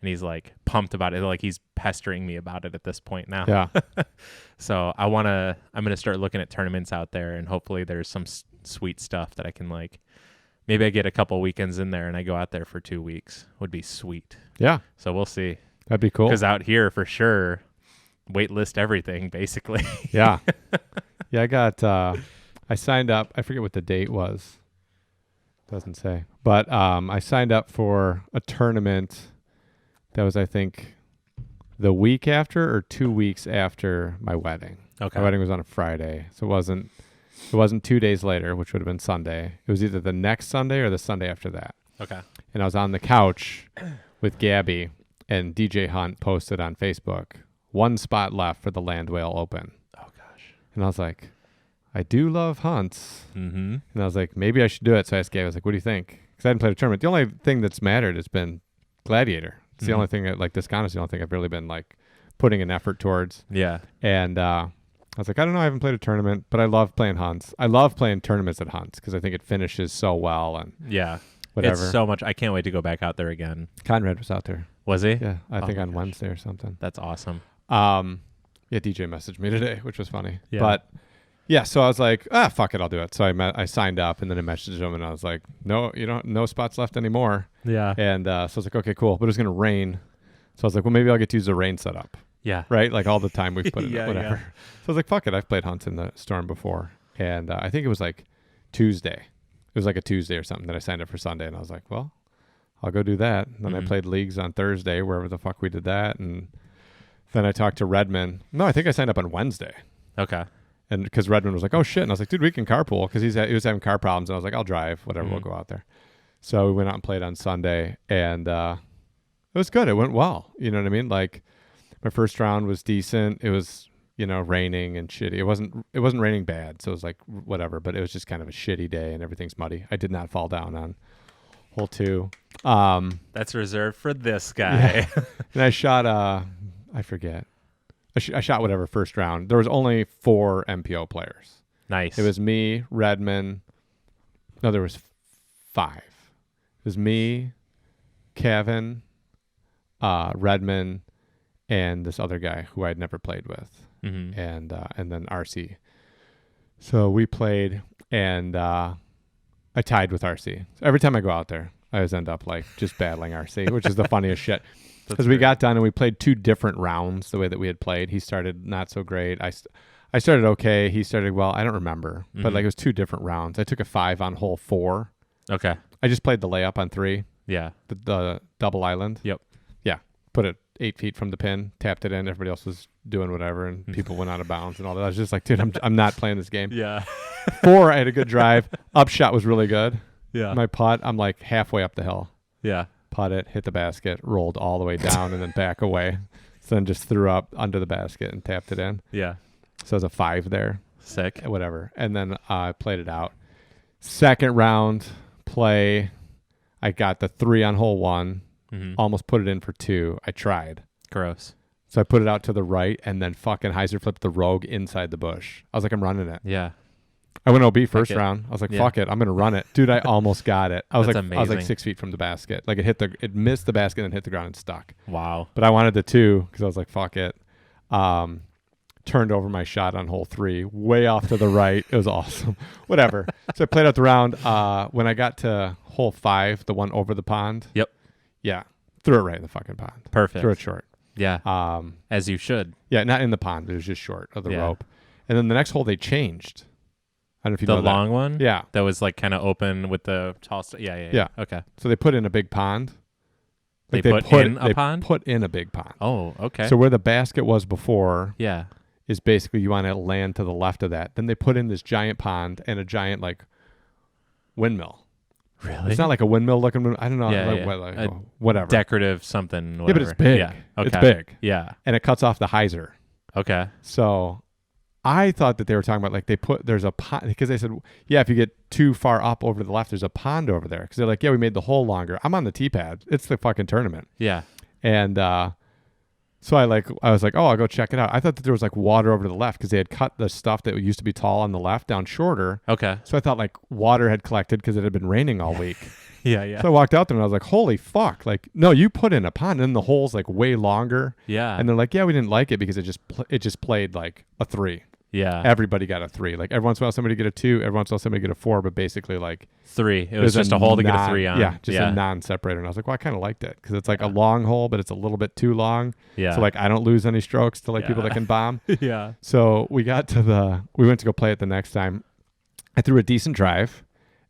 Speaker 1: And he's like pumped about it. Like he's pestering me about it at this point now.
Speaker 2: Yeah.
Speaker 1: So I'm going to start looking at tournaments out there, and hopefully there's some sweet stuff that I can like, maybe I get a couple weekends in there and I go out there for 2 weeks. Would be sweet.
Speaker 2: Yeah.
Speaker 1: So we'll see.
Speaker 2: That'd be cool.
Speaker 1: Because out here for sure, wait list everything basically.
Speaker 2: Yeah. Yeah. I signed up. I forget what the date was. Doesn't say. But I signed up for a tournament that was, I think, the week after or 2 weeks after my wedding.
Speaker 1: Okay.
Speaker 2: My wedding was on a Friday, so it wasn't 2 days later, which would have been Sunday. It was either the next Sunday or the Sunday after that.
Speaker 1: Okay.
Speaker 2: And I was on the couch with Gabby, and DJ Hunt posted on Facebook, 1 spot left for the Land Whale Open.
Speaker 1: Oh, gosh.
Speaker 2: And I was like, I do love hunts.
Speaker 1: Mm-hmm.
Speaker 2: And I was like, maybe I should do it. So I asked Gabby, I was like, what do you think? Because I hadn't played a tournament. The only thing that's mattered has been Gladiator. It's the only thing that, like, Discon is the only thing I've really been, like, putting an effort towards.
Speaker 1: Yeah.
Speaker 2: And I was like, I don't know, I haven't played a tournament, but I love playing hunts. I love playing tournaments at hunts because I think it finishes so well and
Speaker 1: yeah,
Speaker 2: whatever.
Speaker 1: It's so much. I can't wait to go back out there again.
Speaker 2: Conrad was out there.
Speaker 1: Was he?
Speaker 2: Yeah, I think on
Speaker 1: gosh.
Speaker 2: Wednesday or something.
Speaker 1: That's awesome.
Speaker 2: Yeah, DJ messaged me today, which was funny.
Speaker 1: Yeah.
Speaker 2: But yeah, so I was like, fuck it, I'll do it. So I signed up, and then I messaged him, and I was like, no, no spots left anymore.
Speaker 1: Yeah.
Speaker 2: And so I was like, okay, cool. But it was gonna rain. So I was like, well, maybe I'll get to use the rain setup.
Speaker 1: Yeah.
Speaker 2: Right? Like all the time we've put in
Speaker 1: Yeah,
Speaker 2: whatever.
Speaker 1: yeah.
Speaker 2: So I was like, fuck it. I've played hunts in the storm before. And I think it was like Tuesday. It was like a Tuesday or something that I signed up for Sunday. And I was like, well, I'll go do that. And then I played leagues on Thursday, wherever the fuck we did that. And then I talked to Redmond. No, I think I signed up on Wednesday.
Speaker 1: Okay.
Speaker 2: And because Redmond was like, oh shit. And I was like, dude, we can carpool. Because he was having car problems. And I was like, I'll drive. Whatever. We'll go out there. So we went out and played on Sunday. And it was good. It went well. You know what I mean? Like my first round was decent. It was, raining and shitty. It wasn't raining bad. So it was like whatever, but it was just kind of a shitty day and everything's muddy. I did not fall down on hole 2.
Speaker 1: That's reserved for this guy.
Speaker 2: Yeah. And I shot, I forget. I shot whatever first round. There was only 4 MPO players.
Speaker 1: Nice.
Speaker 2: It was me, Redmond. No, there was 5. It was me, Kevin, Redmond, and this other guy who I'd never played with, and then RC. So we played, and I tied with RC. So every time I go out there, I always end up like just battling RC, which is the funniest shit. Because we got done and we played 2 different rounds the way that we had played. He started not so great. I started okay. He started well. I don't remember, but like it was 2 different rounds. I took a 5 on hole 4.
Speaker 1: Okay.
Speaker 2: I just played the layup on 3.
Speaker 1: Yeah.
Speaker 2: The double island.
Speaker 1: Yep.
Speaker 2: Yeah. Put it 8 feet from the pin, tapped it in. Everybody else was doing whatever, and people went out of bounds and all that. I was just like, dude, I'm not playing this game.
Speaker 1: Yeah.
Speaker 2: 4, I had a good drive. Upshot was really good.
Speaker 1: Yeah.
Speaker 2: My putt, I'm like halfway up the hill.
Speaker 1: Yeah.
Speaker 2: Putt it, hit the basket, rolled all the way down, and then back away. So then just threw up under the basket and tapped it in.
Speaker 1: Yeah.
Speaker 2: So it was a 5 there.
Speaker 1: Sick.
Speaker 2: Whatever. And then I played it out. Second round play, I got the 3 on hole 1. Almost put it in for 2. I tried.
Speaker 1: Gross.
Speaker 2: So I put it out to the right and then fucking hyzer flipped the rogue inside the bush. I was like, I'm running it.
Speaker 1: Yeah.
Speaker 2: I went OB first round. I was like, fuck it. I'm going to run it. Dude, I almost got it. I was
Speaker 1: That's
Speaker 2: like,
Speaker 1: amazing.
Speaker 2: I was like 6 feet from the basket. Like it missed the basket and hit the ground and stuck.
Speaker 1: Wow.
Speaker 2: But I wanted the 2 because I was like, fuck it. 2 turned over my shot on hole 3, way off to the right. It was awesome. Whatever. So I played out the round. When I got to hole 5, the one over the pond.
Speaker 1: Yep.
Speaker 2: Yeah. Threw it right in the fucking pond.
Speaker 1: Perfect.
Speaker 2: Threw it short.
Speaker 1: Yeah. As you should.
Speaker 2: Yeah, not in the pond. It was just short of the rope. And then the next hole they changed. I don't know if you know that.
Speaker 1: The long one?
Speaker 2: Yeah.
Speaker 1: That was like kind of open with the tall Yeah. Okay.
Speaker 2: So they put in a big pond.
Speaker 1: Like they put in a pond?
Speaker 2: Put in a big pond.
Speaker 1: Oh, okay.
Speaker 2: So where the basket was before
Speaker 1: yeah.
Speaker 2: is basically you want to land to the left of that. Then they put in this giant pond and a giant like windmill.
Speaker 1: Really?
Speaker 2: It's not like a windmill looking. I don't know. Whatever.
Speaker 1: Decorative something. Whatever.
Speaker 2: Yeah, but it's big.
Speaker 1: Yeah. Okay.
Speaker 2: It's big.
Speaker 1: Yeah.
Speaker 2: And it cuts off the hyzer.
Speaker 1: Okay.
Speaker 2: So I thought that they were talking about like there's a pond because they said, yeah, if you get too far up over to the left, there's a pond over there. Because they're like, yeah, we made the hole longer. I'm on the tee pad. It's the fucking tournament.
Speaker 1: Yeah.
Speaker 2: And so I was like, oh, I'll go check it out. I thought that there was like water over to the left because they had cut the stuff that used to be tall on the left down shorter.
Speaker 1: Okay.
Speaker 2: So I thought like water had collected because it had been raining all week.
Speaker 1: Yeah.
Speaker 2: So I walked out there and I was like, holy fuck. Like, no, you put in a pond and the hole's like way longer.
Speaker 1: Yeah.
Speaker 2: And they're like, yeah, we didn't like it because it just played like a 3.
Speaker 1: Yeah.
Speaker 2: Everybody got a 3. Like every once in a while somebody get a 2, every once in a while somebody get a 4, but basically like
Speaker 1: 3. It was just a hole to get a 3 on.
Speaker 2: Yeah, just a non-separator. And I was like, well, I kind of liked it because it's like a long hole, but it's a little bit too long.
Speaker 1: Yeah.
Speaker 2: So like I don't lose any strokes to like people that can bomb.
Speaker 1: Yeah.
Speaker 2: So we went to go play it the next time. I threw a decent drive,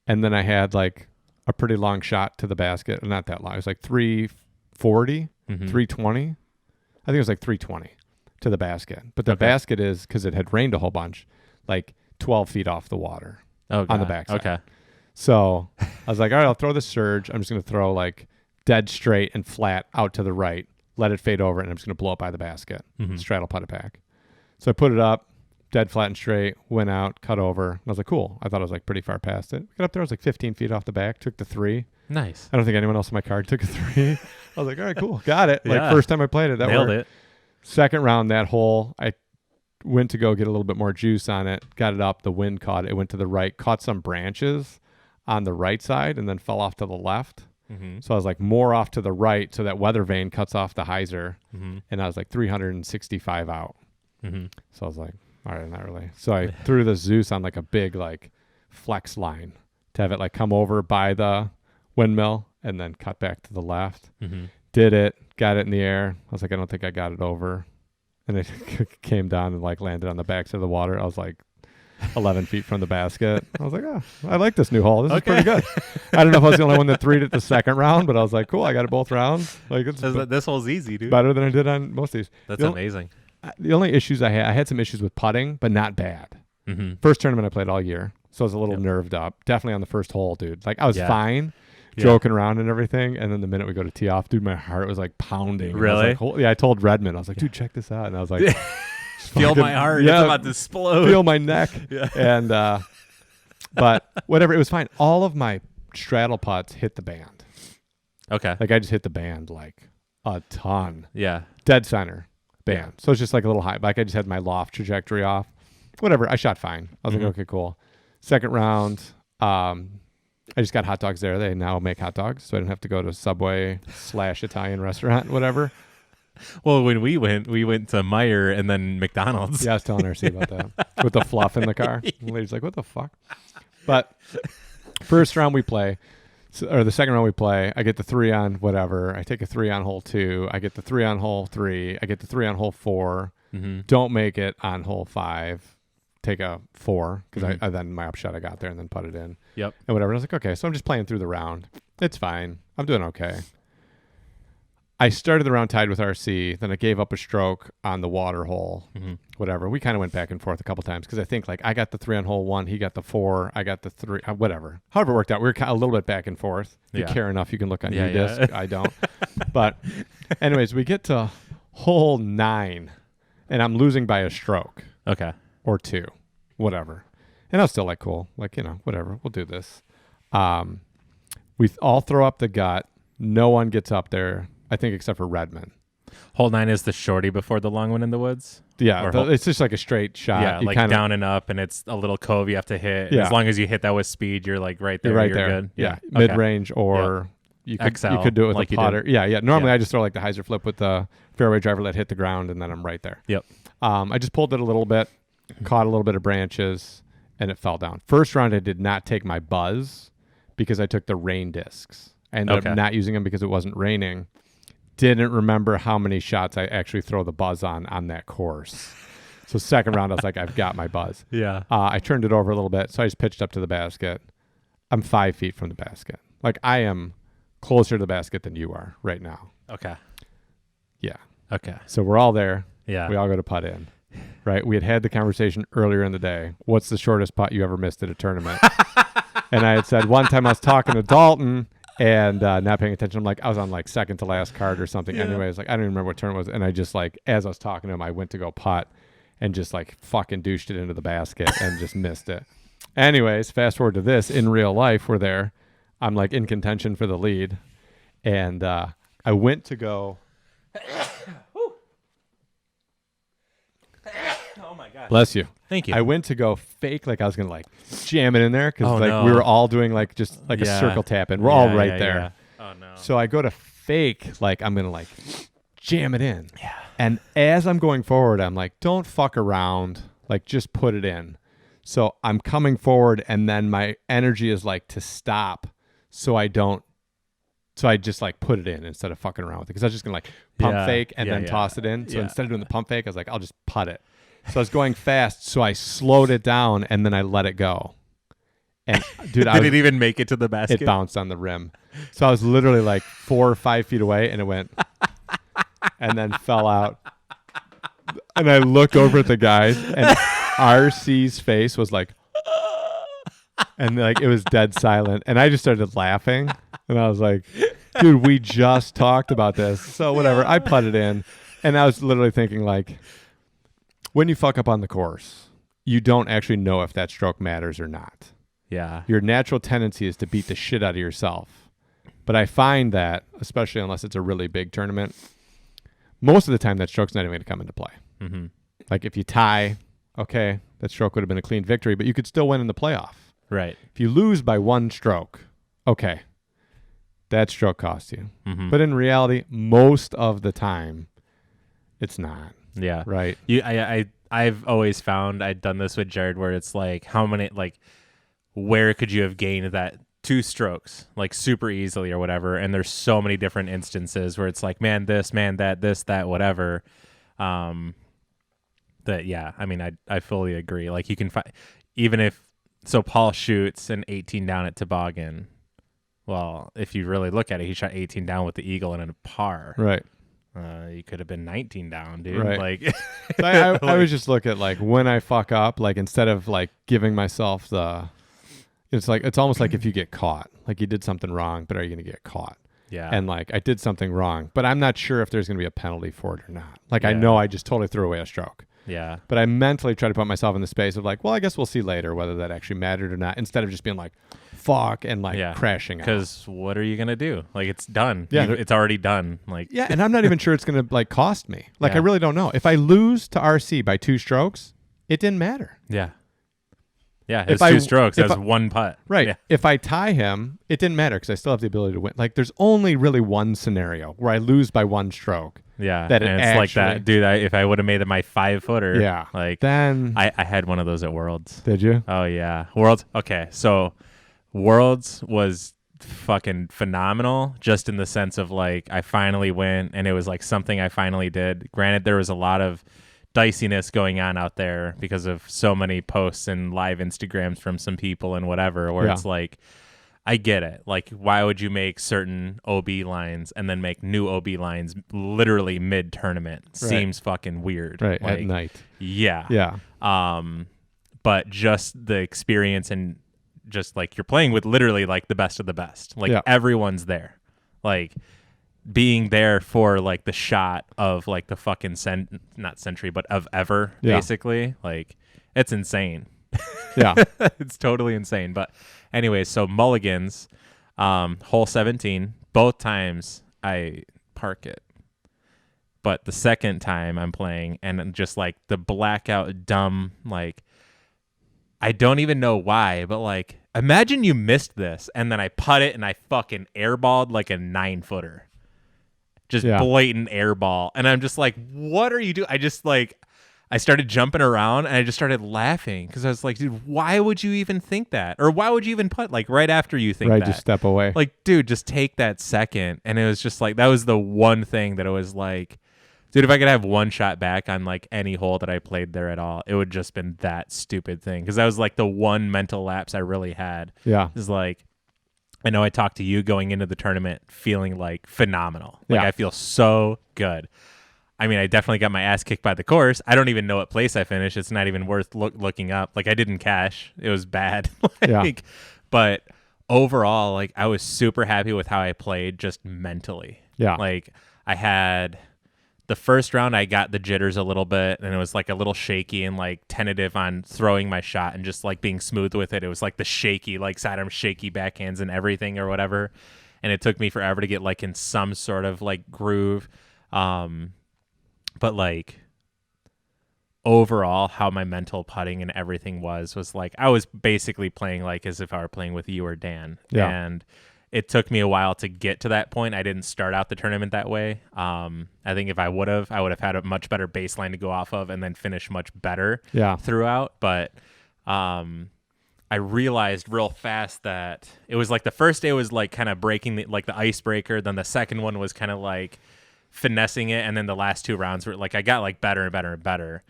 Speaker 2: and then I had like a pretty long shot to the basket. Not that long. It was like 340, 320. I think it was like 320 to the basket. But the basket is, because it had rained a whole bunch, like 12 feet off the water on the backside.
Speaker 1: Okay.
Speaker 2: So I was like, all right, I'll throw the surge. I'm just going to throw like dead straight and flat out to the right, let it fade over, and I'm just going to blow it by the basket, straddle putt it back. So I put it up, dead flat and straight, went out, cut over. And I was like, cool. I thought I was like pretty far past it. Got up there, I was like 15 feet off the back, took the 3.
Speaker 1: Nice.
Speaker 2: I don't think anyone else in my card took a 3. I was like, all right, cool. Got it. Like first time I played it, that
Speaker 1: Nailed
Speaker 2: worked.
Speaker 1: it.
Speaker 2: Second round, that hole, I went to go get a little bit more juice on it, got it up, the wind caught it, went to the right, caught some branches on the right side, and then fell off to the left. So I was like more off to the right, so that weather vane cuts off the hyzer, and I was like 365 out. So I was like, all right, not really. So I threw the Zeus on like a big like flex line to have it like come over by the windmill and then cut back to the left. Did it, got it in the air. I was like, I don't think I got it over. And it came down and like landed on the backside of the water. I was like 11 feet from the basket. I was like, oh, I like this new hole. This is pretty good. I don't know if I was the only one that threed it the second round, but I was like, cool, I got it both rounds. Like
Speaker 1: This hole's easy, dude.
Speaker 2: Better than I did on most of these.
Speaker 1: That's amazing.
Speaker 2: The only issues I had some issues with putting, but not bad. First tournament I played all year, so I was a little nerved up. Definitely on the first hole, dude. Like I was fine, joking around and everything, and then the minute we go to tee off, dude, my heart was like pounding.
Speaker 1: Really?
Speaker 2: I told Redmond, I was like, dude, check this out, and I was like,
Speaker 1: feel my heart. It's about to explode.
Speaker 2: Feel my neck. And but whatever, it was fine. All of my straddle putts hit the band.
Speaker 1: Okay.
Speaker 2: Like I just hit the band like a ton.
Speaker 1: Yeah.
Speaker 2: Dead center band. So it's just like a little high. Like I just had my loft trajectory off. Whatever. I shot fine. I was like, okay, cool. Second round, I just got hot dogs there. They now make hot dogs, so I didn't have to go to Subway / Italian restaurant, whatever.
Speaker 1: Well, when we went to Meijer and then McDonald's.
Speaker 2: Yeah, I was telling RC about that with the fluff in the car. The lady's like, what the fuck? But first round we play, or the second round we play, I get the 3 on whatever. I take a 3 on hole 2. I get the 3 on hole 3. I get the 3 on hole 4. Don't make it on hole 5. Take a 4 because I then my upshot I got there and then put it in.
Speaker 1: Yep.
Speaker 2: And whatever. I was like, okay, so I'm just playing through the round. It's fine. I'm doing okay. I started the round tied with RC. Then I gave up a stroke on the water hole. Whatever. We kind of went back and forth a couple times because I think like I got the 3 on hole 1. He got the 4. I got the 3. Whatever. However it worked out. We were a little bit back and forth. If you care enough, you can look on UDisc. I don't. But anyways, we get to hole 9 and I'm losing by a stroke.
Speaker 1: Okay.
Speaker 2: Or 2. Whatever. And I was still like, cool. Like, whatever. We'll do this. We all throw up the gut. No one gets up there. I think except for Redmond.
Speaker 1: Hole 9 is the shorty before the long one in the woods?
Speaker 2: Yeah, it's just like a straight shot.
Speaker 1: Yeah, like down and up, and it's a little cove you have to hit. Yeah. As long as you hit that with speed, you're like right there. You're there. Good.
Speaker 2: Yeah, mid-range or you could do it with
Speaker 1: like
Speaker 2: a putter. Yeah. Normally I just throw like the hyzer flip with the fairway driver, let hit the ground, and then I'm right there.
Speaker 1: Yep.
Speaker 2: I just pulled it a little bit, caught a little bit of branches, and it fell down. First round, I did not take my buzz because I took the rain discs. I ended up not using them because it wasn't raining. Didn't remember how many shots I actually throw the buzz on that course. So second round, I was like, I've got my buzz.
Speaker 1: Yeah.
Speaker 2: I turned it over a little bit, so I just pitched up to the basket. I'm 5 feet from the basket. Like, I am closer to the basket than you are right now.
Speaker 1: Okay.
Speaker 2: Yeah.
Speaker 1: Okay.
Speaker 2: So we're all there.
Speaker 1: Yeah.
Speaker 2: We all go to putt in. Right? We had the conversation earlier in the day. What's the shortest putt you ever missed at a tournament? And I had said one time I was talking to Dalton and not paying attention. I'm like, I was on like second to last card or something. Yeah. Anyways, like, I don't even remember what tournament it was. And I just like, as I was talking to him, I went to go putt and just like fucking douched it into the basket and just missed it. Anyways, fast forward to this. In real life, we're there. I'm like in contention for the lead. And I went to go.
Speaker 1: Oh my God.
Speaker 2: Bless you.
Speaker 1: Thank you.
Speaker 2: I went to go fake like I was going to like jam it in there because
Speaker 1: Oh,
Speaker 2: like
Speaker 1: no.
Speaker 2: we were all doing like just like a circle tap in. We're all right there.
Speaker 1: Oh no.
Speaker 2: So I go to fake like I'm going to like jam it in.
Speaker 1: Yeah.
Speaker 2: And as I'm going forward, I'm like, don't fuck around. Like, just put it in. So I'm coming forward, and then my energy is like to stop so I don't. So I just like put it in instead of fucking around with it because I was just going to like pump fake and then toss it in. So instead of doing the pump fake, I was like, I'll just putt it. So I was going fast, so I slowed it down, and then I let it go. And, dude,
Speaker 1: Did it even make it to the basket?
Speaker 2: It bounced on the rim. So I was literally like 4 or 5 feet away, and it went and then fell out. And I looked over at the guys, and RC's face was like, and like it was dead silent. And I just started laughing, and I was like, dude, we just talked about this. So whatever, I putted in, and I was literally thinking like, when you fuck up on the course, you don't actually know if that stroke matters or not.
Speaker 1: Yeah.
Speaker 2: Your natural tendency is to beat the shit out of yourself. But I find that, especially unless it's a really big tournament, most of the time that stroke's not even going to come into play.
Speaker 1: Mm-hmm.
Speaker 2: Like if you tie, okay, that stroke would have been a clean victory, but you could still win in the playoff.
Speaker 1: Right.
Speaker 2: If you lose by one stroke, okay, that stroke cost you.
Speaker 1: Mm-hmm.
Speaker 2: But in reality, most of the time, it's not.
Speaker 1: Yeah.
Speaker 2: Right.
Speaker 1: I've always found I'd done this with Jared where it's like how many where could you have gained that 2 strokes like super easily or whatever, and there's so many different instances where it's like man this, man that, this, that, whatever. That yeah, I mean I fully agree. Like you can find even if so Paul shoots an 18 down at Toboggan. Well, if you really look at it, he shot 18 down with the eagle and a par.
Speaker 2: Right.
Speaker 1: You could have been 19 down, dude.
Speaker 2: Right.
Speaker 1: Like,
Speaker 2: I would just look at like when I fuck up, like instead of like giving myself it's almost like if you get caught, like you did something wrong, but are you going to get caught?
Speaker 1: yeah.
Speaker 2: And like I did something wrong, but I'm not sure if there's going to be a penalty for it or not. Like I know I just totally threw away a stroke.
Speaker 1: Yeah.
Speaker 2: But I mentally try to put myself in the space of like, well, I guess we'll see later whether that actually mattered or not, instead of just being like, fuck, and like crashing out.
Speaker 1: Because what are you going to do? Like, it's done.
Speaker 2: Yeah.
Speaker 1: It's already done. Like,
Speaker 2: yeah, and I'm not even sure it's going to like cost me. Like, I really don't know. If I lose to RC by 2 strokes, it didn't matter.
Speaker 1: yeah. Yeah, it's 2 strokes. That's 1 putt.
Speaker 2: Right.
Speaker 1: Yeah.
Speaker 2: If I tie him, it didn't matter because I still have the ability to win. Like, there's only really one scenario where I lose by 1 stroke.
Speaker 1: Yeah,
Speaker 2: that
Speaker 1: and it's like that, dude. If I would have made it my 5-footer, like
Speaker 2: then
Speaker 1: I had one of those at Worlds.
Speaker 2: Did you?
Speaker 1: Oh yeah, Worlds. Okay, so Worlds was fucking phenomenal, just in the sense of like I finally went, and it was like something I finally did. Granted, there was a lot of diciness going on out there because of so many posts and live Instagrams from some people and whatever, where it's like, I get it. Like, why would you make certain OB lines and then make new OB lines literally mid-tournament? Right. Seems fucking weird.
Speaker 2: Right,
Speaker 1: like,
Speaker 2: at night.
Speaker 1: Yeah.
Speaker 2: Yeah.
Speaker 1: But just the experience and just like you're playing with literally like the best of the best. Like everyone's there. Like being there for like the shot of like the fucking not century, but of ever, basically. Like it's insane.
Speaker 2: Yeah.
Speaker 1: It's totally insane. But anyways, so mulligans, hole 17, both times I park it. But the second time I'm playing, and just like the blackout dumb, like I don't even know why, but like imagine you missed this and then I putt it and I fucking airballed like a 9-footer. Just blatant airball. And I'm just like, what are you doing? I started jumping around and I just started laughing because I was like, dude, why would you even think that? Or why would you even putt like right after you think
Speaker 2: Right,
Speaker 1: that?
Speaker 2: just step away.
Speaker 1: Like, dude, just take that second. And it was just like, that was the one thing that it was like, dude, if I could have one shot back on like any hole that I played there at all, it would just been that stupid thing. Because that was like the one mental lapse I really had.
Speaker 2: Yeah.
Speaker 1: Is like, I know I talked to you going into the tournament feeling like phenomenal. Like I feel so good. I mean, I definitely got my ass kicked by the course. I don't even know what place I finished. It's not even worth looking up. Like I didn't cash. It was bad. But overall, like I was super happy with how I played just mentally.
Speaker 2: Yeah.
Speaker 1: Like I had the first round, I got the jitters a little bit and it was like a little shaky and like tentative on throwing my shot and just like being smooth with it. It was like the shaky, like sidearm shaky backhands and everything or whatever. And it took me forever to get like in some sort of like groove. But like overall, how my mental putting and everything was like I was basically playing like as if I were playing with you or Dan.
Speaker 2: Yeah.
Speaker 1: And it took me a while to get to that point. I didn't start out the tournament that way. I think if I would have had a much better baseline to go off of and then finish much better throughout. But I realized real fast that it was like the first day was like kind of breaking the icebreaker. Then the second one was kind of like finessing it, and then the last two rounds were like I got like better and better and better.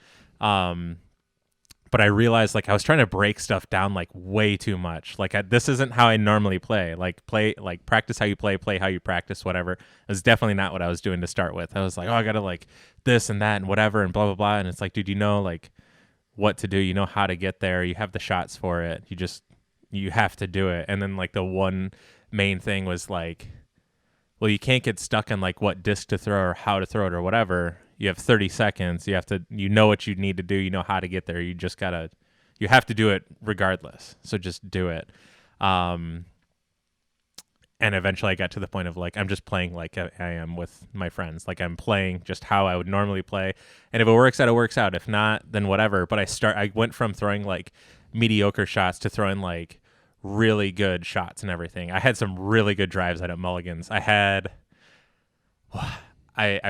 Speaker 1: But I realized like I was trying to break stuff down like way too much. Like this isn't how I normally play. Like practice how you play how you practice, whatever. It was definitely not what I was doing to start with. I was like, oh, I gotta like this and that and whatever and blah blah blah. And it's like, dude, you know like what to do. You know how to get there. You have the shots for it. You have to do it. And then like the one main thing was like, well, you can't get stuck on like what disc to throw or how to throw it or whatever. You have 30 seconds. You know what you need to do. You know how to get there. You have to do it regardless. So just do it. And eventually I got to the point of like, I'm just playing like I am with my friends. Like I'm playing just how I would normally play. And if it works out, it works out. If not, then whatever. But I went from throwing like mediocre shots to throwing like really good shots and everything. I had some really good drives out at Mulligan's. I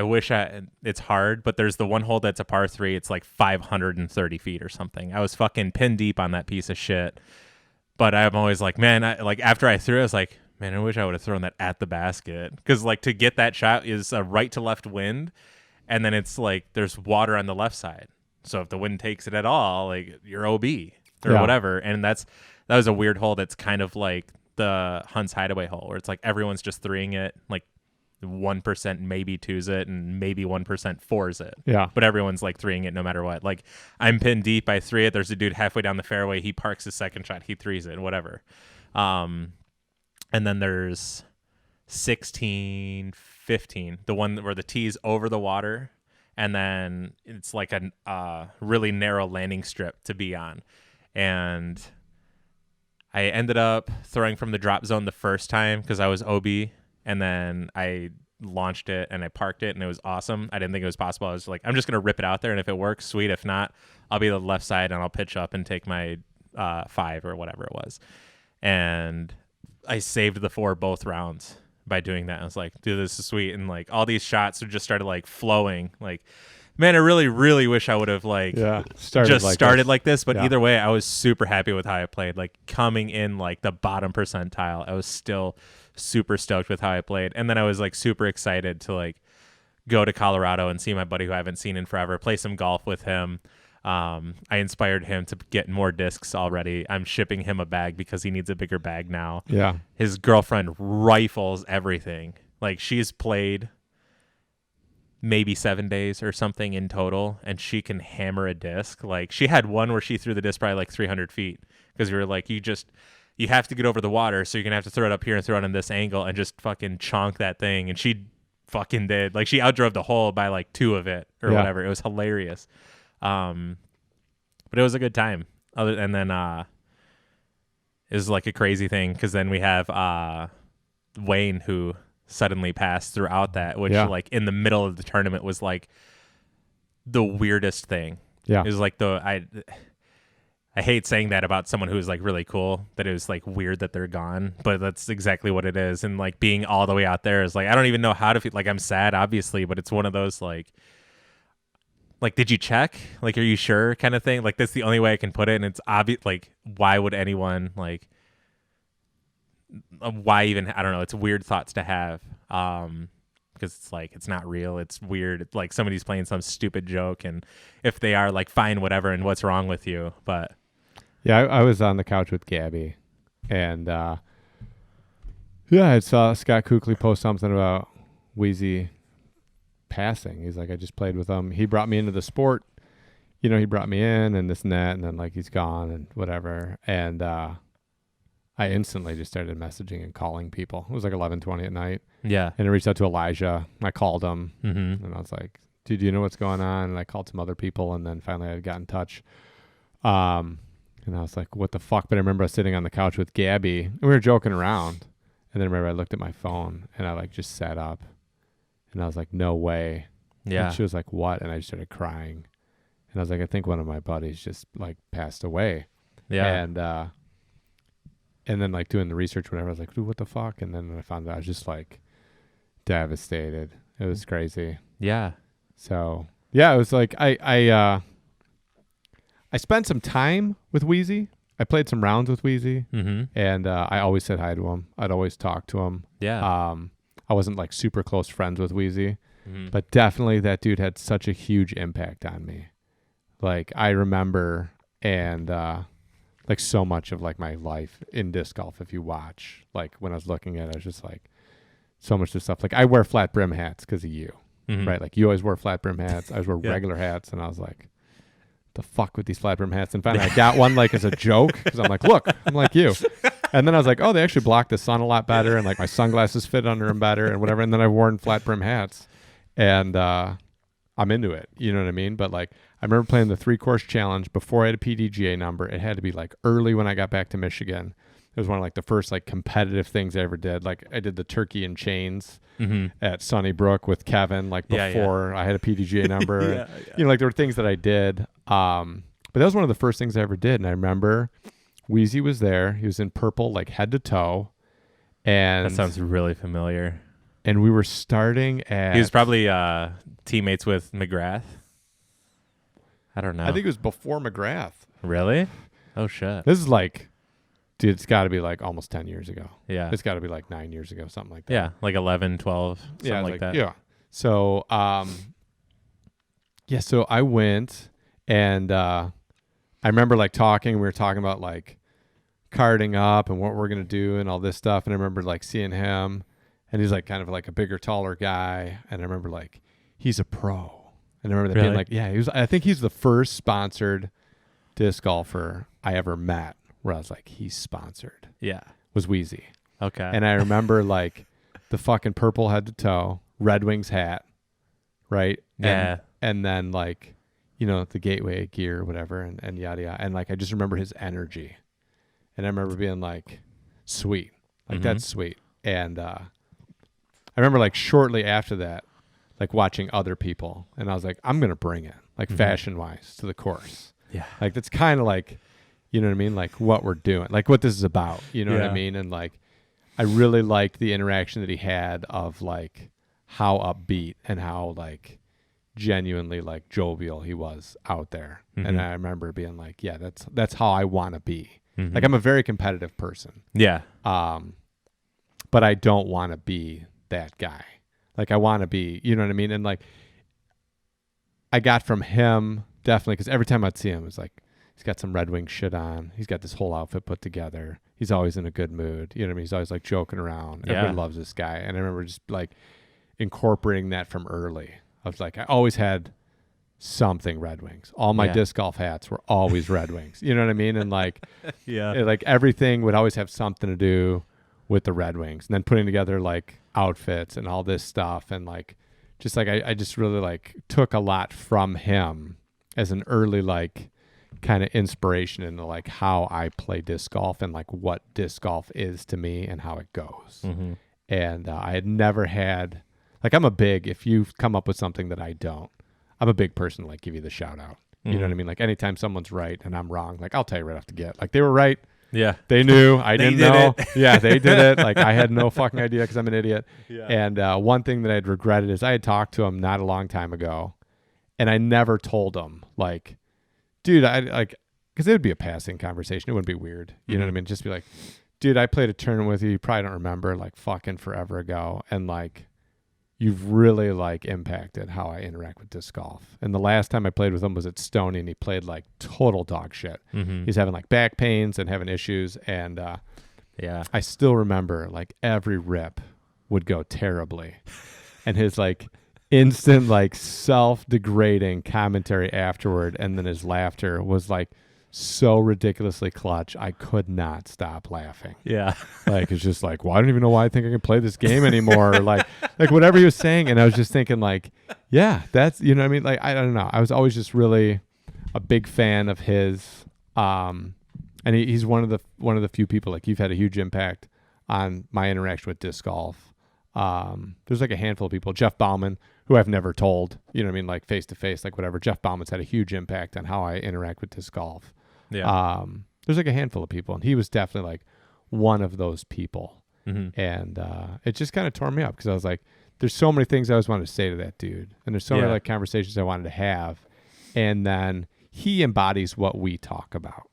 Speaker 1: wish it's hard, but there's the one hole that's a par 3. It's like 530 feet or something. I was fucking pin deep on that piece of shit. But I'm always like, man, after I threw it, I was like, man, I wish I would have thrown that at the basket. Because like to get that shot is a right to left wind. And then it's like there's water on the left side. So if the wind takes it at all, like you're OB or whatever. And that was a weird hole that's kind of like the Hunt's Hideaway hole where it's like everyone's just threeing it. Like 1% maybe twos it and maybe 1% fours it.
Speaker 2: Yeah.
Speaker 1: But everyone's like threeing it no matter what. Like I'm pinned deep, I three it. There's a dude halfway down the fairway. He parks his second shot. He threes it, whatever. And then there's 16, 15, the one where the tee's over the water. And then it's like a really narrow landing strip to be on. And I ended up throwing from the drop zone the first time because I was OB. And then I launched it and I parked it and it was awesome. I didn't think it was possible. I was like, I'm just going to rip it out there. And if it works, sweet. If not, I'll be the left side and I'll pitch up and take my 5 or whatever it was. And I saved the 4 both rounds by doing that. I was like, dude, this is sweet. And like all these shots just started like flowing. Like, man, I really, really wish I would have like started like this. But either way, I was super happy with how I played. Like coming in like the bottom percentile, I was still super stoked with how I played. And then I was like super excited to like go to Colorado and see my buddy who I haven't seen in forever, play some golf with him. I inspired him to get more discs already. I'm shipping him a bag because he needs a bigger bag now.
Speaker 2: Yeah.
Speaker 1: His girlfriend rifles everything. Like she's played maybe 7 days or something in total, and she can hammer a disc. Like she had one where she threw the disc probably like 300 feet because we were like, you have to get over the water, so you're going to have to throw it up here and throw it on this angle and just fucking chonk that thing. And she fucking did. Like, she outdrove the hole by, like, 2 of it or whatever. It was hilarious. But it was a good time. And then it was, like, a crazy thing because then we have Wayne, who suddenly passed throughout that, which, like, in the middle of the tournament was, like, the weirdest thing.
Speaker 2: Yeah.
Speaker 1: It was, like, I hate saying that about someone who's like really cool, that it was like weird that they're gone, but that's exactly what it is. And like being all the way out there is like, I don't even know how to feel. Like I'm sad, obviously, but it's one of those like, like, did you check? Like, are you sure? Kind of thing. Like, that's the only way I can put it. And it's obvious. Like, why would anyone like? Why even? I don't know. It's weird thoughts to have. Because it's like it's not real. It's weird. It's like somebody's playing some stupid joke, and if they are, like, fine, whatever. And what's wrong with you? But
Speaker 2: yeah, I was on the couch with Gabby, and yeah, I saw Scott Kuechly post something about Wheezy passing. He's like, I just played with him. He brought me into the sport. You know, he brought me in and this and that, and then like he's gone and whatever. And I instantly just started messaging and calling people. It was like 11:20 at night.
Speaker 1: yeah.
Speaker 2: And I reached out to Elijah. I called him,
Speaker 1: Mm-hmm.
Speaker 2: and I was like, dude, you know what's going on? And I called some other people, and then finally I got in touch. And I was like, what the fuck? But I remember I was sitting on the couch with Gabby, and we were joking around. And then I remember I looked at my phone, and I like just sat up. And I was like, no way.
Speaker 1: Yeah.
Speaker 2: And she was like, what? And I just started crying. And I was like, I think one of my buddies just like passed away.
Speaker 1: Yeah.
Speaker 2: And then like doing the research, whatever, I was like, dude, what the fuck? And then when I found out, I was just like devastated. It was crazy.
Speaker 1: Yeah.
Speaker 2: So yeah, it was like I spent some time with Wheezy. I played some rounds with Wheezy,
Speaker 1: Mm-hmm.
Speaker 2: and I always said hi to him. I'd always talk to him.
Speaker 1: Yeah.
Speaker 2: I wasn't like super close friends with Wheezy,
Speaker 1: Mm-hmm.
Speaker 2: but definitely that dude had such a huge impact on me. Like I remember, and like so much of like my life in disc golf. If you watch, like when I was looking at it, I was just like so much of this stuff. Like I wear flat brim hats because of you,
Speaker 1: Mm-hmm.
Speaker 2: right? Like you always wear flat brim hats. I always wear
Speaker 1: Yeah.
Speaker 2: regular hats, and I was like, the fuck with these flat brim hats? And finally I got one like as a joke because I'm like, look, I'm like you. And then I was like, oh, they actually block the sun a lot better, and like my sunglasses fit under them better and whatever. And then I've worn flat brim hats, and I'm into it. You know what I mean? But like I remember playing the 3-course challenge before I had a PDGA number. It had to be like early when I got back to Michigan. It was one of like the first like competitive things I ever did. Like I did the turkey and chains
Speaker 1: Mm-hmm.
Speaker 2: at Sunnybrook with Kevin, like
Speaker 1: Yeah,
Speaker 2: before I had a PDGA number.
Speaker 1: Yeah,
Speaker 2: And, you know, like there were things that I did. But that was one of the first things I ever did. And I remember Wheezy was there. He was in purple, like head to toe. And
Speaker 1: That sounds really familiar.
Speaker 2: and we were starting at,
Speaker 1: He was probably teammates with McGrath. I don't know.
Speaker 2: I think it was before McGrath.
Speaker 1: Really? Oh shit.
Speaker 2: This is like, dude, it's got to be like almost 10 years ago.
Speaker 1: Yeah.
Speaker 2: It's got to be like 9 years ago, something like that.
Speaker 1: Yeah, like 11, 12, something
Speaker 2: Yeah,
Speaker 1: like that.
Speaker 2: Yeah. So, yeah, so I went, and I remember like talking. We were talking about like carding up and what we're gonna do and all this stuff. And I remember like seeing him, and he's like kind of like a bigger, taller guy. And I remember like he's a pro. And I remember that being
Speaker 1: Really?
Speaker 2: like, yeah, he was. I think he's the first sponsored disc golfer I ever met where I was like, he's sponsored.
Speaker 1: Yeah.
Speaker 2: Was Wheezy.
Speaker 1: Okay.
Speaker 2: And I remember like the fucking purple head to toe, Red Wings hat, right?
Speaker 1: Yeah.
Speaker 2: And then like, you know, the gateway gear or whatever, and yada yada. And like I just remember his energy. And I remember being like, sweet. Like
Speaker 1: Mhm.
Speaker 2: that's sweet. And I remember like shortly after that, like watching other people, and I was like, I'm gonna bring it, like
Speaker 1: Mhm.
Speaker 2: fashion wise, to the course.
Speaker 1: Yeah.
Speaker 2: Like that's kind of like, you know what I mean? Like what we're doing, like what this is about, you know what
Speaker 1: Yeah.
Speaker 2: I mean? And like, I really liked the interaction that he had of like how upbeat and how like genuinely like jovial he was out there.
Speaker 1: Mhm.
Speaker 2: And I remember being like, yeah, that's how I want to be.
Speaker 1: Mhm.
Speaker 2: Like I'm a very competitive person.
Speaker 1: Yeah.
Speaker 2: But I don't want to be that guy. Like I want to be, you know what I mean? And like I got from him definitely, because every time I'd see him, it's like he's got some Red Wing shit on. He's got this whole outfit put together. He's always in a good mood. You know what I mean? He's always like joking around.
Speaker 1: Yeah.
Speaker 2: Everybody loves this guy. And I remember just like incorporating that from early. I was like, I always had something Red Wings. All my
Speaker 1: Yeah.
Speaker 2: disc golf hats were always Red Wings. You know what I mean? And like,
Speaker 1: Yeah.
Speaker 2: like everything would always have something to do with the Red Wings, and then putting together like outfits and all this stuff. And like, just like, I just really like took a lot from him as an early, like kind of inspiration into like how I play disc golf and like what disc golf is to me and how it goes.
Speaker 1: Mhm.
Speaker 2: And I had never had, like, I'm a big, if you come up with something that I don't, I'm a big person to like give you the shout out. You know what I mean? Like anytime someone's right and I'm wrong, like I'll tell you right off the get, like they were right.
Speaker 1: Yeah.
Speaker 2: They knew. I
Speaker 1: They
Speaker 2: didn't
Speaker 1: did
Speaker 2: know.
Speaker 1: it.
Speaker 2: Yeah, they did it. Like I had no fucking idea because I'm an idiot.
Speaker 1: Yeah.
Speaker 2: And one thing that I'd regretted is I had talked to him not a long time ago, And I never told him, like, dude, I like, because it would be a passing conversation. It wouldn't be weird. You know what I mean? Just be like, dude, I played a tournament with you. You probably don't remember, like, fucking forever ago. And, like, you've really, like, impacted how I interact with disc golf. And the last time I played with him was at Stony, and he played, like, total dog shit. He's having, like, back pains and having issues. And I still remember, like, every rip would go terribly. And his, like, instant, like, self-degrading commentary afterward, and then his laughter was, like, so ridiculously clutch. I could not stop laughing.
Speaker 1: Yeah.
Speaker 2: Like, it's just like, well, I don't even know why I think I can play this game anymore. Or like whatever he was saying. And I was just thinking, like, yeah, that's, you know what I mean? Like, I don't know. I was always just really a big fan of his. And he's one of the few people, like, you've had a huge impact on my interaction with disc golf. There's like a handful of people, Jeff Bauman, who I've never told, you know what I mean? Like, face to face, like, whatever. Jeff Bauman's had a huge impact on how I interact with disc golf.
Speaker 1: Yeah.
Speaker 2: There's like a handful of people, and he was definitely like one of those people. And it just kind of tore me up, because I was like, there's so many things I always wanted to say to that dude, and there's so many like conversations I wanted to have, and then he embodies what we talk about.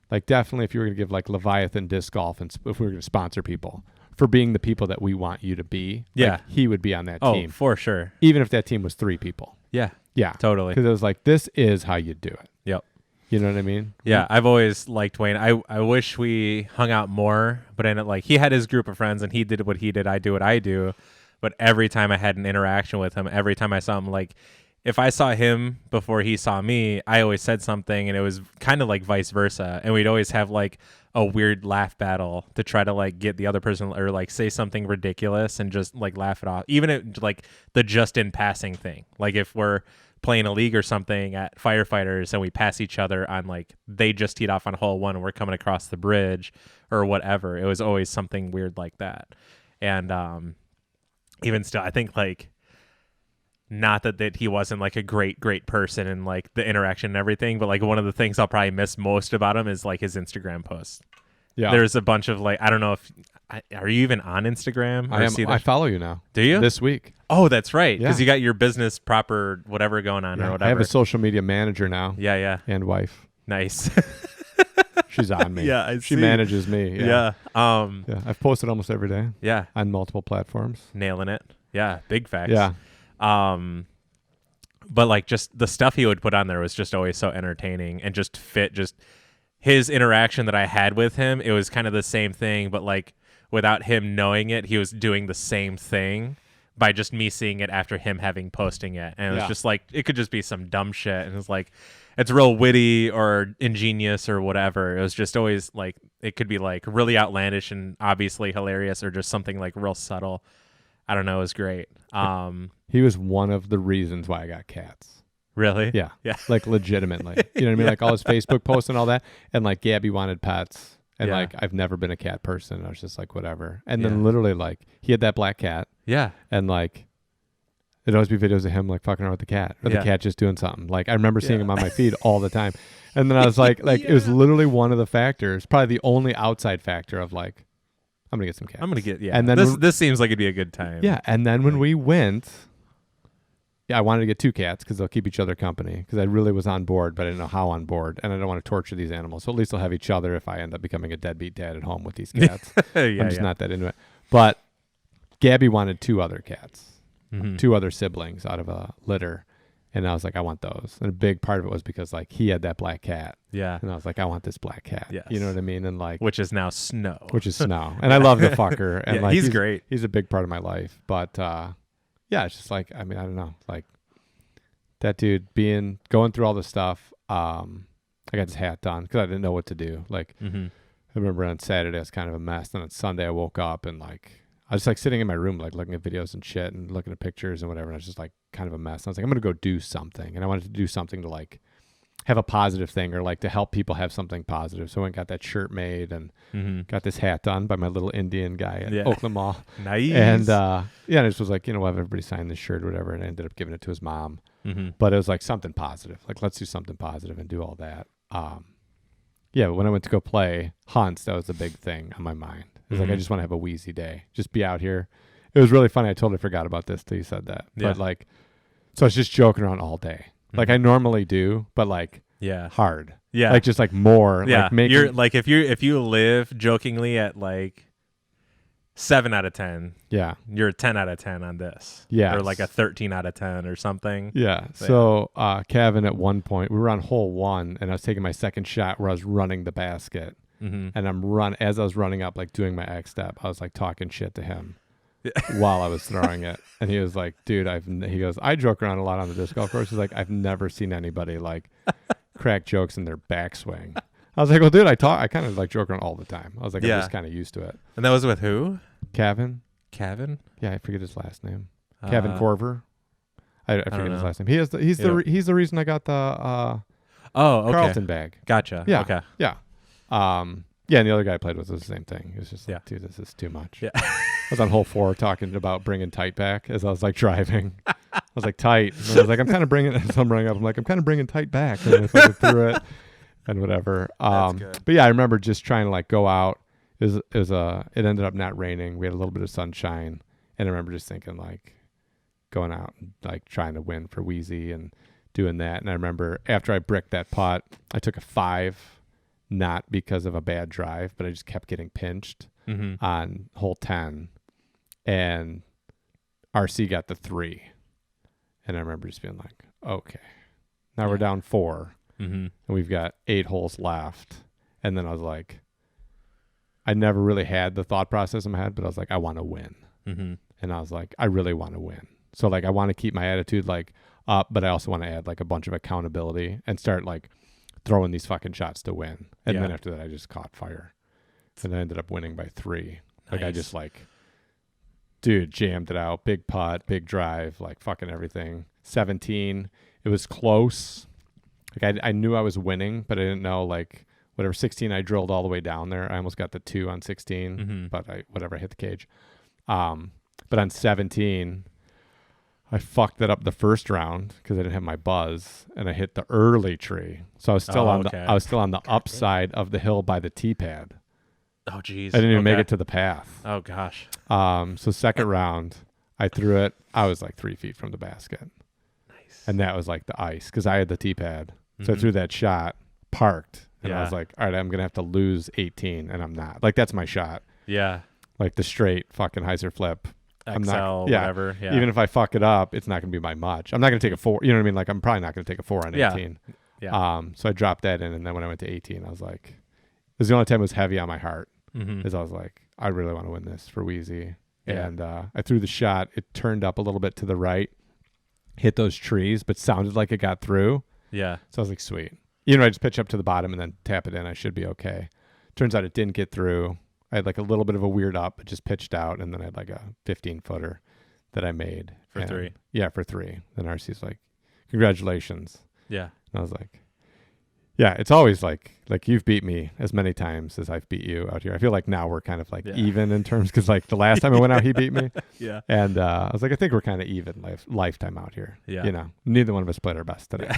Speaker 2: Like, definitely, if you were going to give like Leviathan disc golf, and if we were going to sponsor people for being the people that we want you to be, like, he would be on that team.
Speaker 1: Oh, for sure.
Speaker 2: Even if that team was 3 people.
Speaker 1: Yeah.
Speaker 2: Yeah.
Speaker 1: Totally.
Speaker 2: Because it was like, this is how you do it.
Speaker 1: Yep.
Speaker 2: You know what I mean?
Speaker 1: Yeah, I've always liked Wayne. I wish we hung out more, but in it, like, he had his group of friends, and he did what he did. I do what I do. But every time I had an interaction with him, every time I saw him, like, if I saw him before he saw me, I always said something, and it was kind of like vice versa. And we'd always have like a weird laugh battle to try to like get the other person, or like say something ridiculous and just like laugh it off. Even if like the just in passing thing, like if we're playing a league or something at Firefighters and we pass each other on, like, they just teed off on hole 1 and we're coming across the bridge or whatever. It was always something weird like that. And even still, I think, like, not that he wasn't like a great person and like the interaction and everything, but like one of the things I'll probably miss most about him is like his Instagram posts. Yeah. There's a bunch of like, I don't know if, are you even on Instagram?
Speaker 2: I am. I follow you now.
Speaker 1: Do you?
Speaker 2: This week.
Speaker 1: Oh, that's right. Because you got your business proper whatever going on or whatever.
Speaker 2: I have a social media manager now.
Speaker 1: Yeah, yeah.
Speaker 2: And wife.
Speaker 1: Nice.
Speaker 2: She's on me.
Speaker 1: Yeah,
Speaker 2: she manages me.
Speaker 1: Yeah.
Speaker 2: I've posted almost every day.
Speaker 1: Yeah.
Speaker 2: On multiple platforms.
Speaker 1: Nailing it. Yeah. Big facts.
Speaker 2: Yeah.
Speaker 1: But like just the stuff he would put on there was just always so entertaining and just fit just his interaction that I had with him. It was kind of the same thing, but like without him knowing it, he was doing the same thing by just me seeing it after him having posting it. And it was just like, it could just be some dumb shit. And it's like, it's real witty or ingenious or whatever. It was just always like, it could be like really outlandish and obviously hilarious or just something like real subtle. I don't know. It was great.
Speaker 2: He was one of the reasons why I got cats.
Speaker 1: Really?
Speaker 2: Yeah.
Speaker 1: Yeah.
Speaker 2: Like legitimately. You know what I mean? Like all his Facebook posts and all that. And like Gabby wanted pets. And like I've never been a cat person. I was just like, whatever. And then literally like he had that black cat.
Speaker 1: Yeah.
Speaker 2: And like there'd always be videos of him like fucking around with the cat. Or the cat just doing something. Like I remember seeing him on my feed all the time. And then I was like it was literally one of the factors, probably the only outside factor of like, I'm going to get some cats.
Speaker 1: I'm going to get, And then this seems like it'd be a good time.
Speaker 2: Yeah. And then when we went, I wanted to get 2 cats because they'll keep each other company, because I really was on board, but I didn't know how on board. And I don't want to torture these animals. So at least they'll have each other if I end up becoming a deadbeat dad at home with these cats. I'm just not that into it. But Gabby wanted 2 other cats, 2 other siblings out of a litter. And I was like, I want those. And a big part of it was because like he had that black cat.
Speaker 1: Yeah.
Speaker 2: And I was like, I want this black cat.
Speaker 1: Yes.
Speaker 2: You know what I mean? And like,
Speaker 1: which is now Snow.
Speaker 2: And I love the fucker. And like
Speaker 1: he's great.
Speaker 2: He's a big part of my life. But yeah, it's just like, I mean, I don't know. Like that dude going through all this stuff. I got this hat done because I didn't know what to do. Like I remember on Saturday I was kind of a mess. Then on Sunday I woke up and like I was like sitting in my room, like looking at videos and shit and looking at pictures and whatever. And I was just like kind of a mess. I was like, I'm going to go do something. And I wanted to do something to like have a positive thing or like to help people have something positive. So I went and got that shirt made and got this hat done by my little Indian guy at Oakland Mall.
Speaker 1: Nice.
Speaker 2: And I just was like, you know, have everybody sign this shirt or whatever. And I ended up giving it to his mom. But it was like something positive. Like, let's do something positive and do all that. But when I went to go play hunts, that was the big thing on my mind. It was like, I just want to have a wheezy day. Just be out here. It was really funny. I totally forgot about this till you said that. But like So I was just joking around all day, like I normally do, but like hard.
Speaker 1: Yeah.
Speaker 2: Like just like more.
Speaker 1: Yeah.
Speaker 2: Like making,
Speaker 1: You're like if you live jokingly at like 7 out of 10.
Speaker 2: Yeah.
Speaker 1: You're a 10 out of 10 on this.
Speaker 2: Yeah.
Speaker 1: Or like a 13 out of 10 or something.
Speaker 2: Yeah. So Kevin, at one point, we were on hole 1, and I was taking my second shot where I was running the basket.
Speaker 1: Mm-hmm.
Speaker 2: And as I was running up, like doing my X step, I was like talking shit to him while I was throwing it. And he was like, dude, he goes, I joke around a lot on the disc golf course. He's like, I've never seen anybody like crack jokes in their backswing. I was like, well, dude, I kind of like joke around all the time. I was like, I'm just kind of used to it.
Speaker 1: And that was with who?
Speaker 2: Kevin.
Speaker 1: Yeah,
Speaker 2: I forget his last name. Kevin Corver. I forget his last name. He's the reason I got the
Speaker 1: okay.
Speaker 2: Carlton bag.
Speaker 1: Gotcha.
Speaker 2: Yeah.
Speaker 1: Okay.
Speaker 2: Yeah. Yeah, and the other guy I played with was the same thing. He was just like, dude, this is too much.
Speaker 1: Yeah.
Speaker 2: I was on hole 4 talking about bringing tight back as I was like driving. I was like, tight. And I was like, I'm kind of bringing it. So I'm running up. I'm like, I'm kind of bringing tight back. And then I fucking threw it and whatever.
Speaker 1: That's good.
Speaker 2: But yeah, I remember just trying to like go out. It ended up not raining. We had a little bit of sunshine. And I remember just thinking like going out and like trying to win for Wheezy and doing that. And I remember after I bricked that putt, I took a 5. Not because of a bad drive, but I just kept getting pinched on hole 10, and RC got the 3. And I remember just being like, okay, now we're down 4, and we've got 8 holes left. And then I was like, I never really had the thought process in my head, but I was like, I want to win. And I was like, I really want to win. So like, I want to keep my attitude like up, but I also want to add like a bunch of accountability and start like throwing these fucking shots to win. And then after that, I just caught fire. And I ended up winning by 3. Like, I just like, dude, jammed it out. Big putt, big drive, like fucking everything. 17. It was close. Like, I knew I was winning, but I didn't know, like, whatever. 16, I drilled all the way down there. I almost got the 2 on 16, but I hit the cage. But on 17, I fucked it up the first round because I didn't have my buzz, and I hit the early tree. So I was still on the upside of the hill by the tee pad.
Speaker 1: Oh geez.
Speaker 2: I didn't even make it to the path.
Speaker 1: Oh gosh.
Speaker 2: So second round, I threw it. I was like 3 feet from the basket.
Speaker 1: Nice.
Speaker 2: And that was like the ice because I had the tee pad. So I threw that shot, parked, and I was like, all right, I'm gonna have to lose 18, and I'm not. Like, that's my shot.
Speaker 1: Yeah. Like
Speaker 2: the straight fucking hyzer flip. I'm not,
Speaker 1: whatever. Yeah.
Speaker 2: Even if I fuck it up, it's not going to be by much. I'm not going to take a 4. You know what I mean? Like, I'm probably not going to take a 4 on 18.
Speaker 1: Yeah.
Speaker 2: So I dropped that in, and then when I went to 18, I was like, it was the only time it was heavy on my heart. Is I was like, I really want to win this for Wheezy. Yeah. And I threw the shot. It turned up a little bit to the right, hit those trees, but sounded like it got through.
Speaker 1: Yeah.
Speaker 2: So I was like, sweet. You know, I just pitch up to the bottom and then tap it in. I should be okay. Turns out it didn't get through. I had like a little bit of a weird up, but just pitched out, and then I had like a 15-footer that I made.
Speaker 1: For 3.
Speaker 2: Yeah, for 3. Then RC's like, congratulations.
Speaker 1: Yeah.
Speaker 2: And I was like, yeah, it's always like you've beat me as many times as I've beat you out here. I feel like now we're kind of like even in terms, because like the last time I went out, he beat me.
Speaker 1: Yeah.
Speaker 2: And I was like, I think we're kind of even lifetime out here. Yeah. You know, neither one of us played our best today,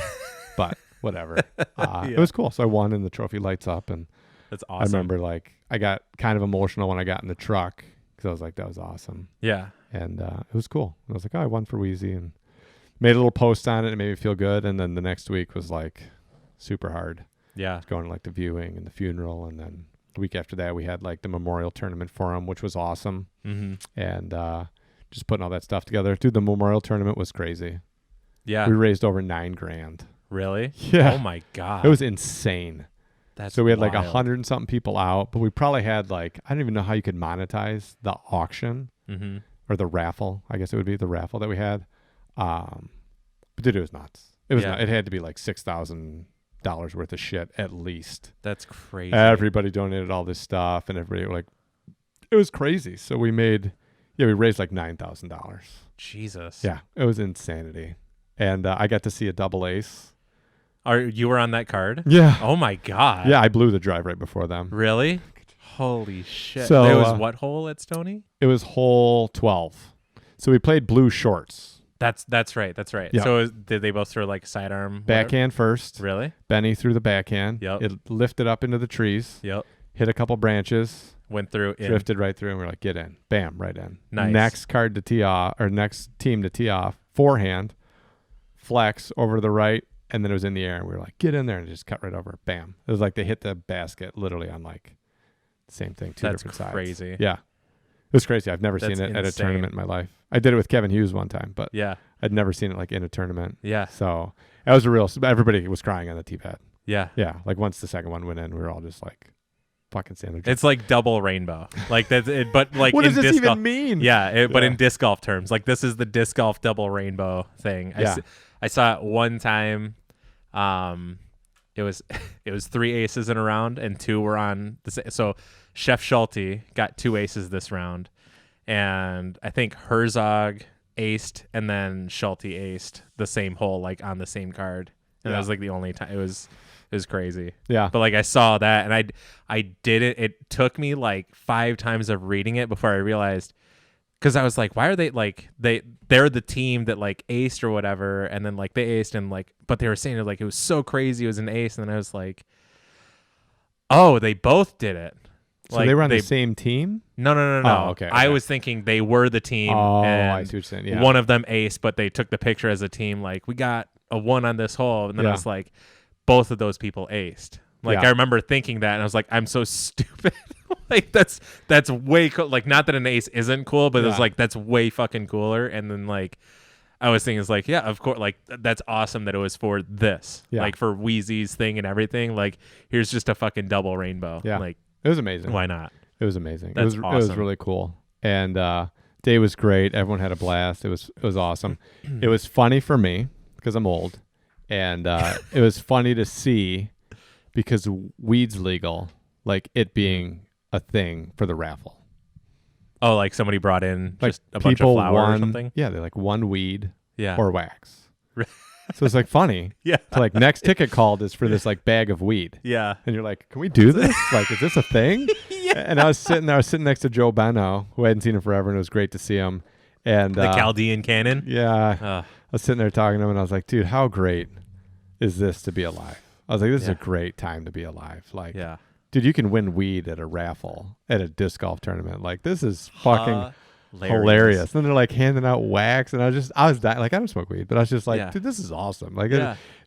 Speaker 2: but whatever. It was cool. So I won, and the trophy lights up, and
Speaker 1: that's awesome.
Speaker 2: I remember like I got kind of emotional when I got in the truck because I was like, that was awesome.
Speaker 1: Yeah.
Speaker 2: And it was cool. I was like, oh, I won for Wheezy, and made a little post on it. It made me feel good. And then the next week was like super hard.
Speaker 1: Yeah.
Speaker 2: Going to like the viewing and the funeral. And then the week after that, we had like the memorial tournament for him, which was awesome. And just putting all that stuff together. Dude, the memorial tournament was crazy.
Speaker 1: Yeah.
Speaker 2: We raised over $9,000.
Speaker 1: Really?
Speaker 2: Yeah.
Speaker 1: Oh my God.
Speaker 2: It was insane.
Speaker 1: So
Speaker 2: we had like 100 and something people out, but we probably had like, I don't even know how you could monetize the auction or the raffle. I guess it would be the raffle that we had. But dude, it was nuts. It was it had to be like $6,000 worth of shit at least.
Speaker 1: That's crazy.
Speaker 2: Everybody donated all this stuff, and everybody like, it was crazy. So we raised like $9,000.
Speaker 1: Jesus.
Speaker 2: Yeah, it was insanity. And I got to see a double ace.
Speaker 1: You were on that card?
Speaker 2: Yeah.
Speaker 1: Oh my God.
Speaker 2: Yeah, I blew the drive right before them.
Speaker 1: Really? Holy shit.
Speaker 2: So
Speaker 1: it was what hole at Stony?
Speaker 2: It was hole 12. So we played blue shorts.
Speaker 1: That's right.
Speaker 2: Yep.
Speaker 1: So did they both throw like sidearm?
Speaker 2: Backhand first.
Speaker 1: Really?
Speaker 2: Benny threw the backhand.
Speaker 1: Yep.
Speaker 2: It lifted up into the trees.
Speaker 1: Yep.
Speaker 2: Hit a couple branches.
Speaker 1: Went through.
Speaker 2: Drifted right through, and we're like, get in. Bam, right in.
Speaker 1: Nice.
Speaker 2: Next card to tee off, or next team to tee off, forehand. flex over to the right, and then it was in the air, and we were like, get in there, and it just cut right over. Bam. It was like they hit the basket literally on like the same thing, two different sides.
Speaker 1: That's crazy.
Speaker 2: Yeah. It was crazy. I've never seen it at a tournament in my life. I did it with Kevin Hughes one time, but
Speaker 1: yeah,
Speaker 2: I'd never seen it like in a tournament.
Speaker 1: Yeah.
Speaker 2: So that was everybody was crying on the tee pad.
Speaker 1: Yeah.
Speaker 2: Yeah. Like once the second one went in, we were all just like fucking standing there.
Speaker 1: It's like double rainbow. Like that's it, but like
Speaker 2: what
Speaker 1: in
Speaker 2: does this
Speaker 1: disc
Speaker 2: even
Speaker 1: golf,
Speaker 2: mean?
Speaker 1: Yeah, but in disc golf terms, like this is the disc golf double rainbow thing.
Speaker 2: Yeah.
Speaker 1: I saw it one time. It was 3 aces in a round and 2 were on the so Chef Schulte got 2 aces this round, and I think Herzog aced and then Schulte aced the same hole like on the same card, and that was like the only time. It was crazy.
Speaker 2: Yeah.
Speaker 1: But like I saw that and I did it. It took me like 5 times of reading it before I realized, because I was like, why are they like they're the team that like aced or whatever, and then like they aced and like, but they were saying it like it was so crazy it was an ace, and then I was like, oh, they both did it.
Speaker 2: So like they were on the same team?
Speaker 1: No.
Speaker 2: Oh, okay.
Speaker 1: I was thinking they were the team.
Speaker 2: Oh,
Speaker 1: and
Speaker 2: I see what you're saying. Yeah.
Speaker 1: One of them aced, but they took the picture as a team. Like, we got a 1 on this hole, and then I was like, both of those people aced. Like, I remember thinking that, and I was like, I'm so stupid. Like, that's way cool. Like, not that an ace isn't cool, but it was like, that's way fucking cooler. And then like, I was thinking, it's like, yeah, of course, like that's awesome that it was for this, like for Wheezy's thing and everything. Like, here's just a fucking double rainbow.
Speaker 2: Yeah,
Speaker 1: like
Speaker 2: it was amazing.
Speaker 1: Why not?
Speaker 2: It was amazing.
Speaker 1: That's
Speaker 2: awesome.
Speaker 1: Awesome.
Speaker 2: It was really cool, and day was great. Everyone had a blast. It was awesome. It was funny for me because I'm old, and it was funny to see because weed's legal, like it being a thing for the raffle.
Speaker 1: Oh, like somebody brought in
Speaker 2: like
Speaker 1: just a bunch of flour or something?
Speaker 2: Yeah, they like won weed
Speaker 1: Yeah.
Speaker 2: or wax. So it's like funny.
Speaker 1: Yeah.
Speaker 2: So like next ticket called is for this like bag of weed.
Speaker 1: Yeah.
Speaker 2: And you're like, can we do this? Like, is this a thing?
Speaker 1: Yeah.
Speaker 2: And I was sitting next to Joe Beno, who I hadn't seen him forever, and it was great to see him. And
Speaker 1: The Chaldean Cannon?
Speaker 2: Yeah. I was sitting there talking to him, and I was like, dude, how great is this to be alive? I was like, this is a great time to be alive. Like, dude, you can win weed at a raffle at a disc golf tournament. Like, this is fucking hilarious. Then they're like handing out wax, and I was dying. Like, I don't smoke weed, but I was just like, dude, this is awesome. Like,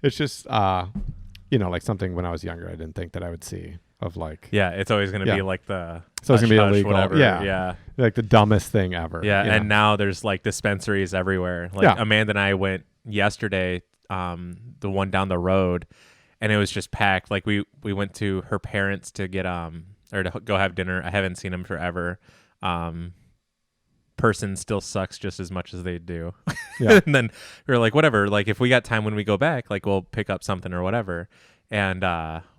Speaker 2: it's just, like something when I was younger, I didn't think that I would see of like.
Speaker 1: Yeah, it's always going to be like the.
Speaker 2: So it's going to be illegal.
Speaker 1: Whatever.
Speaker 2: Yeah. Like the dumbest thing ever.
Speaker 1: Yeah. And now there's like dispensaries everywhere. Like Amanda and I went yesterday, the one down the road, and it was just packed. Like we went to her parents to get or to go have dinner. I haven't seen them forever. Person still sucks just as much as they do. Yeah. And then we were like, whatever. Like if we got time when we go back, like we'll pick up something or whatever. And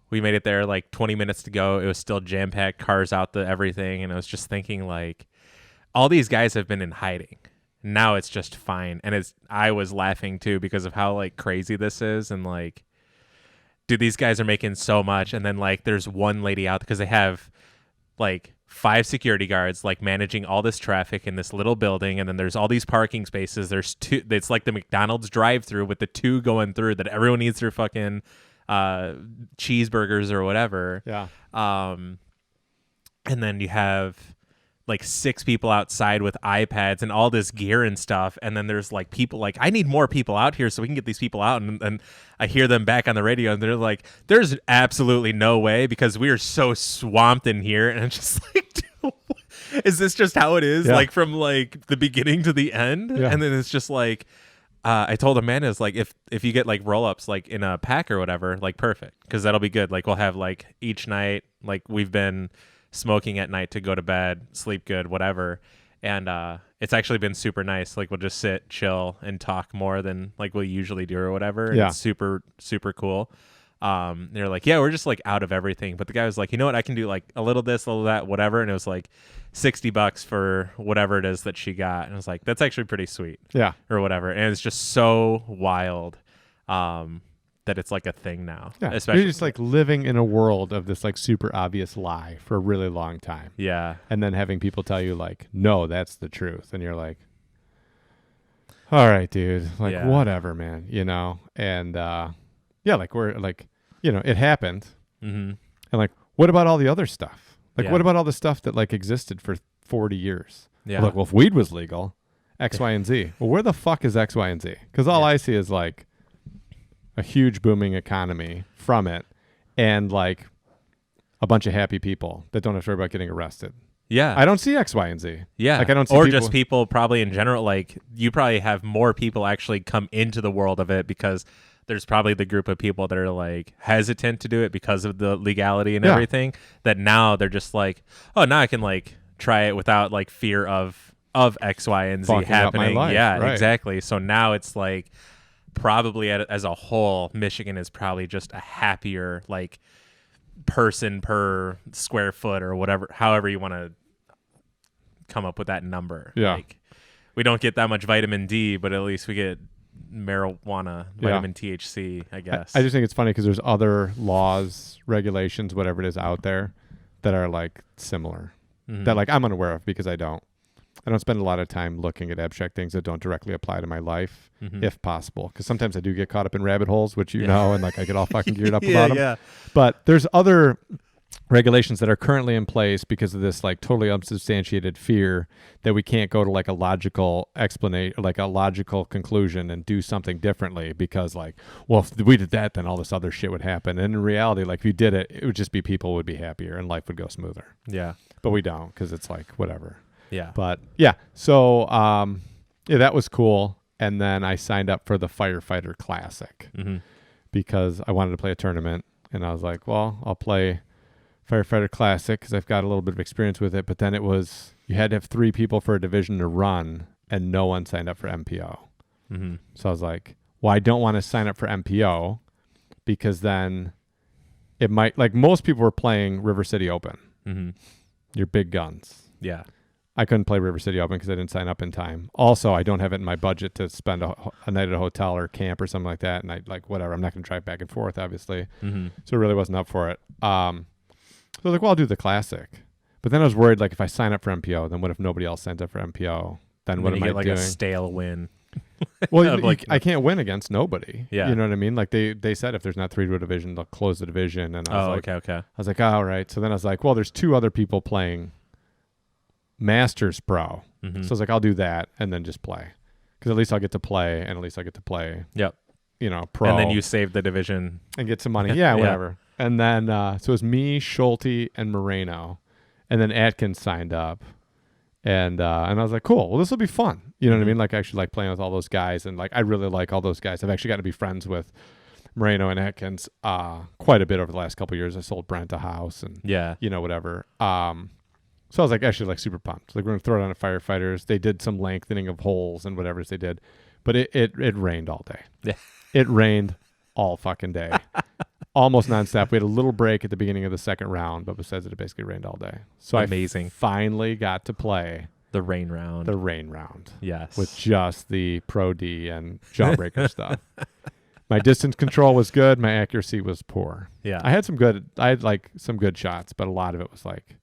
Speaker 1: we made it there like 20 minutes to go. It was still jam packed, cars out, everything. And I was just thinking like, all these guys have been in hiding. Now it's just fine. And I was laughing too because of how like crazy this is, and like, dude, these guys are making so much. And then like there's one lady out because they have like 5 security guards like managing all this traffic in this little building, and then there's all these parking spaces. There's 2. It's like the McDonald's drive-through with the 2 going through that everyone needs their fucking cheeseburgers or whatever.
Speaker 2: Yeah.
Speaker 1: And then you have like 6 people outside with iPads and all this gear and stuff. And then there's like people like, I need more people out here so we can get these people out. And I hear them back on the radio, and they're like, there's absolutely no way because we are so swamped in here. And I'm just like, dude, is this just how it is?
Speaker 2: Yeah.
Speaker 1: Like from like the beginning to the end?
Speaker 2: Yeah.
Speaker 1: And then it's just like, I told Amanda, it's like, if you get like roll-ups like in a pack or whatever, like perfect. Cause that'll be good. Like we'll have like each night, like we've been smoking at night to go to bed, sleep good, whatever. And it's actually been super nice. Like we'll just sit, chill, and talk more than like we usually do or whatever. And it's super, super cool. They're like, yeah, we're just like out of everything. But the guy was like, you know what? I can do like a little this, a little that, whatever. And it was like $60 for whatever it is that she got. And I was like, that's actually pretty sweet.
Speaker 2: Yeah.
Speaker 1: Or whatever. And it's just so wild. That it's like a thing now.
Speaker 2: Yeah.
Speaker 1: Especially
Speaker 2: You're just like living in a world of this like super obvious lie for a really long time.
Speaker 1: Yeah.
Speaker 2: And then having people tell you like, no, that's the truth. And you're like, all right, dude, like whatever, man, And like we're like, it happened.
Speaker 1: Mm-hmm.
Speaker 2: And like, what about all the other stuff? Like, what about all the stuff that like existed for 40 years?
Speaker 1: Yeah.
Speaker 2: Well, if weed was legal, X, Y, and Z. Well, where the fuck is X, Y, and Z? Because all I see is like a huge booming economy from it, and like a bunch of happy people that don't have to worry about getting arrested.
Speaker 1: Yeah.
Speaker 2: I don't see X, Y, and Z.
Speaker 1: Yeah.
Speaker 2: Like I don't see
Speaker 1: or
Speaker 2: people,
Speaker 1: just people probably in general. Like you probably have more people actually come into the world of it because there's probably the group of people that are like hesitant to do it because of the legality and everything, that now they're just like, oh, now I can like try it without like fear of X, Y, and Z
Speaker 2: fucking up my
Speaker 1: happening.
Speaker 2: life,
Speaker 1: Yeah,
Speaker 2: right.
Speaker 1: exactly. So now it's like probably as a whole, Michigan is probably just a happier like person per square foot or whatever, however you want to come up with that number.
Speaker 2: Yeah.
Speaker 1: Like we don't get that much vitamin D, but at least we get marijuana, vitamin THC, I guess.
Speaker 2: I just think it's funny because there's other laws, regulations, whatever it is out there that are like similar that like I'm unaware of because I don't spend a lot of time looking at abstract things that don't directly apply to my life, if possible. Because sometimes I do get caught up in rabbit holes, which you know, and like I get all fucking geared up about them.
Speaker 1: Yeah.
Speaker 2: But there's other regulations that are currently in place because of this like totally unsubstantiated fear that we can't go to like a logical explanation, like a logical conclusion and do something differently because like, well, if we did that, then all this other shit would happen. And in reality, like if you did it, it would just be people would be happier and life would go smoother.
Speaker 1: Yeah.
Speaker 2: But we don't because it's like whatever.
Speaker 1: Yeah.
Speaker 2: But yeah, so yeah, that was cool. And then I signed up for the Firefighter Classic because I wanted to play a tournament. And I was like, well, I'll play Firefighter Classic because I've got a little bit of experience with it. But then it was, you had to have 3 people for a division to run and no one signed up for MPO. So I was like, well, I don't want to sign up for MPO because then it might, like most people were playing River City Open, your big guns.
Speaker 1: Yeah.
Speaker 2: I couldn't play River City Open because I didn't sign up in time. Also, I don't have it in my budget to spend a night at a hotel or camp or something like that. And I like, whatever, I'm not going to drive back and forth, obviously. So it really wasn't up for it. So I was like, well, I'll do the Classic. But then I was worried, like, if I sign up for MPO, then what if nobody else signs up for MPO? Then what am I
Speaker 1: get like
Speaker 2: doing?
Speaker 1: a stale win.
Speaker 2: Well,
Speaker 1: like,
Speaker 2: I can't win against nobody.
Speaker 1: Yeah.
Speaker 2: You know what I mean? Like they said if there's not 3 to a division, they'll close the division. And I was
Speaker 1: okay.
Speaker 2: I was like, oh, all right. So then I was like, well, there's 2 other people playing Masters Pro. So I was like, I'll do that and then just play. Because at least I'll get to play and at least I get to play,
Speaker 1: Yep.
Speaker 2: you know, pro.
Speaker 1: And then you save the division.
Speaker 2: And get some money. Yeah, whatever. And then, so it was me, Schulte, and Moreno. And then Atkins signed up. And I was like, cool. Well, this will be fun. You know what I mean? Like, I actually like playing with all those guys. And, like, I really like all those guys. I've actually gotten to be friends with Moreno and Atkins quite a bit over the last couple of years. I sold Brent a house and, you know, whatever. So I was like, actually, like, super pumped. Like, we're going to throw it on at Firefighters. They did some lengthening of holes and whatever they did. But it rained all day.
Speaker 1: Yeah.
Speaker 2: It rained all fucking day. Almost nonstop. We had a little break at the beginning of the second round, but besides it basically rained all day. So
Speaker 1: Amazing.
Speaker 2: I finally got to play
Speaker 1: the rain round.
Speaker 2: Yes. With just the Pro D and Jawbreaker stuff. My distance control was good. My accuracy was poor.
Speaker 1: Yeah.
Speaker 2: I had like some good shots, but a lot of it was like,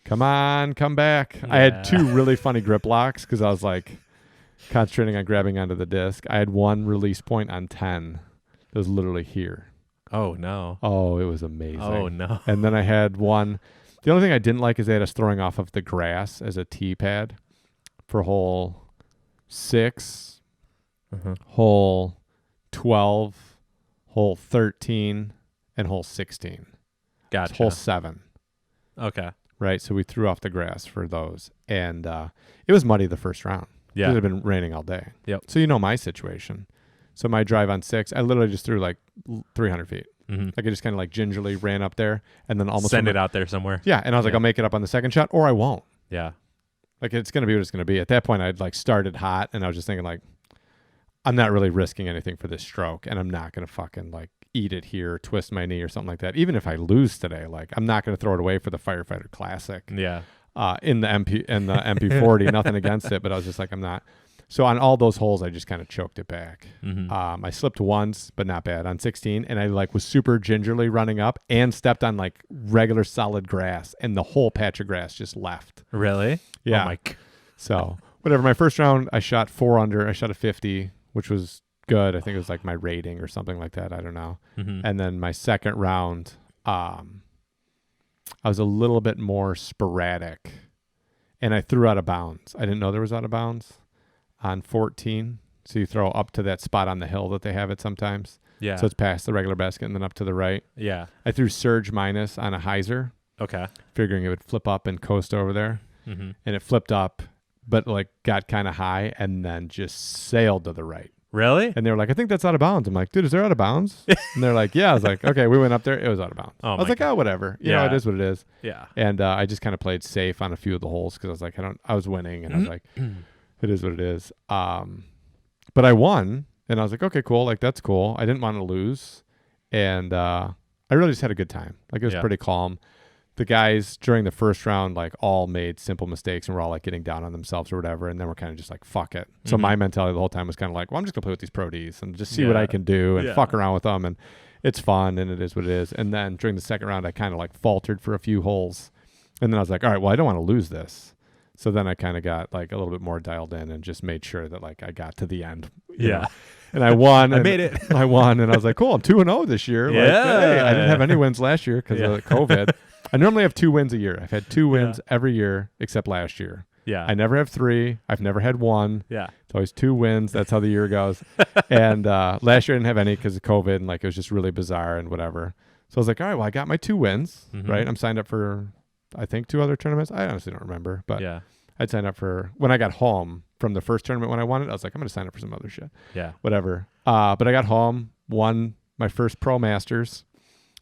Speaker 2: come on, come back.
Speaker 1: Yeah.
Speaker 2: I had 2 really funny grip locks because I was like concentrating on grabbing onto the disc. I had 1 release point on 10 that was literally here.
Speaker 1: Oh, no.
Speaker 2: Oh, it was amazing.
Speaker 1: Oh, no.
Speaker 2: And then I had 1. The only thing I didn't like is they had us throwing off of the grass as a tee pad for hole 6, hole 12, hole 13, and hole 16.
Speaker 1: Gotcha.
Speaker 2: It's hole 7.
Speaker 1: Okay.
Speaker 2: Right, so we threw off the grass for those. And it was muddy the first round.
Speaker 1: Yeah.
Speaker 2: It had been raining all day.
Speaker 1: Yep.
Speaker 2: So you know my situation. So my drive on 6, I literally just threw like 300 feet. Like I just kind of like gingerly ran up there and then almost
Speaker 1: send it out there somewhere.
Speaker 2: Yeah, and I was like, I'll make it up on the second shot or I won't.
Speaker 1: Yeah.
Speaker 2: Like it's going to be what it's going to be. At that point, I'd like started hot and I was just thinking like, I'm not really risking anything for this stroke and I'm not going to fucking like eat it here, twist my knee or something like that. Even if I lose today, like I'm not going to throw it away for the Firefighter Classic.
Speaker 1: Yeah.
Speaker 2: In the MP40, nothing against it, but I was just like, I'm not. So on all those holes, I just kind of choked it back. I slipped once, but not bad on 16. And I like was super gingerly running up and stepped on like regular solid grass and the whole patch of grass just left.
Speaker 1: Really?
Speaker 2: Yeah.
Speaker 1: Oh my.
Speaker 2: So whatever. My first round, I shot 4 under. I shot a 50, which was good. I think it was like my rating or something like that. I don't know. And then my second round, I was a little bit more sporadic and I threw out of bounds. I didn't know there was out of bounds on 14. So you throw up to that spot on the hill that they have it sometimes.
Speaker 1: Yeah.
Speaker 2: So it's past the regular basket and then up to the right.
Speaker 1: Yeah.
Speaker 2: I threw surge minus on a hyzer,
Speaker 1: Okay.
Speaker 2: figuring it would flip up and coast over there.
Speaker 1: Mm-hmm.
Speaker 2: And it flipped up, but like got kind of high and then just sailed to the right.
Speaker 1: Really?
Speaker 2: And they were like, I think that's out of bounds. I'm like, dude, is there out of bounds? And they're like, yeah. I was like, okay, we went up there. It was out of bounds.
Speaker 1: Oh,
Speaker 2: I was like, oh, whatever. You know, it is what it is.
Speaker 1: Yeah.
Speaker 2: And I just kind of played safe on a few of the holes because I was like, I was winning. And I was like, it is what it is. But I won. And I was like, okay, cool. Like, that's cool. I didn't want to lose. And I really just had a good time. Like, it was pretty calm. The guys during the first round, like, all made simple mistakes and were all like getting down on themselves or whatever. And then we're kind of just like, fuck it. So my mentality the whole time was kind of like, well, I'm just gonna play with these pro Ds and just see what I can do and fuck around with them. And it's fun and it is what it is. And then during the second round, I kind of like faltered for a few holes. And then I was like, all right, well, I don't want to lose this. So then I kind of got like a little bit more dialed in and just made sure that like I got to the end. You know? And I won.
Speaker 1: I made it.
Speaker 2: I won. And I was like, cool, I'm 2-0 this year.
Speaker 1: Yeah.
Speaker 2: Like, hey, I didn't have any wins last year because of COVID. I normally have 2 wins a year. I've had 2 wins every year except last year.
Speaker 1: Yeah.
Speaker 2: I never have 3. I've never had 1.
Speaker 1: Yeah.
Speaker 2: It's always 2 wins. That's how the year goes. And last year I didn't have any because of COVID and like it was just really bizarre and whatever. So I was like, all right, well, I got my 2 wins, right? I'm signed up for, I think, 2 other tournaments. I honestly don't remember, but I'd signed up for, when I got home from the first tournament when I won it, I was like, I'm going to sign up for some other shit.
Speaker 1: Yeah.
Speaker 2: Whatever. But I got home, won my first Pro Masters.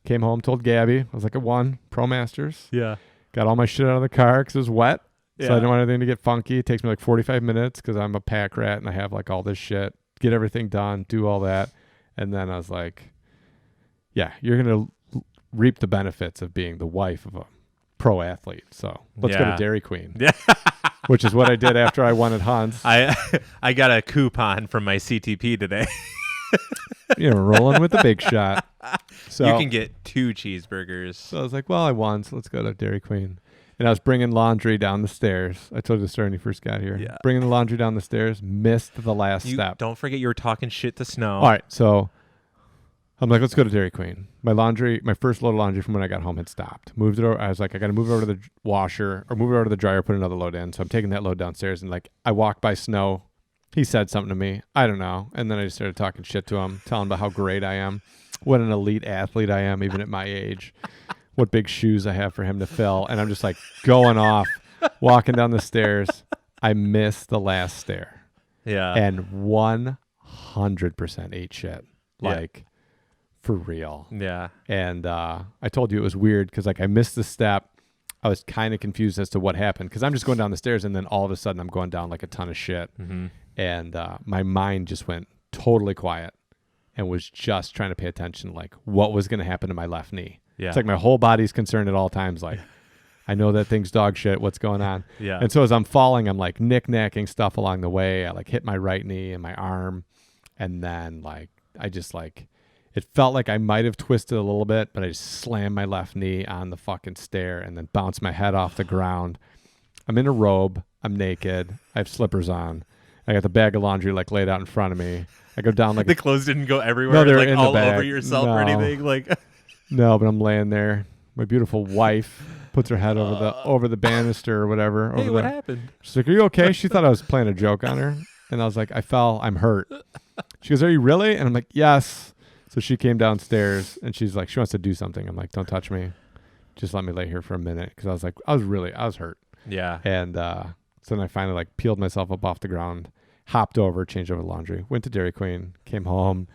Speaker 2: Came home, told Gabby. I was like, I won Pro Masters. Yeah. Got all my shit out of the car because it was wet. So I didn't want anything to get funky. It takes me like 45 minutes because I'm a pack rat and I have like all this shit. Get everything done, do all that. And then I was like, yeah, you're going to reap the benefits of being the wife of a pro athlete. So let's go to Dairy Queen. Yeah. Which is what I did after I won at Hans.
Speaker 1: I got a coupon from my CTP today.
Speaker 2: You're rolling with the big shot. So
Speaker 1: you can get 2 cheeseburgers.
Speaker 2: So I was like, well, I won, so let's go to Dairy Queen. And I was bringing laundry down the stairs. I told you the story when you first got here. Yeah. Bringing the laundry down the stairs, missed the last step.
Speaker 1: Don't forget you were talking shit to Snow.
Speaker 2: All right, so I'm like, let's go to Dairy Queen. My first load of laundry from when I got home had stopped. Moved it over. I was like, I got to move it over to the washer or move it over to the dryer, put another load in. So I'm taking that load downstairs and like I walked by Snow. He said something to me. I don't know. And then I just started talking shit to him, telling him about how great I am, what an elite athlete I am, even at my age, what big shoes I have for him to fill. And I'm just like going off, walking down the stairs. I missed the last stair. Yeah. And 100% ate shit. Like, for real. Yeah. And I told you it was weird because like I missed the step. I was kind of confused as to what happened because I'm just going down the stairs and then all of a sudden I'm going down like a ton of shit. And my mind just went totally quiet and was just trying to pay attention like what was going to happen to my left knee. Yeah. It's like my whole body's concerned at all times. Like, I know that thing's dog shit. What's going on? Yeah. And so as I'm falling, I'm like knick-knacking stuff along the way. I like hit my right knee and my arm. And then like, I just like, it felt like I might have twisted a little bit, but I just slammed my left knee on the fucking stair and then bounced my head off the ground. I'm in a robe. I'm naked. I have slippers on. I got the bag of laundry like laid out in front of me. I go down like
Speaker 1: the clothes didn't go everywhere.
Speaker 2: No, they're
Speaker 1: like
Speaker 2: in
Speaker 1: all
Speaker 2: the bag.
Speaker 1: Over yourself or anything. Like
Speaker 2: no, but I'm laying there. My beautiful wife puts her head over the banister or whatever.
Speaker 1: Hey, what happened?
Speaker 2: She's like, "Are you okay?" She thought I was playing a joke on her, and I was like, "I fell. I'm hurt." She goes, "Are you really?" And I'm like, "Yes." So she came downstairs and she's like, she wants to do something. I'm like, "Don't touch me. Just let me lay here for a minute." Because I was like, I was hurt. Yeah. And so then I finally like peeled myself up off the ground, hopped over, changed over the laundry, went to Dairy Queen, came home,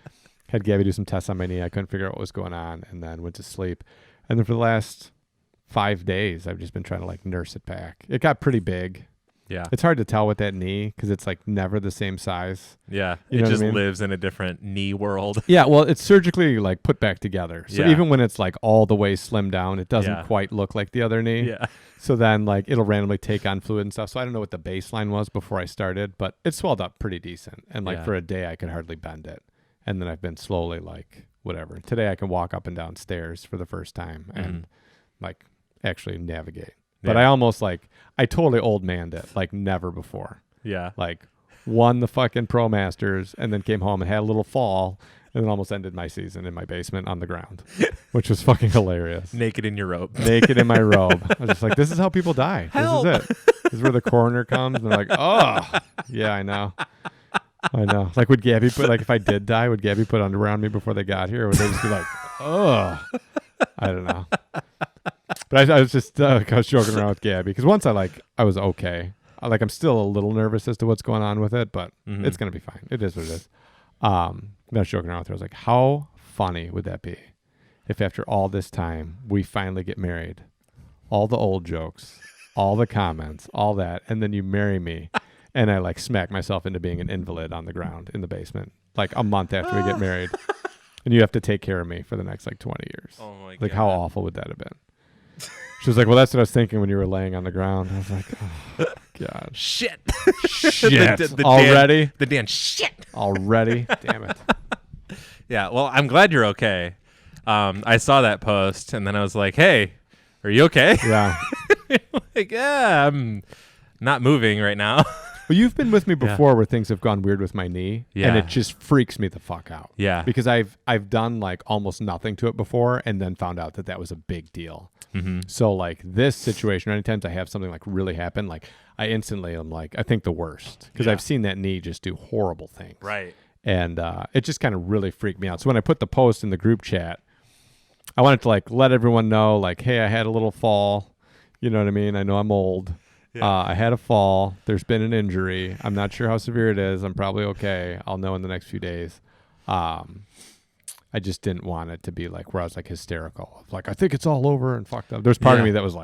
Speaker 2: had Gabby do some tests on my knee. I couldn't figure out what was going on, and then went to sleep. And then for the last 5 days, I've just been trying to like nurse it back. It got pretty big. Yeah. It's hard to tell with that knee because it's like never the same size.
Speaker 1: Yeah. It just lives in a different knee world.
Speaker 2: Yeah. Well, it's surgically like put back together. So even when it's like all the way slimmed down, it doesn't quite look like the other knee. Yeah. So then like it'll randomly take on fluid and stuff. So I don't know what the baseline was before I started, but it swelled up pretty decent. And like for a day, I could hardly bend it. And then I've been slowly like whatever. Today I can walk up and down stairs for the first time and like actually navigate. But I almost like, I totally old manned it like never before. Yeah. Like won the fucking Pro Masters and then came home and had a little fall and then almost ended my season in my basement on the ground, which was fucking hilarious.
Speaker 1: Naked in your robe.
Speaker 2: Naked in my robe. I was just like, this is how people die.
Speaker 1: Help.
Speaker 2: This is it. This is where the coroner comes and they're like, oh, yeah, I know. I know. Like, would Gabby put, like, if I did die, would Gabby put underwear on me before they got here? Or would they just be like, ugh? I don't know. But I was just, I was joking around with Gabby. Because once I was okay. I'm still a little nervous as to what's going on with it, but it's going to be fine. It is what it is. I was joking around with her. I was like, how funny would that be if after all this time we finally get married? All the old jokes, all the comments, all that, and then you marry me, and I smack myself into being an invalid on the ground in the basement, a month after we get married, and you have to take care of me for the next 20 years.
Speaker 1: Oh my God.
Speaker 2: How awful would that have been? She was like, well, that's what I was thinking when you were laying on the ground. I was like, oh, God.
Speaker 1: Shit.
Speaker 2: Shit.
Speaker 1: the
Speaker 2: Already?
Speaker 1: The Dan shit.
Speaker 2: Already? Damn it.
Speaker 1: Yeah, well, I'm glad you're okay. I saw that post, and then I was like, hey, are you okay?
Speaker 2: Yeah.
Speaker 1: Yeah, I'm not moving right now.
Speaker 2: Well, you've been with me before where things have gone weird with my knee, and it just freaks me the fuck out.
Speaker 1: Yeah.
Speaker 2: Because I've done almost nothing to it before and then found out that was a big deal.
Speaker 1: Mm-hmm.
Speaker 2: So this situation, anytime I have something really happen, I instantly am I think the worst because I've seen that knee just do horrible things.
Speaker 1: Right.
Speaker 2: And it just kind of really freaked me out. So when I put the post in the group chat, I wanted to let everyone know hey, I had a little fall. You know what I mean? I know I'm old. Yeah. I had a fall. There's been an injury. I'm not sure how severe it is. I'm probably okay. I'll know in the next few days. I just didn't want it to be where I was hysterical. I think it's all over and fucked up. There's part of me that was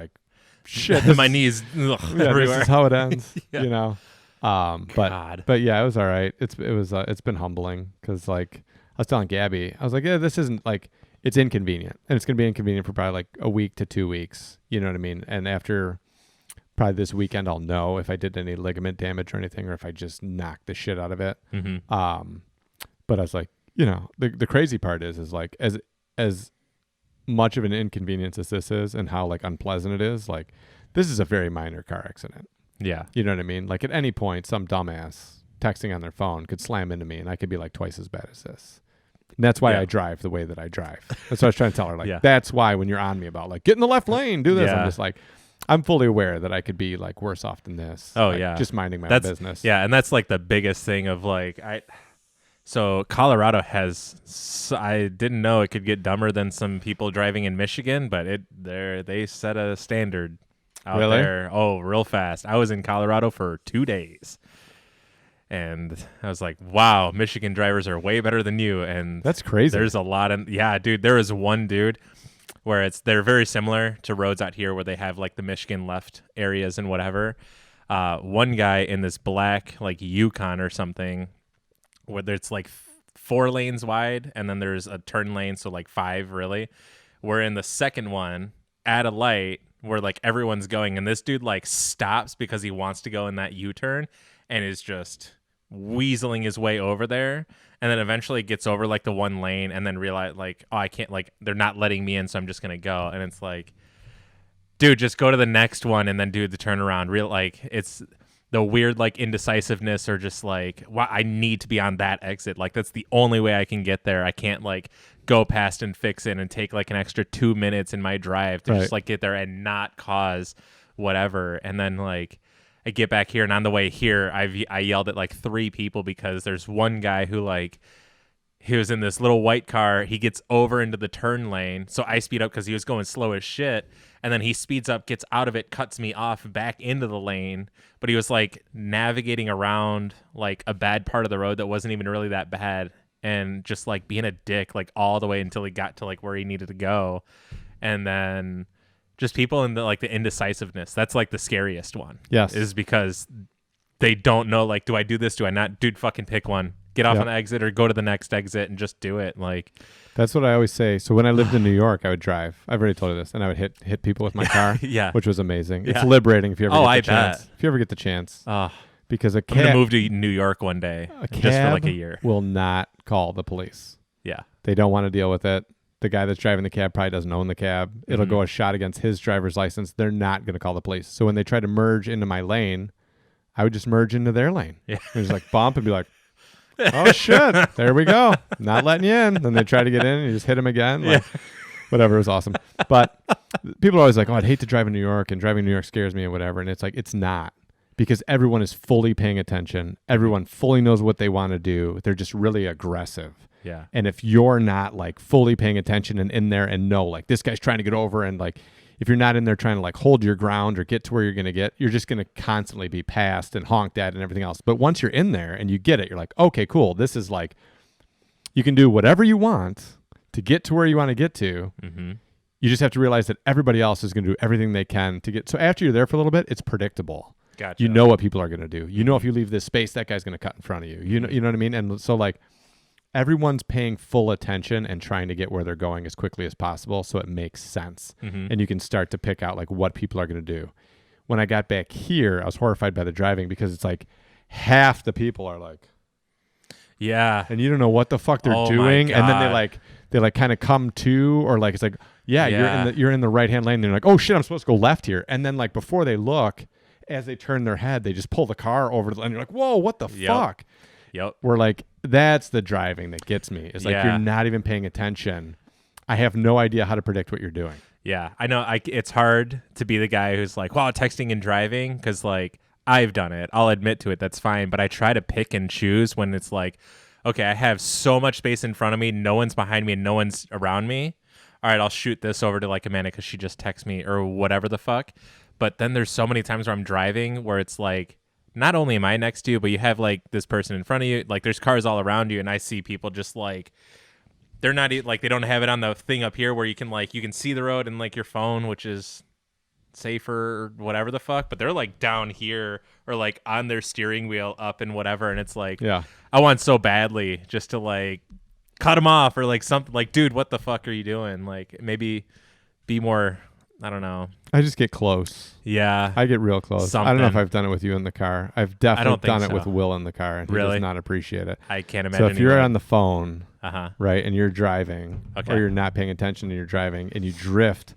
Speaker 2: shit.
Speaker 1: My knees everywhere.
Speaker 2: This is how it ends.
Speaker 1: Yeah.
Speaker 2: You know. But yeah, it was all right. It's been humbling because I was telling Gabby, I was like, yeah, this isn't it's inconvenient, and it's gonna be inconvenient for probably a week to 2 weeks. You know what I mean? And after probably this weekend, I'll know if I did any ligament damage or anything, or if I just knocked the shit out of it.
Speaker 1: Mm-hmm.
Speaker 2: But I was like, the crazy part is as much of an inconvenience as this is, and how unpleasant it is, this is a very minor car accident.
Speaker 1: Yeah.
Speaker 2: You know what I mean? At any point, some dumbass texting on their phone could slam into me, and I could be twice as bad as this. And that's why I drive the way that I drive. That's what I was trying to tell her. That's why when you're on me about get in the left lane, do this, I'm just I'm fully aware that I could be worse off than this.
Speaker 1: Oh yeah.
Speaker 2: Just minding my own business.
Speaker 1: Yeah. And that's the biggest thing of so Colorado I didn't know it could get dumber than some people driving in Michigan, but they set a standard out there. Oh, real fast. I was in Colorado for 2 days. And I was like, wow, Michigan drivers are way better than you. And
Speaker 2: that's crazy.
Speaker 1: There's a lot of, dude, there was one dude where they're very similar to roads out here where they have the Michigan left areas and whatever. One guy in this black, Yukon or something, where it's 4 lanes wide and then there's a turn lane. So 5 really. We're in the second one at a light where everyone's going. And this dude stops because he wants to go in that U-turn and is just weaseling his way over there, and then eventually gets over the one lane and then realize oh, I can't, they're not letting me in, so I'm just gonna go. And it's dude, just go to the next one and then do the turnaround. It's the weird indecisiveness, or just wow, I need to be on that exit, that's the only way I can get there. I can't go past and fix it and take an extra 2 minutes in my drive to just get there and not cause whatever. And then I get back here, and on the way here, I yelled at 3 people because there's one guy who he was in this little white car. He gets over into the turn lane, so I speed up because he was going slow as shit, and then he speeds up, gets out of it, cuts me off back into the lane. But he was navigating around a bad part of the road that wasn't even really that bad, and just being a dick all the way until he got to where he needed to go, and then. Just people in the the indecisiveness. That's the scariest one.
Speaker 2: Yes.
Speaker 1: Is because they don't know do I do this? Do I not? Dude, fucking pick one. Get off on the exit or go to the next exit and just do it.
Speaker 2: That's what I always say. So when I lived in New York, I would drive. I've already told you this, and I would hit people with my car.
Speaker 1: Yeah.
Speaker 2: Which was amazing.
Speaker 1: Yeah.
Speaker 2: It's liberating if you ever get the chance.
Speaker 1: Bet.
Speaker 2: If you ever get the chance. Because
Speaker 1: I'm gonna move to New York one day just for a year.
Speaker 2: Will not call the police.
Speaker 1: Yeah.
Speaker 2: They don't want to deal with it. The guy that's driving the cab probably doesn't own the cab. It'll go a shot against his driver's license. They're not going to call the police. So when they try to merge into my lane, I would just merge into their lane. Yeah. And just bump and be like, oh, shit. There we go. Not letting you in. Then they try to get in and you just hit them again. Whatever. It was awesome. But people are always like, oh, I'd hate to drive in New York, and driving in New York scares me and whatever. And it's it's not. because everyone is fully paying attention. Everyone fully knows what they want to do. They're just really aggressive.
Speaker 1: Yeah.
Speaker 2: And if you're not like fully paying attention and in there and know like this guy's trying to get over, and like if you're not in there trying to like hold your ground or get to where you're going to get, you're just going to constantly be passed and honked at and everything else. But once you're in there and you get it, you're like, okay, cool. This is like, you can do whatever you want to get to where you want to get to.
Speaker 1: Mm-hmm.
Speaker 2: You just have to realize that everybody else is going to do everything they can to get. So after you're there for a little bit, it's predictable.
Speaker 1: Gotcha.
Speaker 2: You know what people are going to do. You know if you leave this space, that guy's going to cut in front of you. You know what I mean? And so like everyone's paying full attention and trying to get where they're going as quickly as possible, so it makes sense.
Speaker 1: Mm-hmm.
Speaker 2: And you can start to pick out like what people are going to do. When I got back here, I was horrified by the driving because it's like half the people are like,
Speaker 1: yeah,
Speaker 2: and you don't know what the fuck they're
Speaker 1: Oh my
Speaker 2: doing, and then
Speaker 1: God.
Speaker 2: they like kind of come to, or like it's like,
Speaker 1: Yeah.
Speaker 2: you're in the right hand lane, and you're like, oh shit, I'm supposed to go left here, and then like before they look, as they turn their head, they just pull the car over, and you're like, whoa, what the
Speaker 1: Yep.
Speaker 2: fuck?
Speaker 1: Yep.
Speaker 2: We're like, that's the driving that gets me. It's like
Speaker 1: Yeah.
Speaker 2: you're not even paying attention. I have no idea how to predict what you're doing.
Speaker 1: Yeah, I know. It's hard to be the guy who's like, "Wow, texting and driving," because like I've done it. I'll admit to it. That's fine. But I try to pick and choose when it's like, okay, I have so much space in front of me, no one's behind me, and no one's around me. All right, I'll shoot this over to like Amanda because she just texted me or whatever the fuck. But then there's so many times where I'm driving where it's like, not only am I next to you, but you have like this person in front of you. Like there's cars all around you, and I see people just like. They're not like they don't have it on the thing up here where you can see the road and like your phone, which is safer or whatever the fuck, but they're like down here or like on their steering wheel up and whatever, and it's like,
Speaker 2: Yeah.
Speaker 1: I want so badly just to like cut them off or like something, like, dude, what the fuck are you doing? Like maybe be more, I don't know.
Speaker 2: I just get close.
Speaker 1: Yeah.
Speaker 2: I get real close. I don't know if
Speaker 1: Something.
Speaker 2: I've done it with you in the car. I've definitely
Speaker 1: think
Speaker 2: done it with
Speaker 1: so.
Speaker 2: Will in the car, and he
Speaker 1: Really?
Speaker 2: does not appreciate it.
Speaker 1: I can't imagine.
Speaker 2: So if you're on the phone,
Speaker 1: uh-huh.
Speaker 2: right, and you're driving,
Speaker 1: Okay.
Speaker 2: or you're not paying attention and you're driving, and you drift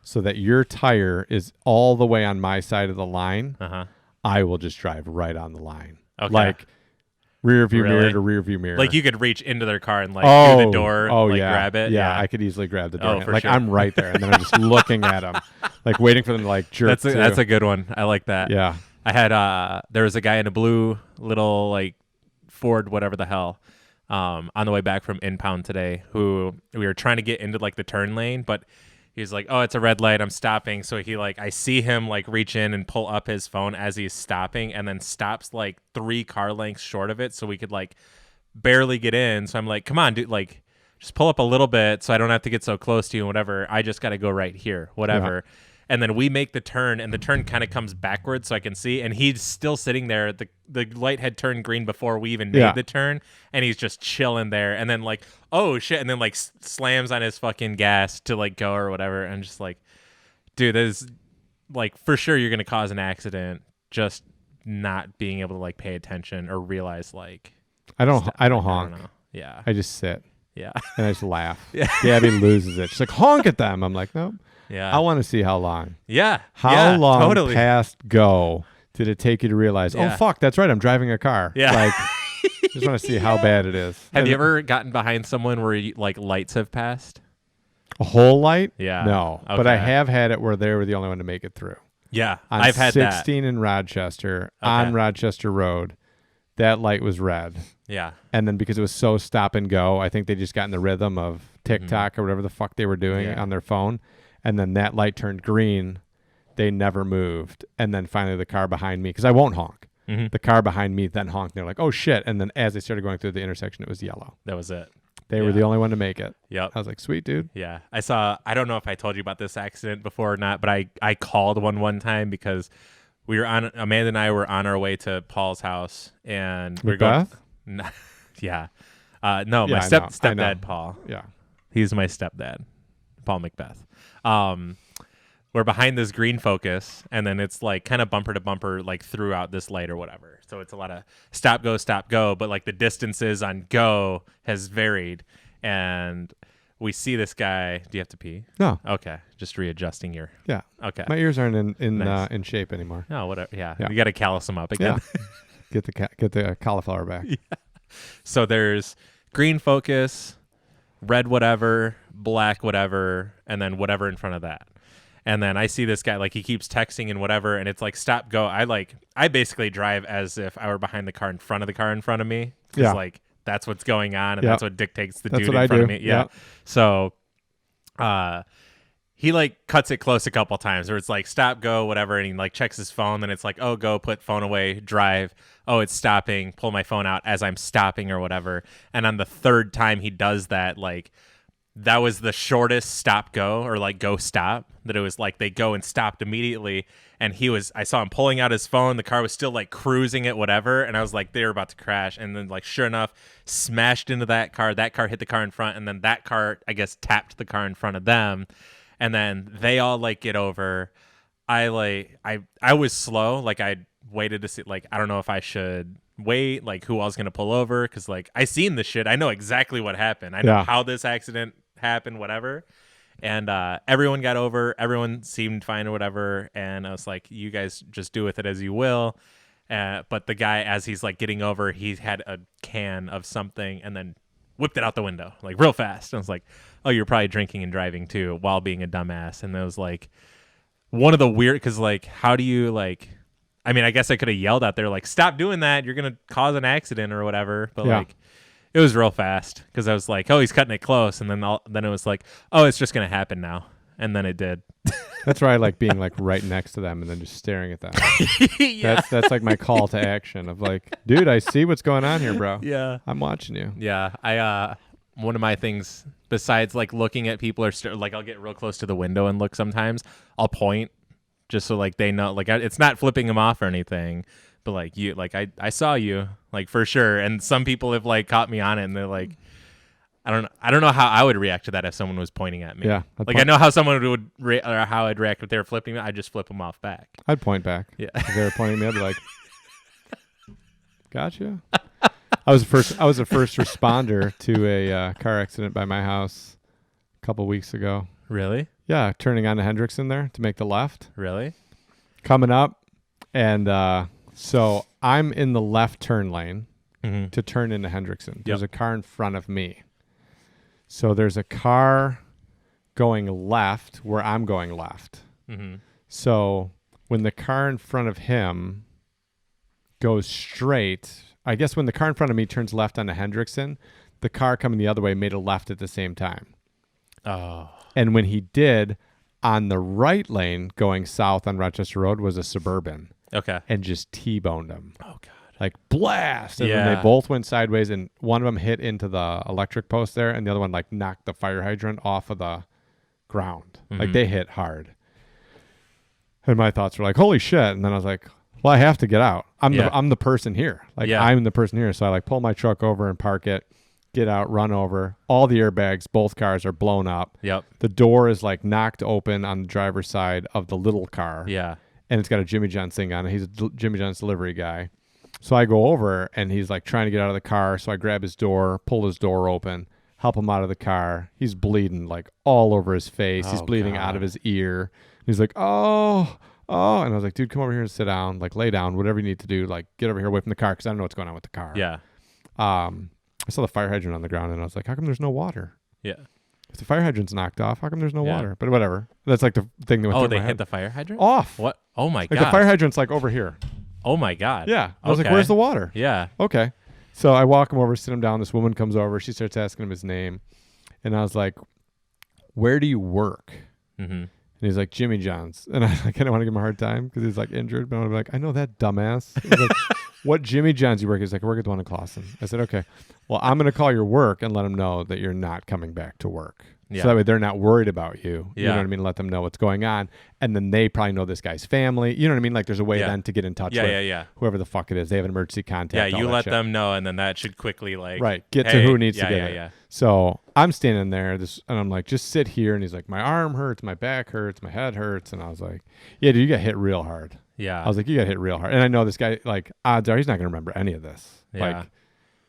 Speaker 2: so that your tire is all the way on my side of the line,
Speaker 1: Uh-huh.
Speaker 2: I will just drive right on the line.
Speaker 1: Okay.
Speaker 2: Like rear view mirror
Speaker 1: Really?
Speaker 2: to rear view mirror.
Speaker 1: Like you could reach into their car and like through the door, like
Speaker 2: yeah.
Speaker 1: grab it.
Speaker 2: Yeah, I could easily grab the door.
Speaker 1: Oh, for
Speaker 2: like
Speaker 1: sure.
Speaker 2: I'm right there, and then I'm just looking at them, like waiting for them to like jerk.
Speaker 1: That's a good one. I like that.
Speaker 2: yeah.
Speaker 1: I had there was a guy in a blue little like Ford whatever the hell on the way back from inbound today who we were trying to get into like the turn lane, but he's like, oh, it's a red light, I'm stopping. So he like I see him like reach in and pull up his phone as he's stopping and then stops like 3 car lengths short of it so we could like barely get in. So I'm like, come on, dude, like just pull up a little bit so I don't have to get so close to you and whatever. I just got to go right here, whatever.
Speaker 2: Yeah.
Speaker 1: And then we make the turn, and the turn kind of comes backwards so I can see. And he's still sitting there. The light had turned green before we even made the turn, and he's just chilling there. And then like, oh shit! And then like slams on his fucking gas to like go or whatever. And just like, dude, this is like for sure you're gonna cause an accident just not being able to like pay attention or realize like.
Speaker 2: I don't honk.
Speaker 1: I don't know. Yeah.
Speaker 2: I just sit
Speaker 1: Yeah.
Speaker 2: and I just laugh.
Speaker 1: Yeah.
Speaker 2: Gabby loses it. She's like, honk at them. I'm like, nope.
Speaker 1: Yeah.
Speaker 2: I want to see how long.
Speaker 1: Yeah.
Speaker 2: How
Speaker 1: yeah,
Speaker 2: long
Speaker 1: totally.
Speaker 2: past go did it take you to realize,
Speaker 1: Yeah.
Speaker 2: oh, fuck, that's right. I'm driving a car.
Speaker 1: Yeah.
Speaker 2: Like, just want to see how bad it is.
Speaker 1: Have
Speaker 2: And
Speaker 1: you ever gotten behind someone where like lights have passed?
Speaker 2: a whole light?
Speaker 1: Yeah.
Speaker 2: No. But I
Speaker 1: Okay.
Speaker 2: have had it where they were the only one to make it through.
Speaker 1: Yeah.
Speaker 2: On
Speaker 1: I've had
Speaker 2: 16 in Rochester, on
Speaker 1: Okay.
Speaker 2: Rochester Road, that light was red.
Speaker 1: that. Yeah.
Speaker 2: And then because it was so stop and go, I think they just got in the rhythm of TikTok or whatever the fuck they were doing
Speaker 1: Yeah.
Speaker 2: on their phone. And then that light turned green. They never moved. And then finally the car behind me, because I won't honk.
Speaker 1: Mm-hmm.
Speaker 2: The car behind me then honked. They're like, oh shit. And then as they started going through the intersection, it was yellow.
Speaker 1: That was it.
Speaker 2: They were
Speaker 1: Yeah.
Speaker 2: the only one to make it.
Speaker 1: Yep.
Speaker 2: I was like, sweet, dude.
Speaker 1: Yeah. I don't know if I told you about this accident before or not, but I called one time because Amanda and I were on our way to Paul's house and we're going.
Speaker 2: Macbeth?
Speaker 1: Yeah. No,
Speaker 2: Yeah,
Speaker 1: my
Speaker 2: I know.
Speaker 1: stepdad, Paul.
Speaker 2: Yeah.
Speaker 1: He's my stepdad, Paul Macbeth. We're behind this green Focus, and then it's like kind of bumper to bumper, like throughout this light or whatever. So it's a lot of stop, go, but like the distances on go has varied. And we see this guy. Do you have to pee?
Speaker 2: No.
Speaker 1: Okay, just readjusting your.
Speaker 2: Yeah.
Speaker 1: Okay.
Speaker 2: My ears aren't in
Speaker 1: Nice.
Speaker 2: in shape anymore.
Speaker 1: No, whatever. Yeah,
Speaker 2: Yeah.
Speaker 1: you got to callus them up again.
Speaker 2: Yeah. Get the cauliflower back.
Speaker 1: So there's green Focus, red whatever, black whatever, and then whatever in front of that. And then I see this guy, like he keeps texting and whatever, and it's like stop, go. I basically drive as if I were behind the car in front of the car in front of me.
Speaker 2: Yeah.
Speaker 1: Like that's what's going on, and
Speaker 2: Yeah.
Speaker 1: that's what dictates the
Speaker 2: That's
Speaker 1: dude
Speaker 2: what
Speaker 1: in
Speaker 2: I
Speaker 1: front
Speaker 2: do.
Speaker 1: of me. Yeah.
Speaker 2: Yeah.
Speaker 1: So he like cuts it close a couple times where it's like stop, go, whatever, and he like checks his phone, then it's like, oh, go, put phone away, drive. Oh, it's stopping, pull my phone out as I'm stopping or whatever. And on the third time he does that, like that was the shortest stop go or like go stop, that it was like they go and stopped immediately. And I saw him pulling out his phone. The car was still like cruising it, whatever. And I was like, they were about to crash. And then like, sure enough, smashed into that car. That car hit the car in front. And then that car, I guess, tapped the car in front of them. And then they all like get over. I was slow. Like I waited to see, like, I don't know if I should wait, like who else gonna pull over, because like I seen the shit, I know exactly what happened, I know how this accident happened, whatever. And everyone got over, everyone seemed fine or whatever, and I was like, you guys just do with it as you will. But the guy, as he's like getting over, he had a can of something and then whipped it out the window like real fast. And I was like, oh, you're probably drinking and driving too while being a dumbass. And it was like one of the weird, because like how do you like, I mean, I guess I could have yelled out there like, stop doing that, you're gonna cause an accident or whatever. But like it was real fast, because I was like, oh, he's cutting it close, and then it was like, oh, it's just gonna happen now, and then it did.
Speaker 2: That's where I like being like right next to them and then just staring at them.
Speaker 1: Yeah.
Speaker 2: That's like my call to action of like, dude, I see what's going on here, bro.
Speaker 1: Yeah,
Speaker 2: I'm watching you.
Speaker 1: Yeah, I one of my things besides like looking at people or like I'll get real close to the window and look. Sometimes I'll point just so like they know, like it's not flipping them off or anything, but like you, like I saw you, like for sure. And some people have like caught me on it, and they're like, I don't know how I would react to that if someone was pointing at me.
Speaker 2: Yeah,
Speaker 1: like I know how someone would or how I'd react if they were flipping me. I just flip them off back.
Speaker 2: I'd point back.
Speaker 1: Yeah,
Speaker 2: if they were pointing at me, I'd be like, gotcha. I was the first responder to a car accident by my house a couple weeks ago.
Speaker 1: Really?
Speaker 2: Yeah, turning onto Hendrickson there to make the left.
Speaker 1: Really?
Speaker 2: Coming up, and so I'm in the left turn lane to turn into Hendrickson. There's a car in front of me. So there's a car going left where I'm going left.
Speaker 1: Mm-hmm.
Speaker 2: So when the car in front of him goes straight, I guess when the car in front of me turns left onto Hendrickson, the car coming the other way made a left at the same time.
Speaker 1: Oh.
Speaker 2: And when he did, on the right lane going south on Rochester Road was a Suburban.
Speaker 1: Okay.
Speaker 2: And just T-boned him.
Speaker 1: Oh, God.
Speaker 2: Like blast. And then they both went sideways, and one of them hit into the electric post there, and the other one like knocked the fire hydrant off of the ground. Like they hit hard. And my thoughts were like, holy shit. And then I was like, well, I have to get out. I'm the person here. Like I'm the person here. So I like pull my truck over and park it, get out, run over. All the airbags, both cars are blown up.
Speaker 1: Yep.
Speaker 2: The door is like knocked open on the driver's side of the little car.
Speaker 1: Yeah.
Speaker 2: And it's got a Jimmy John's thing on it. He's a Jimmy John's delivery guy. So I go over, and he's like trying to get out of the car. So I grab his door, pull his door open, help him out of the car. He's bleeding like all over his face. He's bleeding out of his ear. He's like, oh. And I was like, dude, come over here and sit down, like lay down, whatever you need to do. Like get over here away from the car, because I don't know what's going on with the car.
Speaker 1: Yeah.
Speaker 2: I saw the fire hydrant on the ground, and I was like, how come there's no water?
Speaker 1: Yeah.
Speaker 2: If the fire hydrant's knocked off, how come there's no water? But whatever. That's like the thing that went through my head.
Speaker 1: They hit the fire hydrant?
Speaker 2: Off.
Speaker 1: What? Oh, my God.
Speaker 2: Like the fire hydrant's like over here.
Speaker 1: Oh, my God.
Speaker 2: Yeah. I was like, where's the water?
Speaker 1: Yeah.
Speaker 2: Okay. So I walk him over, sit him down. This woman comes over. She starts asking him his name. And I was like, where do you work?
Speaker 1: Mm-hmm.
Speaker 2: And he's like, Jimmy John's. And I kind of want to give him a hard time because he's like injured. But I want to be like, I know that dumbass. I was like, what Jimmy John's you work? He's like, I work at the one in Clawson. I said, okay. Well, I'm going to call your work and let them know that you're not coming back to work. Yeah. So that way they're not worried about you. You know what I mean? Let them know what's going on. And then they probably know this guy's family. You know what I mean? Like there's a way then to get in touch with whoever the fuck it is. They have an emergency contact.
Speaker 1: Yeah, you let them know, and then that should quickly
Speaker 2: get to who needs to get it. Yeah. So I'm standing there, and I'm like, just sit here. And he's like, my arm hurts, my back hurts, my head hurts. And I was like, yeah, dude, you got hit real hard.
Speaker 1: Yeah.
Speaker 2: I was like, you got hit real hard. And I know this guy, like, odds are he's not going to remember any of this.
Speaker 1: Yeah.
Speaker 2: Like,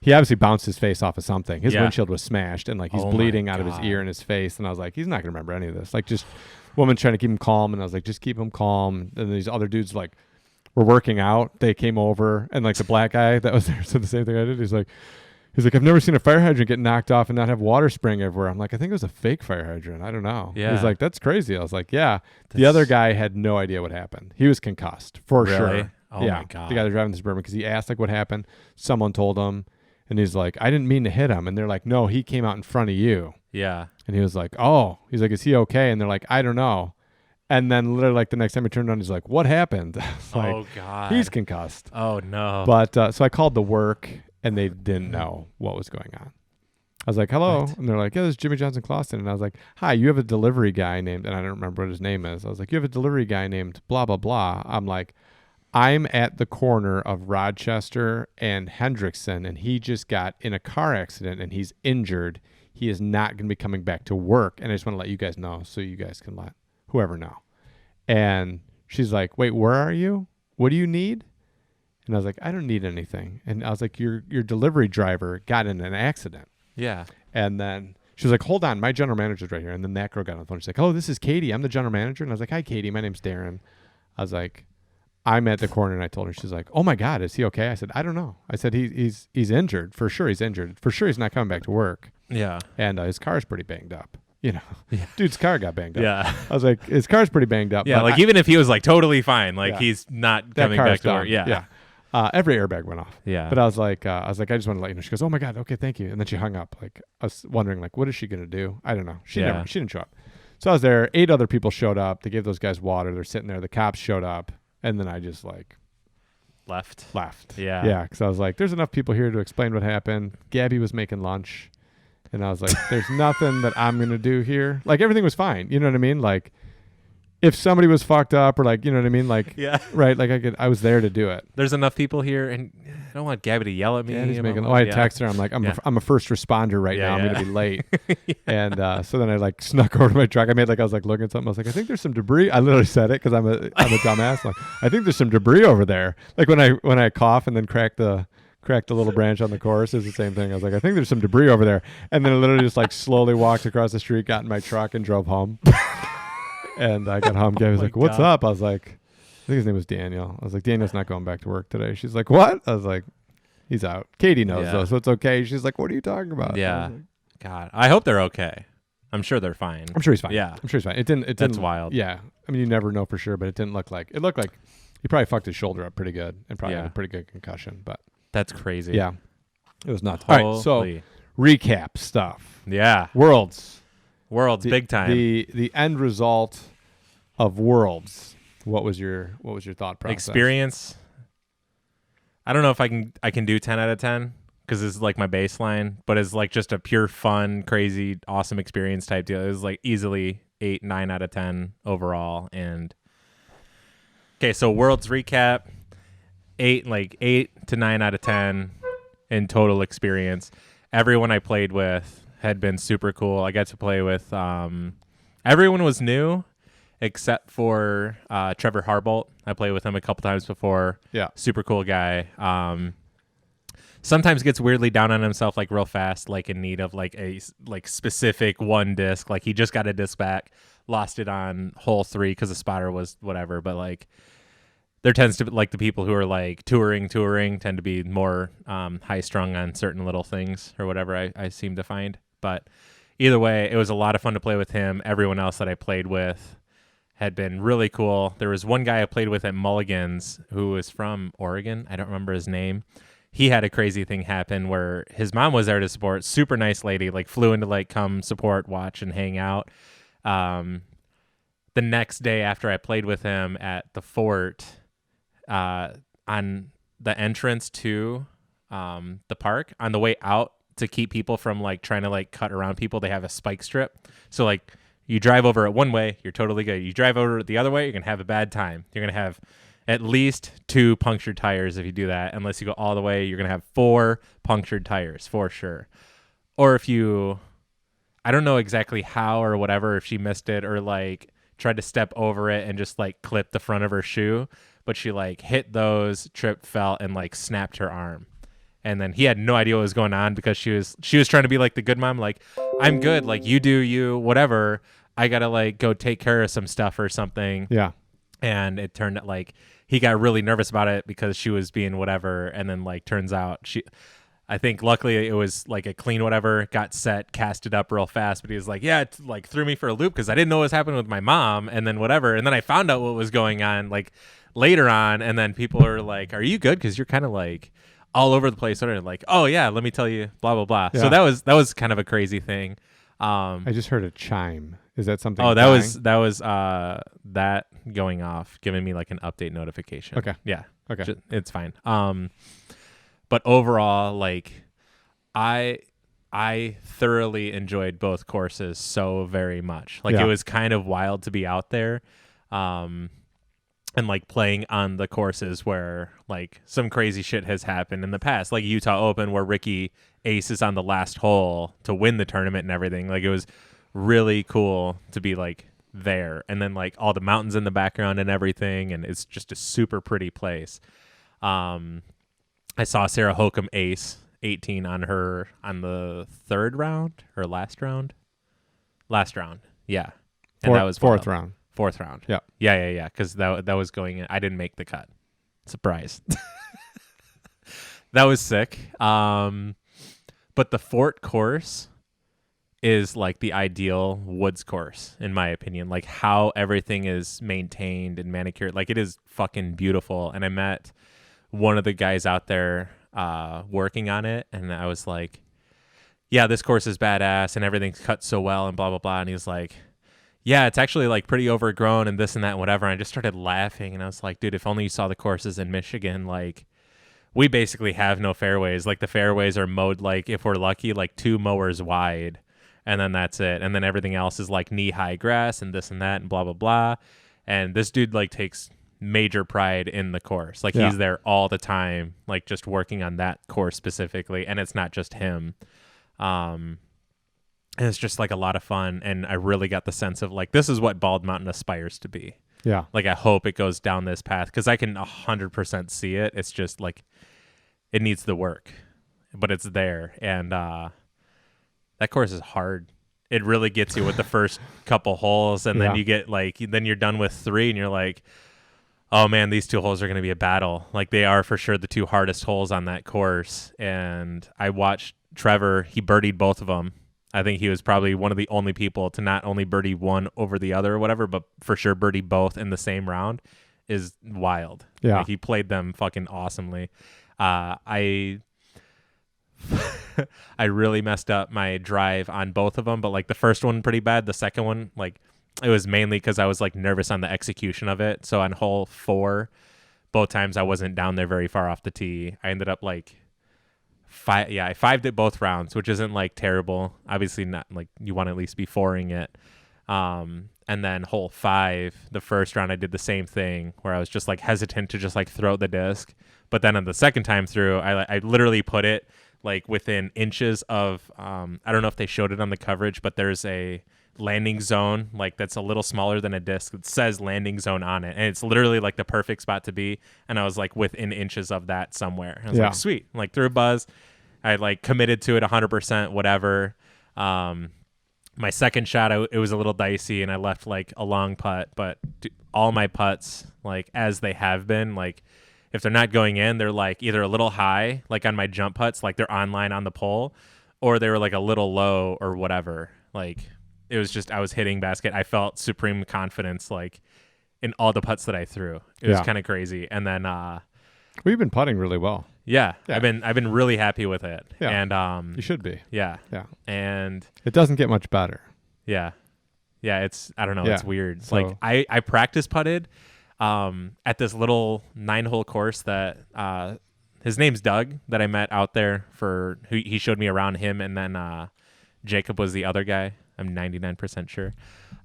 Speaker 2: he obviously bounced his face off of something. His windshield was smashed, and like he's bleeding out of his ear and his face. And I was like, he's not gonna remember any of this. Like, just woman trying to keep him calm, and I was like, just keep him calm. And these other dudes like were working out. They came over, and like the black guy that was there said the same thing I did. He's like, He's like, I've never seen a fire hydrant get knocked off and not have water spraying everywhere. I'm like, I think it was a fake fire hydrant. I don't know.
Speaker 1: Yeah.
Speaker 2: He's like, that's crazy. I was like, yeah. The other guy had no idea what happened. He was concussed for sure.
Speaker 1: Oh
Speaker 2: yeah.
Speaker 1: my God.
Speaker 2: The guy that was driving the Suburban, because he asked like what happened. Someone told him, and he's like, I didn't mean to hit him. And they're like, no, he came out in front of you.
Speaker 1: Yeah.
Speaker 2: And he was like, oh. He's like, is he okay? And they're like, I don't know. And then literally like the next time he turned on, he's like, what happened? Like,
Speaker 1: oh God.
Speaker 2: he's concussed.
Speaker 1: Oh no.
Speaker 2: But so I called the work, and they didn't know what was going on. I was like, hello.
Speaker 1: What?
Speaker 2: And they're like, yeah, this is Jimmy Johnson Clawson. And I was like, hi, you have a delivery guy named, and I don't remember what his name is. I was like, you have a delivery guy named blah, blah, blah. I'm like, I'm at the corner of Rochester and Hendrickson, and he just got in a car accident, and he's injured. He is not going to be coming back to work. And I just want to let you guys know so you guys can let whoever know. And she's like, wait, where are you? What do you need? And I was like, I don't need anything. And I was like, your delivery driver got in an accident.
Speaker 1: Yeah.
Speaker 2: And then she was like, hold on, my general manager's right here. And then that girl got on the phone. She's like, oh, this is Katie. I'm the general manager. And I was like, hi, Katie. My name's Darren. I was like, I'm at the corner. And I told her, she's like, oh my God, is he okay? I said, I don't know. I said, he's injured. For sure he's injured. For sure he's not coming back to work.
Speaker 1: Yeah.
Speaker 2: And his car's pretty banged up. You know,
Speaker 1: Yeah.
Speaker 2: Dude's car got banged up.
Speaker 1: Yeah.
Speaker 2: I was like, his car's pretty banged up.
Speaker 1: Yeah.
Speaker 2: but
Speaker 1: Like even if he was like totally fine, like
Speaker 2: Yeah.
Speaker 1: he's not
Speaker 2: that
Speaker 1: coming
Speaker 2: car's
Speaker 1: back to
Speaker 2: done.
Speaker 1: work. Yeah.
Speaker 2: Yeah. Every airbag went off.
Speaker 1: Yeah.
Speaker 2: But I was like, I just wanted to let you know. She goes, oh my God, okay, thank you. And then she hung up. Like I was wondering, like, what is she gonna do? I don't know. She didn't show up. So I was there. 8 other people showed up. They gave those guys water. They're sitting there. The cops showed up, and then I just like
Speaker 1: left.
Speaker 2: Yeah. Yeah. Because I was like, there's enough people here to explain what happened. Gabby was making lunch, and I was like, there's nothing that I'm gonna do here. Like everything was fine. You know what I mean? Like if somebody was fucked up or like, you know what I mean? Like,
Speaker 1: Yeah.
Speaker 2: right. Like I was there to do it.
Speaker 1: There's enough people here, and I don't want Gabby to yell at me.
Speaker 2: Yeah, he's
Speaker 1: about
Speaker 2: making.
Speaker 1: what-
Speaker 2: Oh, I
Speaker 1: yeah.
Speaker 2: text her. I'm like, I'm a first responder right
Speaker 1: Yeah,
Speaker 2: now. I'm
Speaker 1: yeah.
Speaker 2: gonna be late. And so then I like snuck over to my truck. I made like I was like looking at something. I was like, I think there's some debris. I literally said it because I'm a dumbass. Like, I think there's some debris over there. Like when I cough and then crack the little branch on the chorus is the same thing. I was like, I think there's some debris over there. And then I literally just like slowly walked across the street, got in my truck, and drove home. And I got home. Gabby was
Speaker 1: my
Speaker 2: like, what's
Speaker 1: God.
Speaker 2: up? I was like, I think his name was Daniel. I was like, Daniel's not going back to work today. She's like, what? I was like, he's out. Katie knows
Speaker 1: Yeah.
Speaker 2: though, so it's okay. She's like, what are you talking about? I
Speaker 1: Yeah.
Speaker 2: was like,
Speaker 1: God, I hope they're okay. I'm sure they're fine.
Speaker 2: I'm sure he's fine.
Speaker 1: Yeah.
Speaker 2: I'm sure he's fine. It didn't.
Speaker 1: That's wild.
Speaker 2: Yeah. I mean, you never know for sure, but it didn't look like. It looked like he probably fucked his shoulder up pretty good and probably
Speaker 1: Yeah.
Speaker 2: had a pretty good concussion. But
Speaker 1: That's crazy.
Speaker 2: yeah, it was nuts. All right, so
Speaker 1: Holy.
Speaker 2: recap stuff.
Speaker 1: Yeah.
Speaker 2: Worlds.
Speaker 1: Worlds, big time.
Speaker 2: The end result of Worlds. What was your thought process?
Speaker 1: Experience. I don't know if I can do 10 out of 10 because it's like my baseline, but it's like just a pure fun, crazy, awesome experience type deal. It was like easily 8, 9 out of 10 overall. And okay, so Worlds recap, 8 to 9 out of 10 in total experience. Everyone I played with had been super cool. I got to play with everyone was new except for Trevor Harbolt. I played with him a couple times before.
Speaker 2: Yeah.
Speaker 1: Super cool guy. Sometimes gets weirdly down on himself like real fast, like in need of like a like specific one disc. Like he just got a disc back, lost it on hole 3 because the spotter was whatever. But like there tends to be like the people who are like touring tend to be more high strung on certain little things or whatever I seem to find. But either way, it was a lot of fun to play with him. Everyone else that I played with had been really cool. There was one guy I played with at Mulligan's who was from Oregon. I don't remember his name. He had a crazy thing happen where his mom was there to support. Super nice lady, like flew in to like come support, watch, and hang out. The next day after I played with him at the fort, on the entrance to the park, on the way out to keep people from like trying to like cut around people, they have a spike strip. So like you drive over it one way, you're totally good. You drive over it the other way, you're going to have a bad time. You're going to have at least 2 punctured tires if you do that. Unless you go all the way, you're going to have 4 punctured tires for sure. Or if you, I don't know exactly how or whatever, if she missed it or like tried to step over it and just like clipped the front of her shoe, but she like hit those, tripped, fell, and like snapped her arm. And then he had no idea what was going on because she was trying to be like the good mom, like, I'm good, like you do you, whatever. I gotta like go take care of some stuff or something.
Speaker 2: Yeah.
Speaker 1: And it turned out like he got really nervous about it because she was being whatever. And then like turns out I think luckily it was like a clean whatever, got set, cast it up real fast. But he was like, yeah, it like threw me for a loop because I didn't know what was happening with my mom, and then whatever. And then I found out what was going on like later on, and then people are like, are you good? Because you're kind of like all over the place. Sort of like, oh yeah, let me tell you, blah blah blah.
Speaker 2: Yeah.
Speaker 1: So that was kind of a crazy thing.
Speaker 2: I just heard a chime. Is that something?
Speaker 1: Oh,
Speaker 2: dying?
Speaker 1: that was that going off, giving me like an update notification.
Speaker 2: Okay.
Speaker 1: Yeah.
Speaker 2: Okay.
Speaker 1: It's fine. But overall, like I thoroughly enjoyed both courses so very much. Like it was kind of wild to be out there, and like playing on the courses where like some crazy shit has happened in the past, like Utah Open where Ricky aces on the last hole to win the tournament and everything. Like it was really cool to be like there, and then like all the mountains in the background and everything, and it's just a super pretty place. I saw Sarah Hokum ace 18 on the third round or last round. Yeah. And that was
Speaker 2: fourth round.
Speaker 1: Fourth round.
Speaker 2: Yeah.
Speaker 1: Yeah. Because that was going in. I didn't make the cut. Surprise. That was sick. But the Fort course is like the ideal woods course, in my opinion. Like how everything is maintained and manicured. Like it is fucking beautiful. And I met one of the guys out there working on it, and I was like, yeah, this course is badass and everything's cut so well and blah blah blah. And he was like, yeah, it's actually like pretty overgrown and this and that and whatever. And I just started laughing, and I was like, dude, if only you saw the courses in Michigan. Like we basically have no fairways. Like the fairways are mowed, like if we're lucky, like 2 mowers wide, and then that's it. And then everything else is like knee-high grass and this and that and blah blah blah. And this dude like takes major pride in the course. Like he's there all the time, like just working on that course specifically, and it's not just him. And it's just like a lot of fun, and I really got the sense of like this is what Bald Mountain aspires to be.
Speaker 2: Yeah.
Speaker 1: Like I hope it goes down this path, because I can 100% see it. It's just like it needs the work, but it's there. And that course is hard. It really gets you with the first couple holes, and then you get like, then you're done with 3 and you're like, oh man, these 2 holes are going to be a battle. Like they are for sure the 2 hardest holes on that course. And I watched Trevor, he birdied both of them. I think he was probably one of the only people to not only birdie one over the other or whatever, but for sure birdie both in the same round is wild.
Speaker 2: Yeah.
Speaker 1: Like he played them fucking awesomely. I really messed up my drive on both of them, but like the first one pretty bad. The second one, like, it was mainly because I was like nervous on the execution of it. So on hole 4, both times I wasn't down there very far off the tee. I ended up like I 5'd it both rounds, which isn't like terrible. Obviously not like you want to at least be 4ing it. And then hole 5, the first round I did the same thing where I was just like hesitant to just like throw the disc. But then on the second time through, I literally put it like within inches of, I don't know if they showed it on the coverage, but there's a landing zone like that's a little smaller than a disc that says landing zone on it, and it's literally like the perfect spot to be, and I was like within inches of that somewhere. I was like, sweet. Like threw a buzz. I like committed to it 100%, whatever. My second shot, it was a little dicey, and I left like a long putt, but all my putts, like as they have been, like if they're not going in, they're like either a little high, like on my jump putts, like they're online on the pole, or they were like a little low or whatever. Like it was just, I was hitting basket. I felt supreme confidence, like in all the putts that I threw. It was kind of crazy. And then,
Speaker 2: we've been putting really well.
Speaker 1: Yeah. I've been really happy with it.
Speaker 2: Yeah.
Speaker 1: And,
Speaker 2: you should be.
Speaker 1: Yeah.
Speaker 2: Yeah.
Speaker 1: And
Speaker 2: it doesn't get much better.
Speaker 1: Yeah. Yeah. It's, I don't know.
Speaker 2: Yeah.
Speaker 1: It's weird.
Speaker 2: So,
Speaker 1: like I practice putted, at this little 9-hole course that, his name's Doug, that I met out there for who he showed me around him. And then, Jacob was the other guy. I'm 99% sure.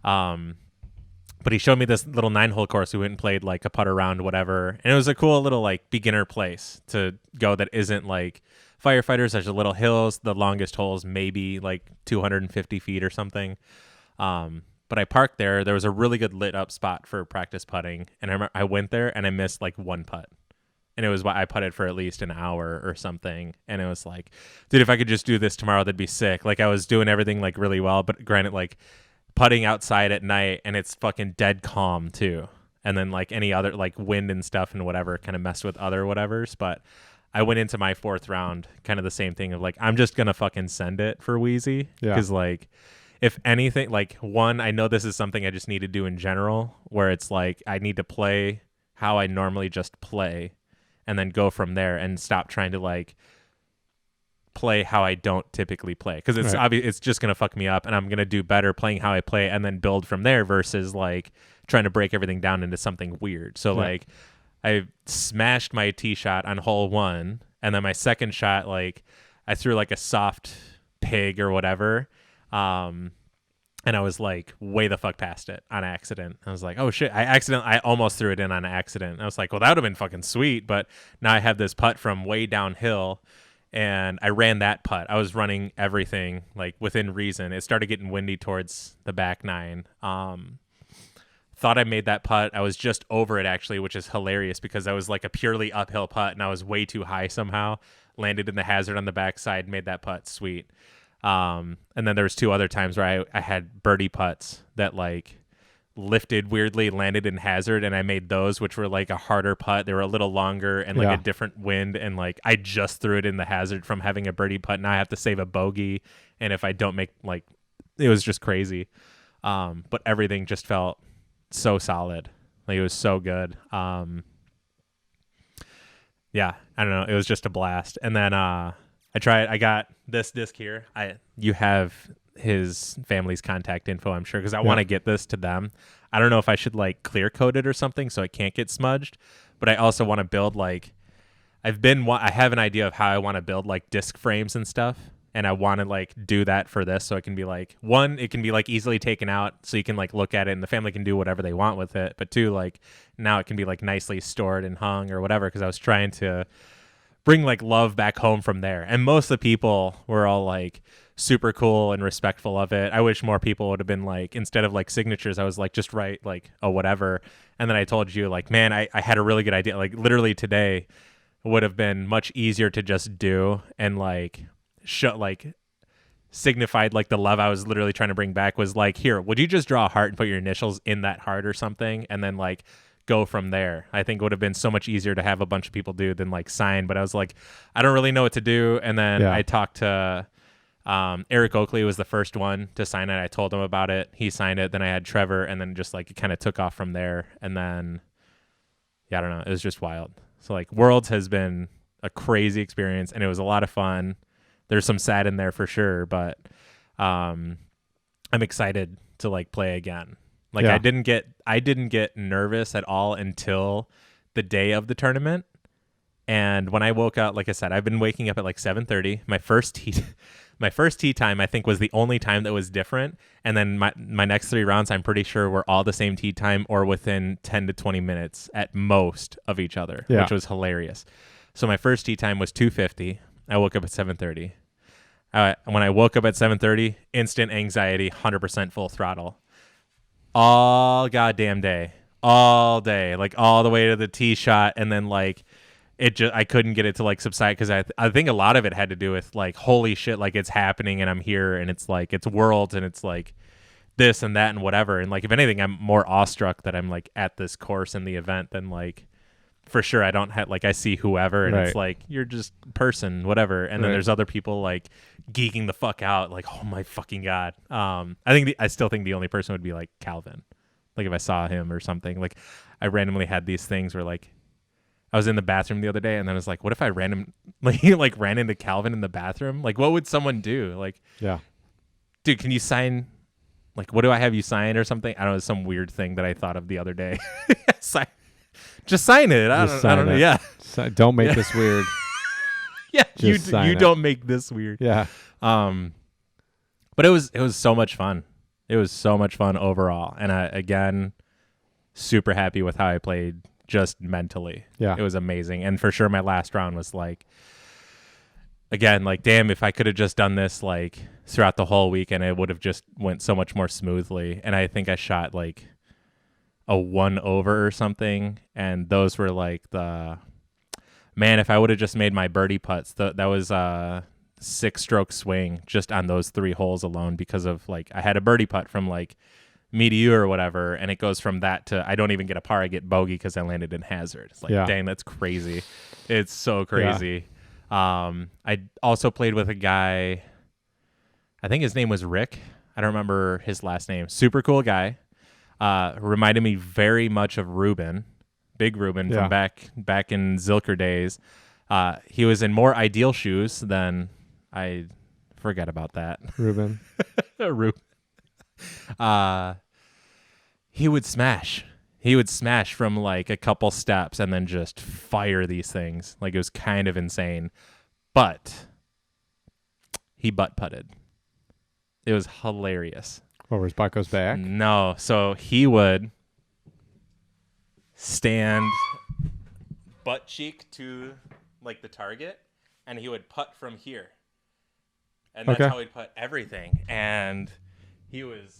Speaker 1: But he showed me this little 9-hole course. We went and played like a putter round, whatever. And it was a cool little like beginner place to go that isn't like firefighters. There's little hills. The longest holes maybe like 250 feet or something. But I parked there. There was a really good lit up spot for practice putting. And I remember I went there and I missed like 1 putt. And it was why I putted for at least an hour or something. And it was like, dude, if I could just do this tomorrow, that'd be sick. Like I was doing everything like really well, but granted, like putting outside at night and it's fucking dead calm too. And then like any other like wind and stuff and whatever kind of messed with other whatevers. But I went into my fourth round kind of the same thing of like, I'm just going to fucking send it for Wheezy.
Speaker 2: Yeah.
Speaker 1: Because like, if anything, like one, I know this is something I just need to do in general, where it's like, I need to play how I normally just play and then go from there and stop trying to like play how I don't typically play. Because it's obvious, it's just going to fuck me up, and I'm going to do better playing how I play and then build from there versus like trying to break everything down into something weird. So like, I smashed my tee shot on hole 1, and then my second shot, like I threw like a soft pig or whatever, and I was like way the fuck past it on accident. I was like, oh shit, I almost threw it in on accident. I was like, well, that would have been fucking sweet, but now I have this putt from way downhill, and I ran that putt. I was running everything like within reason. It started getting windy towards the back 9. Thought I made that putt. I was just over it actually, which is hilarious because I was like a purely uphill putt and I was way too high somehow. Landed in the hazard on the backside, made that putt. Sweet. And then there was 2 other times where I had birdie putts that like lifted weirdly, landed in hazard, and I made those, which were like a harder putt. They were a little longer and like a different wind, and like I just threw it in the hazard from having a birdie putt. Now I have to save a bogey, and if I don't make, like, it was just crazy. But everything just felt so solid. Like, it was so good. Yeah, I don't know. It was just a blast. And then I got this disc here. You have his family's contact info, I'm sure, because I want to get this to them. I don't know if I should like clear coat it or something so it can't get smudged, but I also want to build like I have an idea of how I want to build like disc frames and stuff, and I want to like do that for this so it can be like, one, it can be like easily taken out so you can like look at it and the family can do whatever they want with it, but 2, like now it can be like nicely stored and hung or whatever, because I was trying to bring like love back home from there. And most of the people were all like super cool and respectful of it. I wish more people would have been like, instead of like signatures, I was like, just write like, oh, whatever. And then I told you like, man, I had a really good idea. Like literally today would have been much easier to just do and like signified like the love I was literally trying to bring back was like, here, would you just draw a heart and put your initials in that heart or something? And then like go from there. I think it would have been so much easier to have a bunch of people do than like sign. But I was like, I don't really know what to do. And then I talked to Eric Oakley was the first one to sign it. I told him about it. He signed it. Then I had Trevor, and then just like it kind of took off from there. And then, yeah, I don't know. It was just wild. So like Worlds has been a crazy experience, and it was a lot of fun. There's some sad in there for sure, but I'm excited to like play again. Like I didn't get nervous at all until the day of the tournament. And when I woke up, like I said, I've been waking up at like 7:30. My first tee time, I think, was the only time that was different. And then my next 3 rounds, I'm pretty sure, were all the same tee time or within 10 to 20 minutes at most of each other, which was hilarious. So my first tee time was 2:50. I woke up at 7:30. When I woke up at 7:30, instant anxiety, 100% full throttle. All goddamn day. All day. Like all the way to the tee shot, and then like I couldn't get it to like subside because I think a lot of it had to do with like, holy shit, like it's happening and I'm here, and it's like it's Worlds and it's like this and that and whatever. And like if anything, I'm more awestruck that I'm like at this course in the event than like, for sure I don't have like, I see whoever and it's like, you're just person, whatever. And then there's other people like geeking the fuck out, like, oh my fucking God. I still think the only person would be like Calvin. Like if I saw him or something. Like I randomly had these things where like I was in the bathroom the other day, and then I was like, what if I ran into Calvin in the bathroom? Like, what would someone do? Like, dude, can you sign? Like, what do I have you sign or something? I don't know, some weird thing that I thought of the other day. Just sign it. I don't know. Yeah.
Speaker 2: Don't make this weird.
Speaker 1: Yeah. You don't make this weird.
Speaker 2: Yeah.
Speaker 1: But it was so much fun. It was so much fun overall. And again, super happy with how I played. Just mentally. Yeah. It was amazing. And for sure my last round was like, again, like, damn, if I could have just done this like throughout the whole weekend, it would have just went so much more smoothly. And I think I shot like a 1 over or something. And those were like if I would have just made my birdie putts, that was a 6-stroke swing just on those 3 holes alone, because of like, I had a birdie putt from like me to you or whatever, and it goes from that to I don't even get a par, I get bogey because I landed in hazard. It's like, dang, that's crazy. It's so crazy. I also played with a guy, I think his name was Rick. I don't remember his last name. Super cool guy. Reminded me very much of Ruben, Big Ruben from back in Zilker days. He was in more ideal shoes than I forget about that.
Speaker 2: Ruben.
Speaker 1: Ruben. He would smash. He would smash from like a couple steps and then just fire these things. Like it was kind of insane. But he butt putted. It was hilarious.
Speaker 2: Where his butt goes back?
Speaker 1: No. So he would stand butt cheek to like the target and he would putt from here. And that's how he'd putt everything. And he was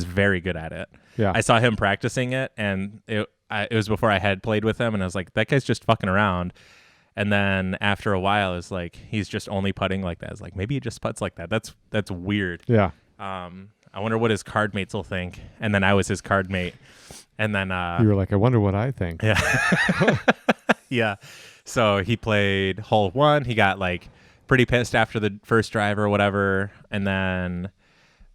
Speaker 1: very good at it.
Speaker 2: Yeah.
Speaker 1: I saw him practicing it, and it was before I had played with him, and I was like, that guy's just fucking around. And then after a while, it's like he's just only putting like that. I was like, maybe he just putts like that. That's weird.
Speaker 2: Yeah.
Speaker 1: I wonder what his card mates will think. And then I was his card mate. And then
Speaker 2: you were like, I wonder what I think.
Speaker 1: Yeah. Yeah. So he played hole 1. He got like pretty pissed after the first drive or whatever, and then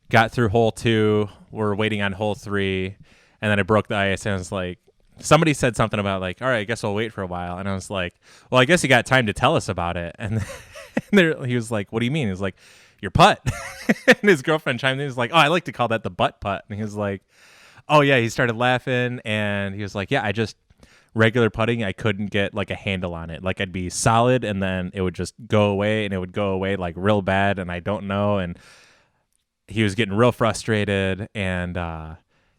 Speaker 1: got through hole 2. We're waiting on hole 3, and then I broke the ice, and I was like, somebody said something about like, all right, I guess I'll wait for a while. And I was like, well, I guess you got time to tell us about it. And he was like, what do you mean? He was like, your putt. And his girlfriend chimed in. He was like, oh, I like to call that the butt putt. And he was like, oh yeah. He started laughing, and he was like, yeah, I just regular putting, I couldn't get like a handle on it. Like I'd be solid, and then it would just go away, and it would go away like real bad, and I don't know. And he was getting real frustrated, and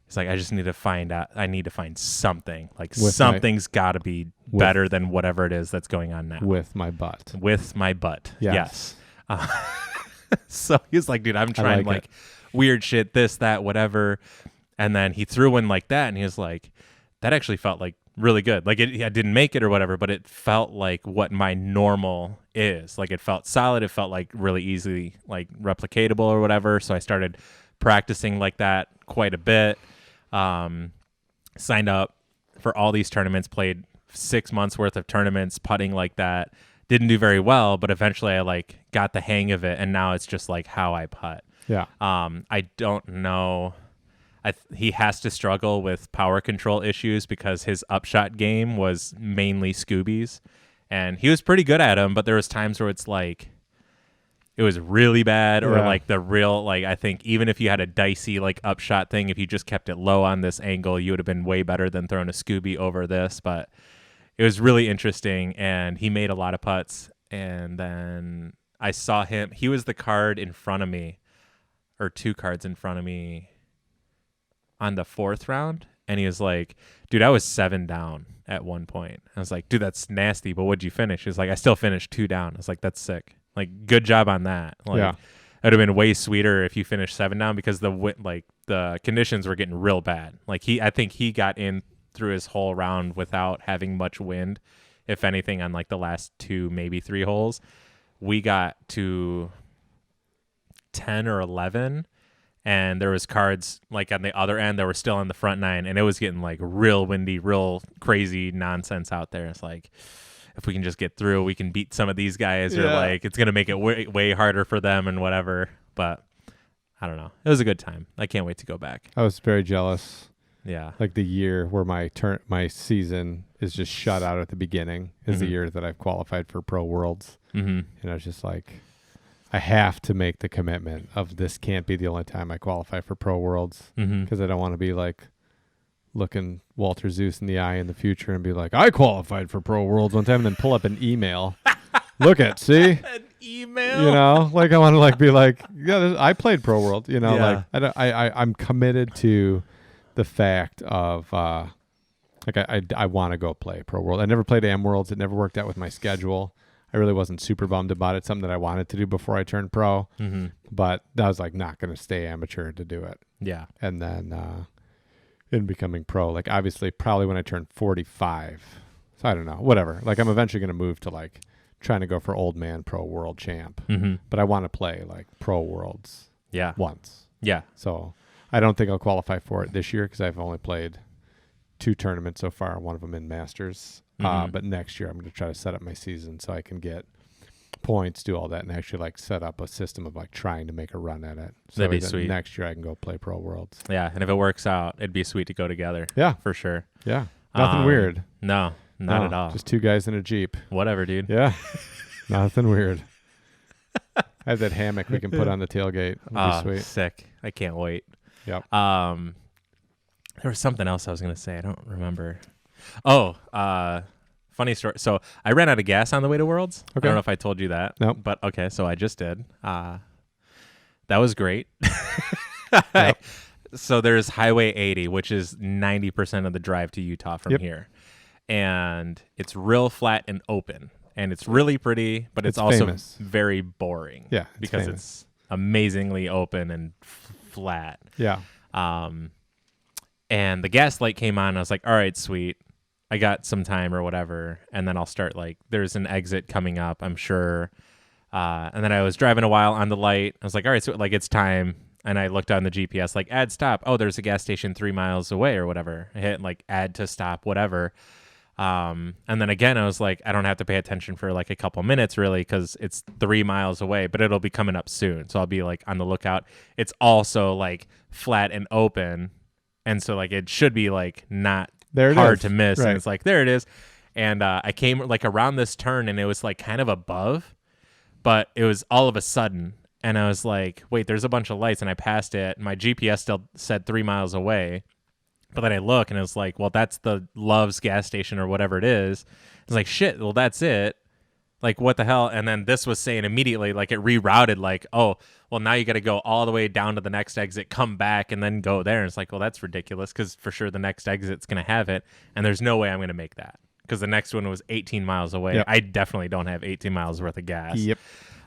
Speaker 1: he's like, I just need to find out. I need to find something. Like something's got to be better than whatever it is that's going on now.
Speaker 2: With my butt.
Speaker 1: With my butt.
Speaker 2: Yes.
Speaker 1: So he's like, dude, I'm trying like weird shit, this, that, whatever. And then he threw one like that, and he was like, that actually felt like really good. Like I didn't make it or whatever, but it felt like what my normal is. Like it felt solid. It felt like really easily like replicatable or whatever. So I started practicing like that quite a bit. Signed up for all these tournaments, played 6 months worth of tournaments, putting like that. Didn't do very well, but eventually I like got the hang of it, and now it's just like how I putt.
Speaker 2: Yeah.
Speaker 1: I don't know. He has to struggle with power control issues because his upshot game was mainly Scoobies, and he was pretty good at them, but there was times where it's like it was really bad, or like the real, like I think even if you had a dicey like upshot thing, if you just kept it low on this angle, you would have been way better than throwing a Scooby over this. But it was really interesting, and he made a lot of putts. And then I saw him, he was the card in front of me, or 2 cards in front of me on the 4th round, and he was like, dude, I was 7 down at one point. I was like, dude, that's nasty, but what'd you finish? He was like, I still finished 2 down. I was like, that's sick. Like, good job on that. Like, it would have been way sweeter if you finished 7 down, because the conditions were getting real bad. Like I think he got in through his whole round without having much wind, if anything, on like the last 2, maybe 3 holes. We got to 10 or 11, and there was cards like on the other end that were still on the front 9, and it was getting like real windy, real crazy nonsense out there. It's like, if we can just get through, we can beat some of these guys, or like it's gonna make it way harder for them and whatever. But I don't know. It was a good time. I can't wait to go back.
Speaker 2: I was very jealous.
Speaker 1: Yeah,
Speaker 2: like the year where my season is just shut out at the beginning is the year that I've qualified for Pro Worlds. And I was just like, I have to make the commitment of this can't be the only time I qualify for Pro Worlds, because I don't want to be like looking Walter Zeus in the eye in the future and be like, I qualified for Pro Worlds one time, and then pull up an email. Look at, see?
Speaker 1: An email?
Speaker 2: You know, like I want to like be like, yeah, I played Pro World, you know, like I'm committed to the fact of like I want to go play Pro World. I never played Am Worlds. It never worked out with my schedule. I really wasn't super bummed about it. Something that I wanted to do before I turned pro, but I was like not going to stay amateur to do it.
Speaker 1: Yeah.
Speaker 2: And then in becoming pro, like obviously probably when I turned 45, so I don't know, whatever. Like I'm eventually going to move to like trying to go for old man pro world champ, but I want to play like Pro Worlds once.
Speaker 1: Yeah.
Speaker 2: So I don't think I'll qualify for it this year because I've only played 2 tournaments so far, one of them in Masters. But next year I'm going to try to set up my season so I can get points, do all that, and actually like set up a system of like trying to make a run at it. So
Speaker 1: That'd be sweet.
Speaker 2: Next year I can go play Pro Worlds.
Speaker 1: Yeah, and if it works out, it'd be sweet to go together.
Speaker 2: Yeah.
Speaker 1: For sure.
Speaker 2: Yeah. Nothing weird.
Speaker 1: No, not at all.
Speaker 2: Just 2 guys in a Jeep.
Speaker 1: Whatever, dude.
Speaker 2: Yeah. Nothing weird. I have that hammock we can put on the tailgate. That'd be sweet.
Speaker 1: Sick. I can't wait.
Speaker 2: Yep.
Speaker 1: There was something else I was going to say. I don't remember. Oh, funny story. So I ran out of gas on the way to Worlds.
Speaker 2: Okay.
Speaker 1: I don't know if I told you that.
Speaker 2: Nope.
Speaker 1: But okay, so I just did. That was great.
Speaker 2: Yep.
Speaker 1: So there's Highway 80, which is 90% of the drive to Utah from here. And it's real flat and open. And it's really pretty, but it's also
Speaker 2: famous.
Speaker 1: very boring.
Speaker 2: Yeah.
Speaker 1: Because
Speaker 2: famous.
Speaker 1: it's amazingly open and flat.
Speaker 2: Yeah.
Speaker 1: And the gas light came on. And I was like, all right, sweet. I got some time or whatever. And then I'll start like, there's an exit coming up, I'm sure. And then I was driving a while on the light. I was like, all right, so like it's time. And I looked on the GPS, like add stop. Oh, there's a gas station 3 miles away or whatever. I hit like add to stop, whatever. And then again, I was like, I don't have to pay attention for like a couple minutes really, because it's 3 miles away, but it'll be coming up soon. So I'll be like on the lookout. It's also like flat and open. And so like it should be like not hard to miss.
Speaker 2: Right.
Speaker 1: And it's like, there it is. And I came like around this turn and it was like kind of above, but it was all of a sudden. And I was like, wait, there's a bunch of lights. And I passed it. My GPS still said 3 miles away. But then I look and it was like, well, that's the Love's gas station or whatever it is. It's like, shit, well, that's it. Like, what the hell? And then this was saying immediately, like it rerouted, like, oh, well, now you got to go all the way down to the next exit, come back, and then go there. And it's like, well, that's ridiculous because for sure the next exit's going to have it. And there's no way I'm going to make that because the next one was 18 miles away.
Speaker 2: Yep.
Speaker 1: I definitely don't have 18 miles worth of gas.
Speaker 2: Yep.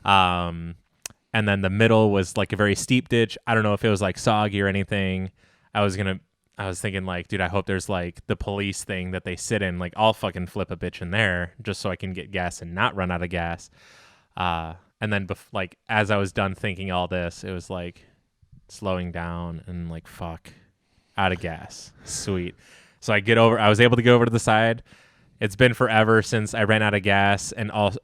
Speaker 1: And then the middle was like a very steep ditch. I don't know if it was like soggy or anything. I was thinking like, dude, I hope there's like the police thing that they sit in. Like I'll fucking flip a bitch in there just so I can get gas and not run out of gas. And then like as I was done thinking all this, it was like slowing down and like, fuck, out of gas. Sweet. So I was able to get over to the side. It's been forever since I ran out of gas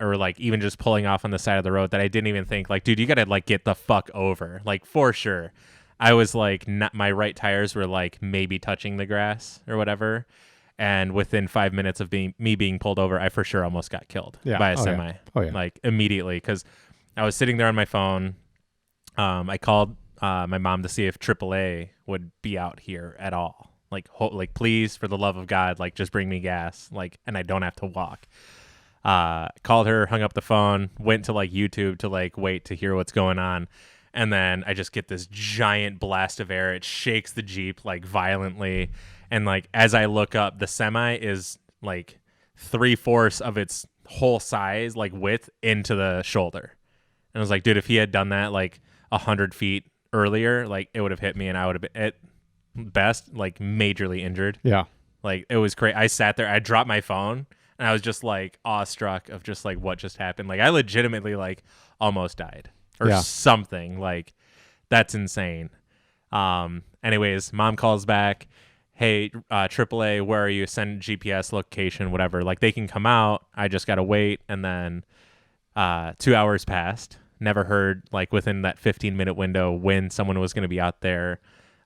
Speaker 1: or like even just pulling off on the side of the road that I didn't even think like, dude, you got to like get the fuck over, like for sure. I was like, my right tires were like maybe touching the grass or whatever. And within 5 minutes of me being pulled over, I for sure almost got killed by a semi.
Speaker 2: Oh, yeah.
Speaker 1: Like immediately. Cause I was sitting there on my phone. I called my mom to see if AAA would be out here at all. Like, please, for the love of God, like just bring me gas. Like, and I don't have to walk. Called her, hung up the phone, went to like YouTube to like wait to hear what's going on. And then I just get this giant blast of air. It shakes the Jeep like violently. And like, as I look up, the semi is like 3/4 of its whole size, like width into the shoulder. And I was like, dude, if he had done that like 100 feet earlier, like it would have hit me and I would have been at best like majorly injured.
Speaker 2: Yeah.
Speaker 1: Like it was crazy. I sat there, I dropped my phone and I was just like awestruck of just like what just happened. Like I legitimately like almost died or something. Like that's insane. Anyways, mom calls back. Hey, AAA, where are you? Send GPS location, whatever. Like they can come out. I just got to wait. And then 2 hours passed. Never heard like within that 15-minute window when someone was going to be out there.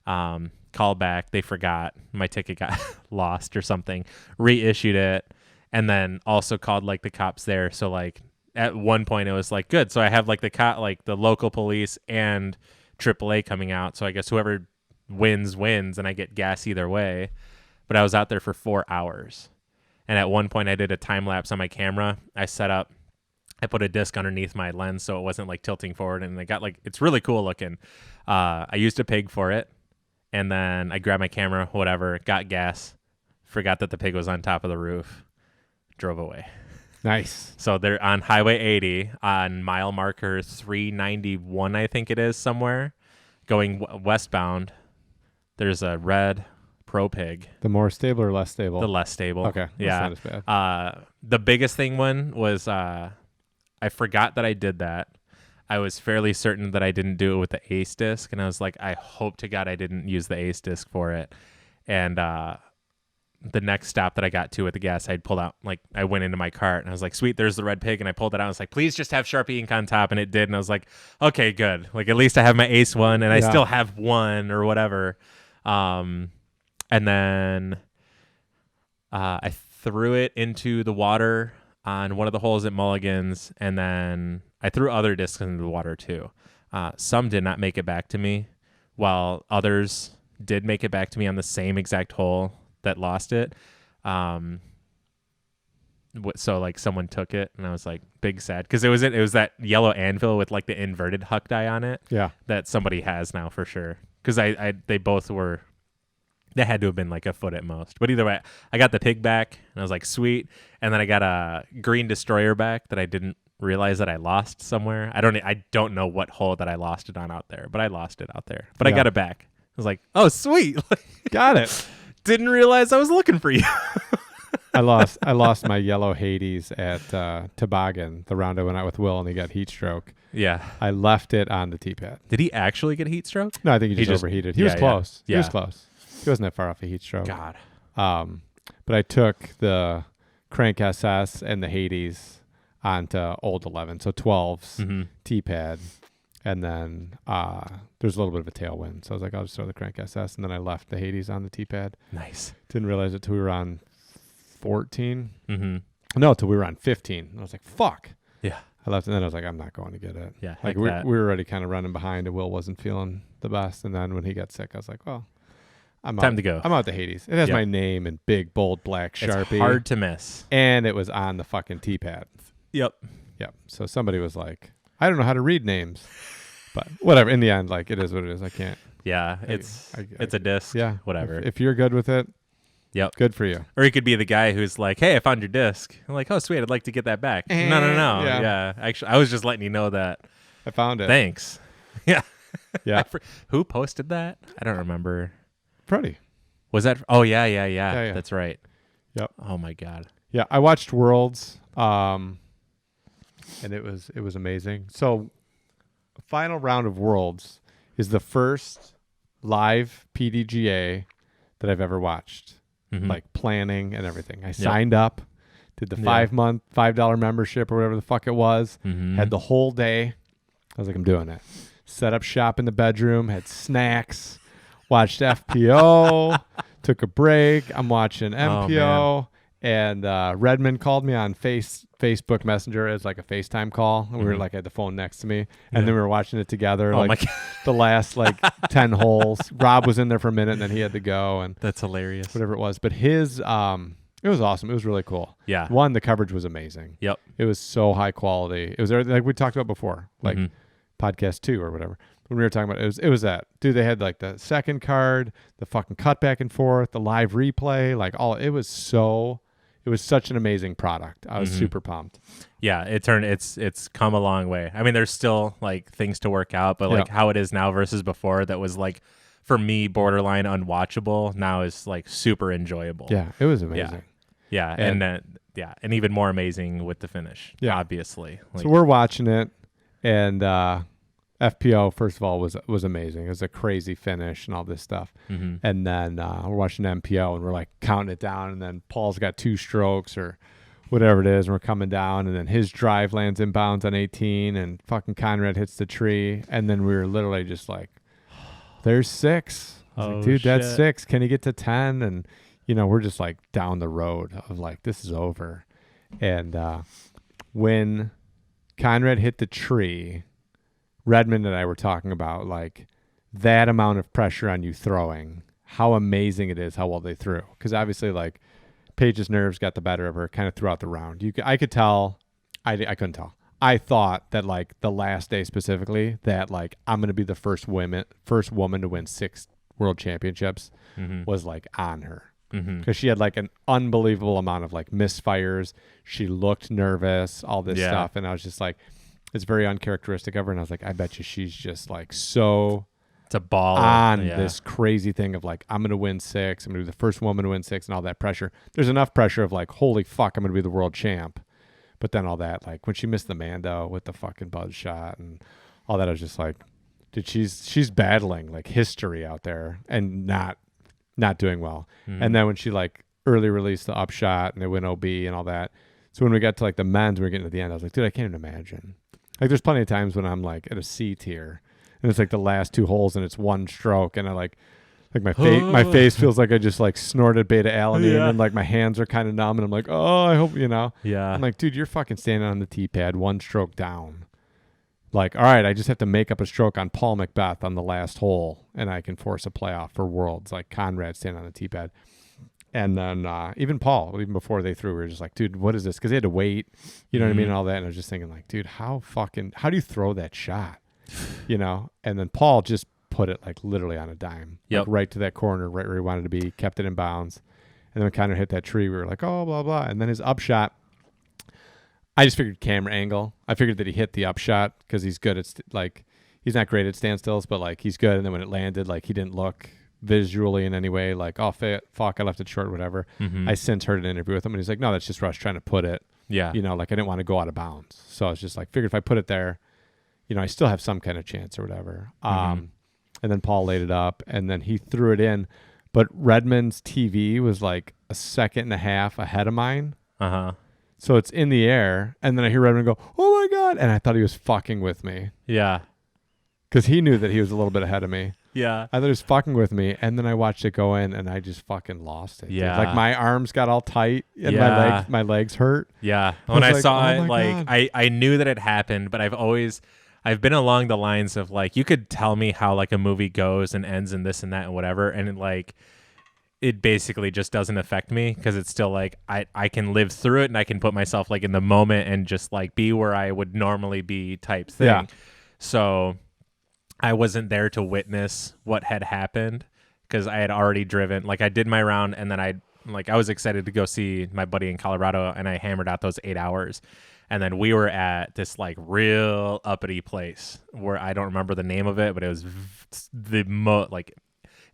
Speaker 1: Called back. They forgot. My ticket got lost or something. Reissued it. And then also called like the cops there. So like at one point it was like, good. So I have like the local police and AAA coming out. So I guess whoever wins and I get gas either way. But I was out there for 4 hours. And at one point I did a time lapse on my camera. I put a disc underneath my lens so it wasn't like tilting forward, and it's really cool looking. I used a pig for it, and then I grabbed my camera, whatever, got gas, forgot that the pig was on top of the roof, drove away.
Speaker 2: Nice.
Speaker 1: So they're on Highway 80 on mile marker 391, I think it is, somewhere, going westbound. There's a red Pro Pig.
Speaker 2: The more stable or less stable?
Speaker 1: The less stable.
Speaker 2: Okay.
Speaker 1: Yeah.
Speaker 2: That's not as bad.
Speaker 1: The biggest thing was I forgot that I did that. I was fairly certain that I didn't do it with the ace disc, and I was like, I hope to God I didn't use the ace disc for it. And the next stop that I got to at the gas, I'd pulled out, like, I went into my cart and I was like, sweet, there's the red pig. And I pulled it out. I was like, please just have Sharpie ink on top. And it did. And I was like, okay, good. Like, at least I have my ace one and I still have one or whatever. And then I threw it into the water on one of the holes at Mulligan's. And then I threw other discs into the water too. Some did not make it back to me, while others did make it back to me on the same exact hole that lost it. So like someone took it, and I was like big sad, because it was that yellow anvil with like the inverted huck die on it. Yeah, that somebody has now for sure. Because they both were, they had to have been like a foot at most. But either way, I got the pig back, and I was like, sweet. And then I got a green destroyer back that I didn't realize that I lost somewhere. I don't know what hole that I lost it on out there, but I lost it out there. But I got it back. I was like, oh sweet,
Speaker 2: got it.
Speaker 1: Didn't realize I was looking for you.
Speaker 2: I lost my yellow Hades at Toboggan, the round I went out with Will, and he got heat stroke. Yeah. I left it on the T-pad.
Speaker 1: Did he actually get heat stroke?
Speaker 2: No, I think he just overheated. He was close. Yeah. He was close. He wasn't that far off a heat stroke.
Speaker 1: God.
Speaker 2: But I took the Crank SS and the Hades onto old 11, so 12's T-pad. And then there's a little bit of a tailwind. So I was like, I'll just throw the Crank SS. And then I left the Hades on the T-pad.
Speaker 1: Nice.
Speaker 2: Didn't realize it till we were on 14. No, till we were on 15. And I was like, fuck. Yeah. I left, and then I was like, I'm not going to get it. Yeah. Like we were already kind of running behind, and Will wasn't feeling the best. And then when he got sick, I was like, well,
Speaker 1: time to go.
Speaker 2: I'm out the Hades. It has my name in big, bold, black Sharpie.
Speaker 1: It's hard to miss.
Speaker 2: And it was on the fucking T-pad.
Speaker 1: Yep.
Speaker 2: So somebody was like, I don't know how to read names. But whatever. In the end, like, it is what it is. I can't.
Speaker 1: Yeah, it's a disc.
Speaker 2: Yeah,
Speaker 1: whatever.
Speaker 2: If you're good with it,
Speaker 1: yep,
Speaker 2: good for you.
Speaker 1: Or he could be the guy who's like, "Hey, I found your disc." I'm like, "Oh, sweet, I'd like to get that back." No. Yeah. Actually, I was just letting you know that
Speaker 2: I found it.
Speaker 1: Thanks. Yeah.
Speaker 2: Yeah.
Speaker 1: Who posted that? I don't remember.
Speaker 2: Freddie.
Speaker 1: Was that? Oh yeah. That's right.
Speaker 2: Yep.
Speaker 1: Oh my God.
Speaker 2: Yeah, I watched Worlds, and it was amazing. So. Final round of Worlds is the first live PDGA that I've ever watched, like planning and everything. I signed up, did the 5-month $5 membership or whatever the fuck it was, had the whole day. I was like, I'm doing it. Set up shop in the bedroom, had snacks, watched FPO, took a break. I'm watching MPO. And Redmond called me on Facebook Messenger as like a FaceTime call. And we were like, I had the phone next to me. And then we were watching it together.
Speaker 1: Oh
Speaker 2: like the last like 10 holes. Rob was in there for a minute and then he had to go. And
Speaker 1: that's hilarious.
Speaker 2: Whatever it was. But his, it was awesome. It was really cool.
Speaker 1: Yeah.
Speaker 2: One, the coverage was amazing.
Speaker 1: Yep.
Speaker 2: It was so high quality. It was like we talked about before, like podcast 2 or whatever. When we were talking about it was that. Dude, they had like the second card, the fucking cut back and forth, the live replay, like all. It was such an amazing product. I was super pumped.
Speaker 1: Yeah, it's come a long way. I mean, there's still like things to work out, but like how it is now versus before, that was like for me borderline unwatchable. Now is like super enjoyable.
Speaker 2: Yeah, it was amazing.
Speaker 1: Yeah, and even more amazing with the finish. Yeah, obviously.
Speaker 2: Like, so we're watching it, and FPO first of all was amazing. It was a crazy finish and all this stuff. And then we're watching MPO and we're like counting it down, and then Paul's got 2 strokes or whatever it is, and we're coming down, and then his drive lands inbounds on 18, and fucking Conrad hits the tree, and then we were literally just like, there's 6. I was like, dude, that's 6. Can he get to 10? And we're just like down the road of like, this is over. And when Conrad hit the tree, Redmond and I were talking about like that amount of pressure on you throwing, how amazing it is how well they threw. Because obviously, like, Paige's nerves got the better of her kind of throughout the round. I could tell. I couldn't tell. I thought that like the last day specifically, that like I'm gonna be the first woman to win 6 world championships was like on her. Because she had like an unbelievable amount of like misfires. She looked nervous, all this stuff, and I was just like, it's very uncharacteristic of her. And I was like, I bet you she's just like so
Speaker 1: it's a ball
Speaker 2: on this crazy thing of like, I'm going to win 6. I'm going to be the first woman to win 6 and all that pressure. There's enough pressure of like, holy fuck, I'm going to be the world champ. But then all that, like when she missed the Mando with the fucking buzz shot and all that, I was just like, dude, she's battling like history out there and not doing well.
Speaker 1: Mm-hmm.
Speaker 2: And then when she like early released the upshot and they went OB and all that. So when we got to like the men's, we were getting to the end. I was like, dude, I can't even imagine. Like there's plenty of times when I'm like at a C tier and it's like the last 2 holes and it's one stroke and I like my face feels like I just like snorted beta alanine and like my hands are kind of numb and I'm like, oh, I hope,
Speaker 1: Yeah.
Speaker 2: I'm like, dude, you're fucking standing on the tee pad, 1 stroke down. Like, all right, I just have to make up a stroke on Paul Macbeth on the last hole and I can force a playoff for Worlds, like Conrad standing on the tee pad. And then even Paul, even before they threw, we were just like, dude, what is this? Because they had to wait, you know what I mean, and all that. And I was just thinking like, dude, how do you throw that shot? And then Paul just put it like literally on a dime, like right to that corner, right where he wanted to be, kept it in bounds. And then when Connor hit that tree, we were like, oh, blah, blah. And then his upshot, I just figured camera angle. I figured that he hit the upshot because he's good at, he's not great at standstills, but like he's good. And then when it landed, like he didn't look visually in any way like, oh, fuck, I left it short, whatever.
Speaker 1: Mm-hmm.
Speaker 2: I since heard an interview with him and he's like, no, that's just Rush trying to put it.
Speaker 1: Yeah.
Speaker 2: Like I didn't want to go out of bounds. So I was just like, figured if I put it there, I still have some kind of chance or whatever.
Speaker 1: Mm-hmm.
Speaker 2: And then Paul laid it up and then he threw it in. But Redmond's TV was like a second and a half ahead of mine.
Speaker 1: Uh-huh.
Speaker 2: So it's in the air. And then I hear Redmond go, oh my God. And I thought he was fucking with me.
Speaker 1: Yeah.
Speaker 2: Because he knew that he was a little bit ahead of me.
Speaker 1: Yeah.
Speaker 2: I thought he was fucking with me. And then I watched it go in and I just fucking lost it.
Speaker 1: Yeah.
Speaker 2: Dude. Like my arms got all tight and my legs hurt.
Speaker 1: Yeah. When I saw
Speaker 2: oh
Speaker 1: it, like I knew that it happened, but I've been along the lines of like, you could tell me how like a movie goes and ends and this and that and whatever. And it basically just doesn't affect me because it's still like, I can live through it and I can put myself like in the moment and just like be where I would normally be type thing. Yeah. So I wasn't there to witness what had happened because I had already driven, like I did my round and then I was excited to go see my buddy in Colorado and I hammered out those 8 hours. And then we were at this like real uppity place where I don't remember the name of it, but it was like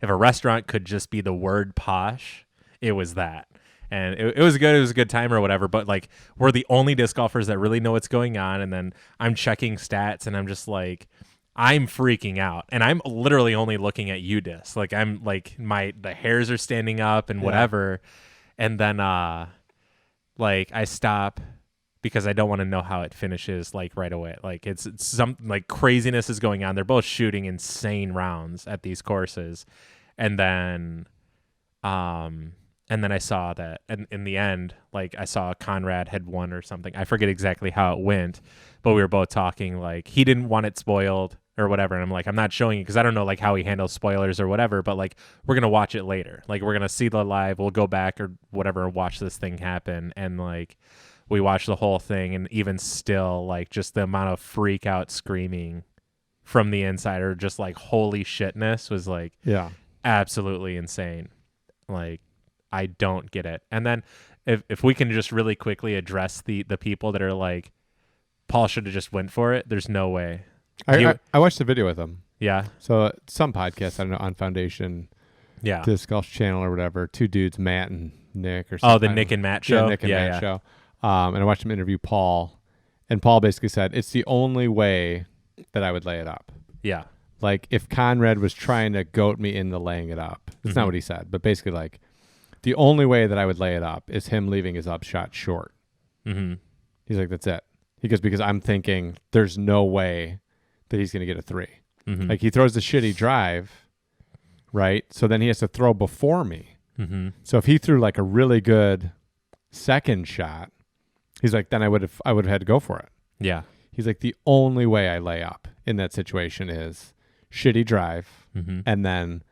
Speaker 1: if a restaurant could just be the word posh, it was that. And it was good. It was a good time or whatever. But like we're the only disc golfers that really know what's going on. And then I'm checking stats and I'm just like, I'm freaking out. And I'm literally only looking at you disc. Like I'm like the hairs are standing up and whatever. And then like I stop because I don't want to know how it finishes like right away. Like it's some like craziness is going on. They're both shooting insane rounds at these courses. And then I saw that and in the end, like I saw Conrad had won or something. I forget exactly how it went, but we were both talking like he didn't want it spoiled or whatever. And I'm like, I'm not showing you because I don't know like how he handles spoilers or whatever, but like we're going to watch it later. Like we're going to see the live. We'll go back or whatever and watch this thing happen. And like, we watched the whole thing and even still like just the amount of freak out screaming from the inside or just like holy shitness was like absolutely insane. Like I don't get it. And then if we can just really quickly address the people that are like, Paul should have just went for it. There's no way.
Speaker 2: I watched the video with him.
Speaker 1: Yeah.
Speaker 2: So some podcast, I don't know, on Foundation Disc Golf Channel or whatever, 2 dudes, Matt and Nick or something.
Speaker 1: Oh, the Nick and Matt show?
Speaker 2: Yeah, Nick and Matt show. And I watched him interview Paul, and Paul basically said, it's the only way that I would lay it up.
Speaker 1: Yeah.
Speaker 2: Like, if Conrad was trying to goat me into laying it up, that's not what he said, but basically, like, the only way that I would lay it up is him leaving his upshot short. Mm-hmm. He's like, that's it. He goes, because I'm thinking there's no way that he's going to get a 3. Mm-hmm. Like, he throws the shitty drive, right? So then he has to throw before me. Mm-hmm. So if he threw, like, a really good second shot, he's like, then I would have had to go for it. Yeah. He's like, the only way I lay up in that situation is shitty drive, and then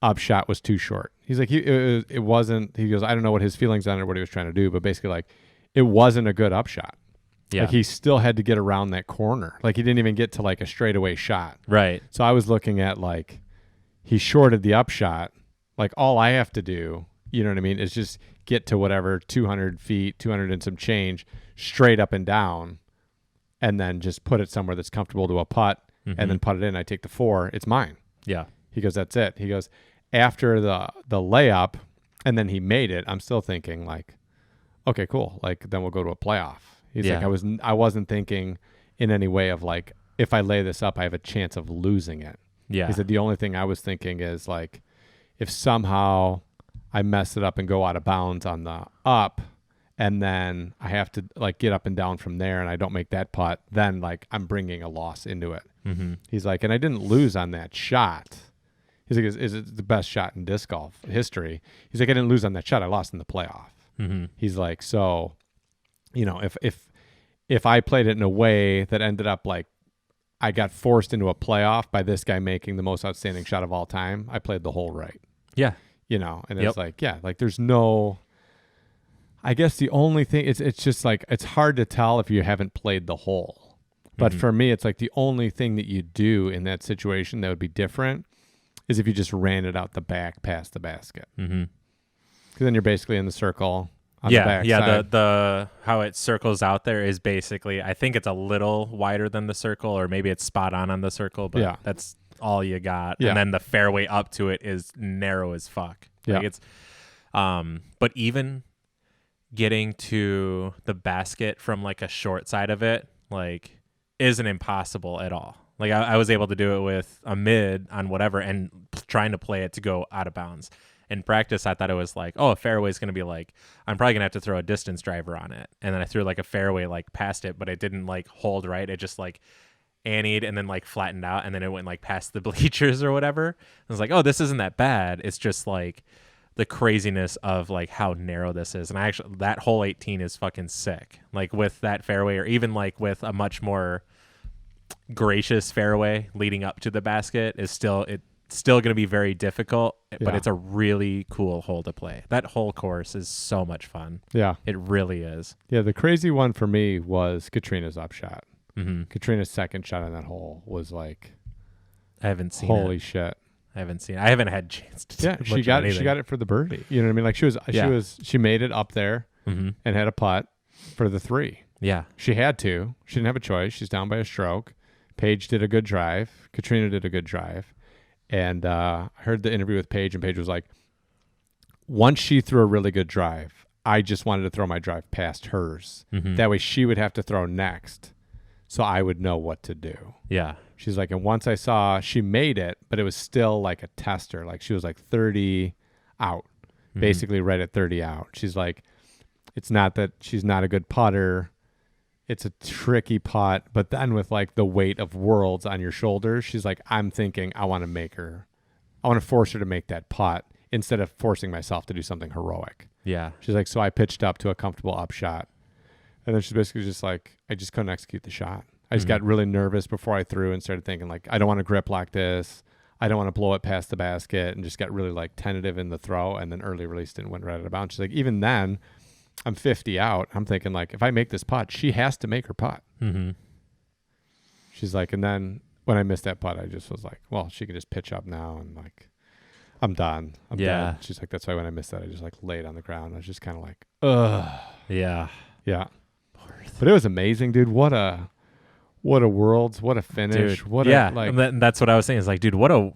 Speaker 2: upshot was too short. He's like, it wasn't. He goes, I don't know what his feelings on it or what he was trying to do, but basically, like, it wasn't a good upshot. Yeah. Like he still had to get around that corner. Like he didn't even get to like a straightaway shot. Right. So I was looking at like he shorted the upshot. Like all I have to do, you know what I mean, is just get to whatever 200 feet, 200 and some change, straight up and down, and then just put it somewhere that's comfortable to a putt, and then put it in. I take the 4. It's mine. Yeah. He goes, that's it. He goes, after the layup, and then he made it, I'm still thinking like, okay, cool. Like then we'll go to a playoff. He's
Speaker 1: Yeah.
Speaker 2: like, I wasn't thinking in any way of like, if I lay this up, I have a chance of losing it.
Speaker 1: Yeah.
Speaker 2: He said the only thing I was thinking is like, if somehow I mess it up and go out of bounds on the up, and then I have to like get up and down from there, and I don't make that putt, then like I'm bringing a loss into it.
Speaker 1: Mm-hmm.
Speaker 2: He's like, and I didn't lose on that shot. He's like, is it the best shot in disc golf history? He's like, I didn't lose on that shot. I lost in the playoff.
Speaker 1: Mm-hmm.
Speaker 2: He's like, so, you know, if I played it in a way that ended up like I got forced into a playoff by this guy making the most outstanding shot of all time, I played the hole right.
Speaker 1: Yeah.
Speaker 2: You know, and
Speaker 1: Yep.
Speaker 2: it's like, yeah, like there's no, I guess the only thing, it's just like, it's hard to tell if you haven't played the hole. But
Speaker 1: Mhm.
Speaker 2: for me, it's like the only thing that you do in that situation that would be different is if you just ran it out the back past the basket.
Speaker 1: Mm-hmm.
Speaker 2: Because then you're basically in the circle on
Speaker 1: Yeah.
Speaker 2: the back
Speaker 1: Yeah.
Speaker 2: side.
Speaker 1: The how it circles out there is basically, I think it's a little wider than the circle, or maybe it's spot on the circle, but
Speaker 2: Yeah.
Speaker 1: that's all you got.
Speaker 2: Yeah.
Speaker 1: And then the fairway up to it is narrow as fuck. Like
Speaker 2: Yeah.
Speaker 1: it's, but even getting to the basket from like a short side of it, like, isn't impossible at all. Like I was able to do it with a mid on whatever and trying to play it to go out of bounds. In practice, I thought it was like, oh, a fairway is going to be like, I'm probably going to have to throw a distance driver on it. And then I threw like a fairway like past it, but it didn't like hold right. It just like annied and then like flattened out, and then it went like past the bleachers or whatever. I was like, oh, this isn't that bad. It's just like the craziness of like how narrow this is. And I actually, that hole 18 is fucking sick. Like with that fairway, or even like with a much more gracious fairway leading up to the basket, is still going to be very difficult, but
Speaker 2: Yeah.
Speaker 1: it's a really cool hole to play. That whole course is so much fun.
Speaker 2: Yeah.
Speaker 1: It really is.
Speaker 2: Yeah. The crazy one for me was Katrina's upshot.
Speaker 1: Mm-hmm.
Speaker 2: Katrina's second shot on that hole was like,
Speaker 1: I haven't seen
Speaker 2: holy
Speaker 1: it.
Speaker 2: shit.
Speaker 1: I haven't seen it. I haven't had a chance to
Speaker 2: Yeah,
Speaker 1: do
Speaker 2: she
Speaker 1: much
Speaker 2: got
Speaker 1: of
Speaker 2: it. She
Speaker 1: anything.
Speaker 2: got it for the birdie. You know what I mean? Like
Speaker 1: Yeah.
Speaker 2: she made it up there
Speaker 1: Mm-hmm.
Speaker 2: and had a putt for the 3.
Speaker 1: Yeah.
Speaker 2: She had to. She didn't have a choice. She's down by a stroke. Paige did a good drive. Katrina did a good drive. And I heard the interview with Paige, and Paige was like, once she threw a really good drive, I just wanted to throw my drive past hers.
Speaker 1: Mm-hmm.
Speaker 2: That way she would have to throw next, so I would know what to do.
Speaker 1: Yeah.
Speaker 2: She's like, and once I saw she made it, but it was still like a tester. Like she was like 30 out,
Speaker 1: Mhm.
Speaker 2: basically right at 30 out. She's like, it's not that she's not a good putter. It's a tricky putt. But then with like the weight of worlds on your shoulders, she's like, I'm thinking I want to force her to make that putt instead of forcing myself to do something heroic.
Speaker 1: Yeah.
Speaker 2: She's like, so I pitched up to a comfortable upshot. And then she's basically just like, I just couldn't execute the shot. I just
Speaker 1: Mhm.
Speaker 2: got really nervous before I threw and started thinking like, I don't want to grip like this. I don't want to blow it past the basket, and just got really like tentative in the throw, and then early released it and went right out of bounds. She's like, even then, I'm 50 out. I'm thinking like, if I make this putt, she has to make her putt.
Speaker 1: Mm-hmm.
Speaker 2: She's like, and then when I missed that putt, I just was like, well, she can just pitch up now, and like, I'm done. I'm
Speaker 1: Yeah.
Speaker 2: done. She's like, that's why when I missed that, I just like laid on the ground. I was just kind of like, ugh.
Speaker 1: Yeah.
Speaker 2: Yeah. But it was amazing, dude. What a worlds, what a finish.
Speaker 1: Dude,
Speaker 2: What
Speaker 1: yeah.
Speaker 2: a like
Speaker 1: And that's what I was saying. Is like, dude, what a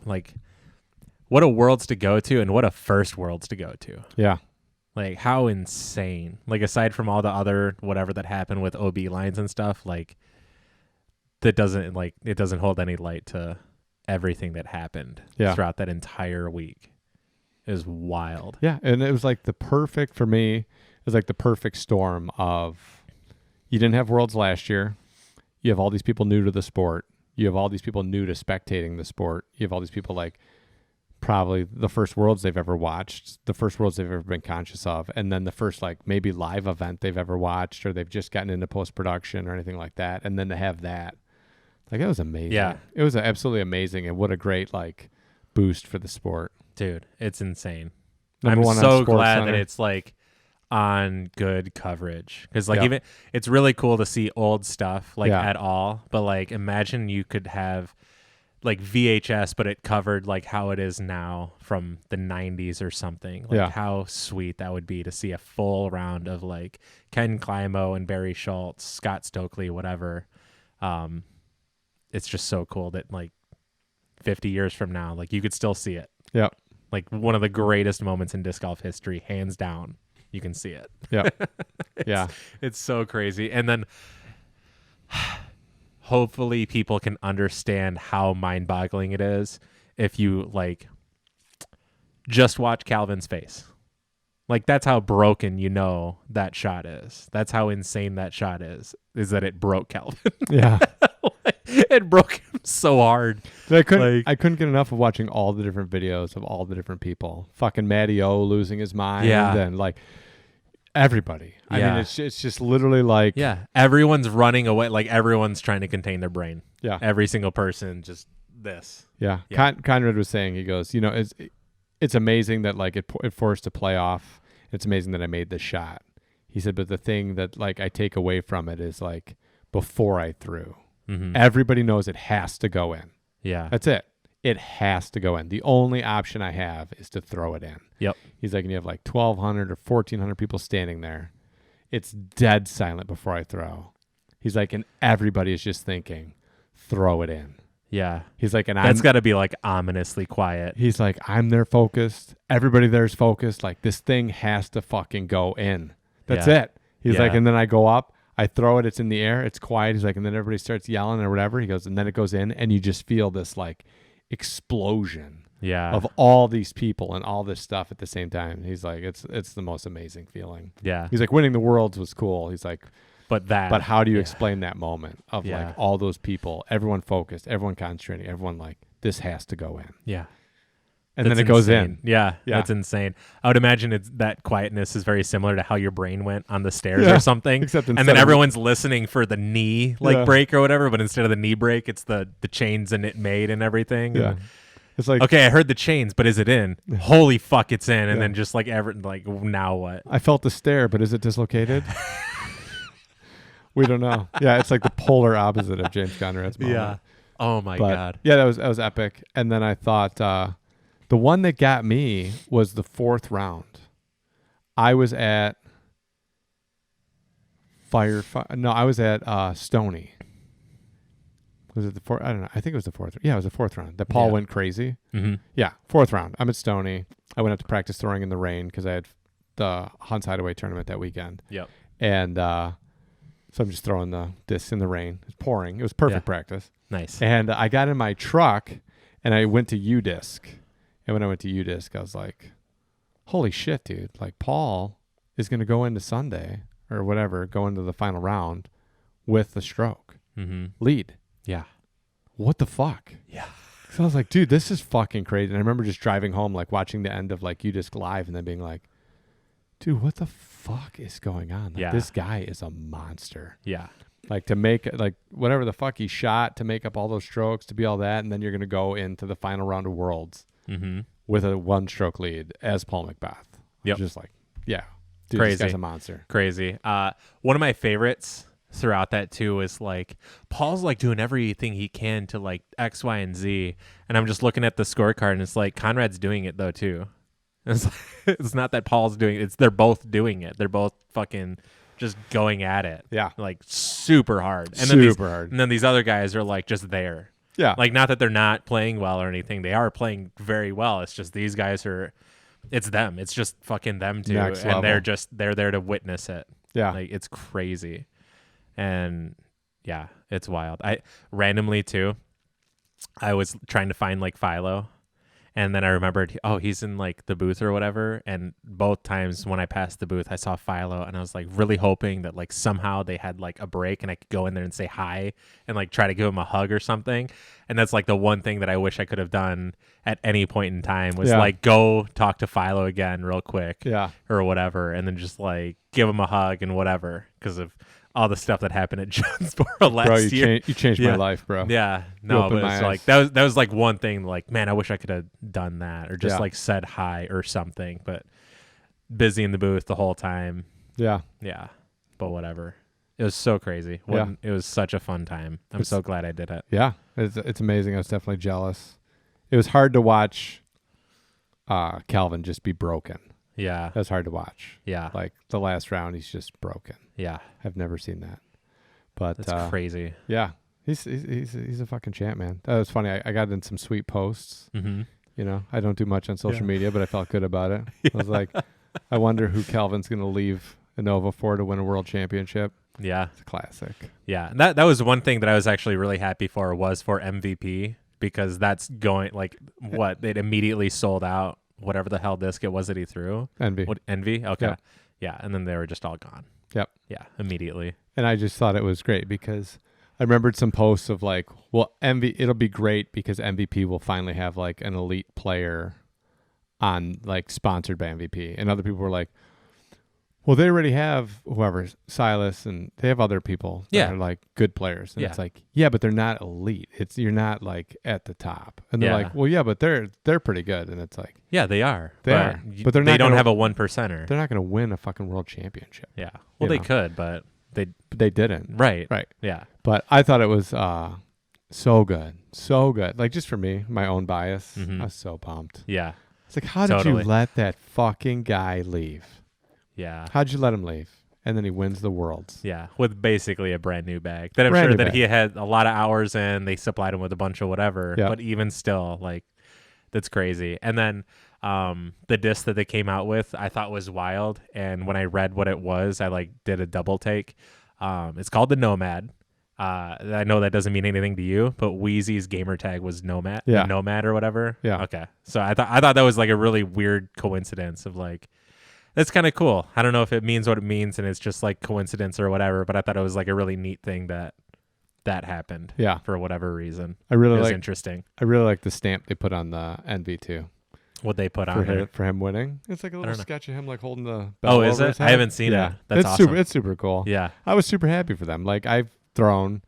Speaker 1: worlds to go to, and what a first worlds to go to.
Speaker 2: yeah.
Speaker 1: Like, how insane. Like, aside from all the other whatever that happened with OB lines and stuff, like, it doesn't hold any light to everything that happened throughout that entire week. It was wild.
Speaker 2: Yeah. And it was like the perfect for me, it was like the perfect storm of you didn't have worlds last year. You have all these people new to the sport. You have all these people new to spectating the sport. You have all these people like probably the first worlds they've ever watched, the first worlds they've ever been conscious of, and then the first like maybe live event they've ever watched, or they've just gotten into post-production or anything like that. And then to have that, like, it was amazing.
Speaker 1: Yeah.
Speaker 2: It was absolutely amazing. And what a great like boost for the sport.
Speaker 1: Dude, it's insane.
Speaker 2: Number
Speaker 1: I'm
Speaker 2: one on
Speaker 1: so
Speaker 2: Sports
Speaker 1: glad
Speaker 2: Center.
Speaker 1: that it's like on good coverage, because like
Speaker 2: Yeah.
Speaker 1: even it's really cool to see old stuff like
Speaker 2: Yeah.
Speaker 1: at all, but like imagine you could have like VHS, but it covered like how it is now from the 90s or something. Like
Speaker 2: Yeah.
Speaker 1: how sweet that would be to see a full round of like Ken Climo and Barry Schultz, Scott Stokely, whatever. It's just so cool that like 50 years from now, like you could still see it.
Speaker 2: Yeah.
Speaker 1: Like one of the greatest moments in disc golf history, hands down. you can see it.
Speaker 2: Yeah.
Speaker 1: It's,
Speaker 2: Yeah.
Speaker 1: It's so crazy. And then hopefully people can understand how mind-boggling it is if you like just watch Calvin's face. Like that's how broken that shot is. That's how insane that shot is that it broke Calvin.
Speaker 2: Yeah.
Speaker 1: It broke him so hard.
Speaker 2: So I couldn't get enough of watching all the different videos of all the different people. Fucking Matty O losing his mind and like everybody. I mean, it's just literally like
Speaker 1: everyone's running away. Like everyone's trying to contain their brain.
Speaker 2: Yeah,
Speaker 1: every single person just this.
Speaker 2: Yeah. Conrad was saying, he goes, it's amazing that like it forced a playoff. It's amazing that I made this shot. He said, but the thing that like I take away from it is like before I threw, everybody knows it has to go in.
Speaker 1: Yeah,
Speaker 2: that's it. It has to go in. The only option I have is to throw it in.
Speaker 1: Yep.
Speaker 2: He's like, and you have like 1,200 or 1,400 people standing there. It's dead silent before I throw. He's like, and everybody is just thinking, throw it in.
Speaker 1: Yeah.
Speaker 2: He's like, and
Speaker 1: that's got to be like ominously quiet.
Speaker 2: He's like, I'm there focused. Everybody there's focused. Like this thing has to fucking go in. That's it. He's like, and then I go up, I throw it. It's in the air. It's quiet. He's like, and then everybody starts yelling or whatever. He goes, and then it goes in, and you just feel this like explosion of all these people and all this stuff at the same time. He's like, it's the most amazing feeling.
Speaker 1: Yeah.
Speaker 2: He's like, winning the Worlds was cool. He's like, but how do you explain that moment of like all those people, everyone focused, everyone concentrating, everyone like, this has to go in.
Speaker 1: Yeah.
Speaker 2: And then it goes in.
Speaker 1: Yeah, that's insane. I would imagine that quietness is very similar to how your brain went on the stairs or something.
Speaker 2: Except
Speaker 1: and then everyone's listening for the knee break or whatever, but instead of the knee break, it's the chains and it made and everything.
Speaker 2: Yeah.
Speaker 1: And
Speaker 2: it's like,
Speaker 1: okay, I heard the chains, but is it in? Holy fuck, it's in. And then just like now what?
Speaker 2: I felt the stare, but is it dislocated? We don't know. Yeah, it's like the polar opposite of James Conrad's moment.
Speaker 1: Yeah. Oh my God.
Speaker 2: Yeah, that was epic. And then I thought the one that got me was the fourth round. I was at I was at Stony. Was it the fourth? I don't know. I think it was the fourth. Yeah, it was the fourth round. That Paul went crazy.
Speaker 1: Mm-hmm.
Speaker 2: Yeah, fourth round. I'm at Stony. I went up to practice throwing in the rain because I had the Hunts Hideaway tournament that weekend.
Speaker 1: Yep.
Speaker 2: And so I'm just throwing the discs in the rain. It was pouring. It was perfect practice.
Speaker 1: Nice.
Speaker 2: And I got in my truck and I went to U-Disc. And when I went to U-Disc, I was like, holy shit, dude. Like Paul is going to go into Sunday or whatever, go into the final round with the stroke lead.
Speaker 1: Yeah.
Speaker 2: What the fuck?
Speaker 1: Yeah.
Speaker 2: So I was like, dude, this is fucking crazy. And I remember just driving home, like watching the end of like U-Disc live and then being like, dude, what the fuck is going on? Like, this guy is a monster.
Speaker 1: Yeah.
Speaker 2: Like to make like whatever the fuck he shot to make up all those strokes, to be all that. And then you're going to go into the final round of Worlds with a 1-stroke lead as Paul Macbeth.
Speaker 1: Yep.
Speaker 2: Just like, yeah. Dude,
Speaker 1: crazy.
Speaker 2: This guy's a monster.
Speaker 1: Crazy. One of my favorites throughout that too is like Paul's like doing everything he can to like X, Y, and Z. And I'm just looking at the scorecard and it's like Conrad's doing it though too. It's not that Paul's doing it. It's they're both doing it. They're both fucking just going at it.
Speaker 2: Yeah.
Speaker 1: Like super hard. And
Speaker 2: super hard.
Speaker 1: And then these other guys are like just there.
Speaker 2: Yeah.
Speaker 1: Like not that they're not playing well or anything. They are playing very well. It's just these guys it's them. It's just fucking them too.
Speaker 2: Next level.
Speaker 1: And they're there to witness it.
Speaker 2: Yeah.
Speaker 1: Like it's crazy. And yeah, it's wild. I randomly too, I was trying to find like Philo. And then I remembered, he's in like the booth or whatever. And both times when I passed the booth, I saw Philo and I was like really hoping that like somehow they had like a break and I could go in there and say hi and like try to give him a hug or something. And that's like the one thing that I wish I could have done at any point in time was like go talk to Philo again real quick or whatever. And then just like give him a hug and whatever because of all the stuff that happened at Jonesboro last year.
Speaker 2: You changed my life, bro.
Speaker 1: Yeah. No, but it's like that was like one thing like, man, I wish I could have done that or just like said hi or something, but busy in the booth the whole time.
Speaker 2: Yeah.
Speaker 1: Yeah. But whatever. It was so crazy. It was such a fun time. I'm so glad I did it.
Speaker 2: Yeah. It's amazing. I was definitely jealous. It was hard to watch Calvin just be broken.
Speaker 1: Yeah.
Speaker 2: That was hard to watch.
Speaker 1: Yeah.
Speaker 2: Like the last round, he's just broken.
Speaker 1: Yeah.
Speaker 2: I've never seen that. But
Speaker 1: that's crazy.
Speaker 2: Yeah. He's a fucking champ, man. That was funny. I got in some sweet posts.
Speaker 1: Mm-hmm.
Speaker 2: You know, I don't do much on social media, but I felt good about it. I was like, I wonder who Calvin's going to leave Innova for to win a world championship.
Speaker 1: Yeah.
Speaker 2: It's a classic.
Speaker 1: Yeah. That was one thing that I was actually really happy for was for MVP because that's going like what it immediately sold out whatever the hell disc it was that he threw.
Speaker 2: Envy.
Speaker 1: What Envy? Okay.
Speaker 2: Yep.
Speaker 1: Yeah. And then they were just all gone.
Speaker 2: Yep.
Speaker 1: Yeah. Immediately.
Speaker 2: And I just thought it was great because I remembered some posts of like, well, it'll be great because MVP will finally have like an elite player on like sponsored by MVP. And other people were like, well, they already have whoever, Silas, and they have other people that are like good players. And it's like, yeah, but they're not elite. You're not like at the top. And they're like, well, yeah, but they're pretty good. And it's like,
Speaker 1: yeah, they are.
Speaker 2: But they're not.
Speaker 1: They don't have a 1%er.
Speaker 2: They're not going to win a fucking world championship.
Speaker 1: Yeah. Well, they could, but
Speaker 2: they didn't.
Speaker 1: Right.
Speaker 2: Right.
Speaker 1: Yeah.
Speaker 2: But I thought it was so good. So good. Like just for me, my own bias, I was so pumped.
Speaker 1: Yeah.
Speaker 2: It's like, how did you let that fucking guy leave?
Speaker 1: Yeah.
Speaker 2: How'd you let him leave? And then he wins the Worlds.
Speaker 1: Yeah, with basically a brand new bag that I'm sure that he had a lot of hours in. They supplied him with a bunch of whatever, but even still, like, that's crazy. And then the disc that they came out with, I thought was wild. And when I read what it was, I like did a double take. It's called the Nomad. I know that doesn't mean anything to you, but Wheezy's gamer tag was Nomad, Nomad or whatever.
Speaker 2: Yeah.
Speaker 1: Okay. So I thought that was like a really weird coincidence of like. That's kind of cool. I don't know if it means what it means and it's just like coincidence or whatever, but I thought it was like a really neat thing that happened.
Speaker 2: Yeah.
Speaker 1: For whatever reason.
Speaker 2: It was
Speaker 1: interesting.
Speaker 2: I really like the stamp they put on the NV too.
Speaker 1: What they put on there.
Speaker 2: For him winning. It's like a little sketch of him like holding the bell.
Speaker 1: Oh, is it? I haven't seen it. That's awesome.
Speaker 2: It's super cool.
Speaker 1: Yeah.
Speaker 2: I was super happy for them. Like I've thrown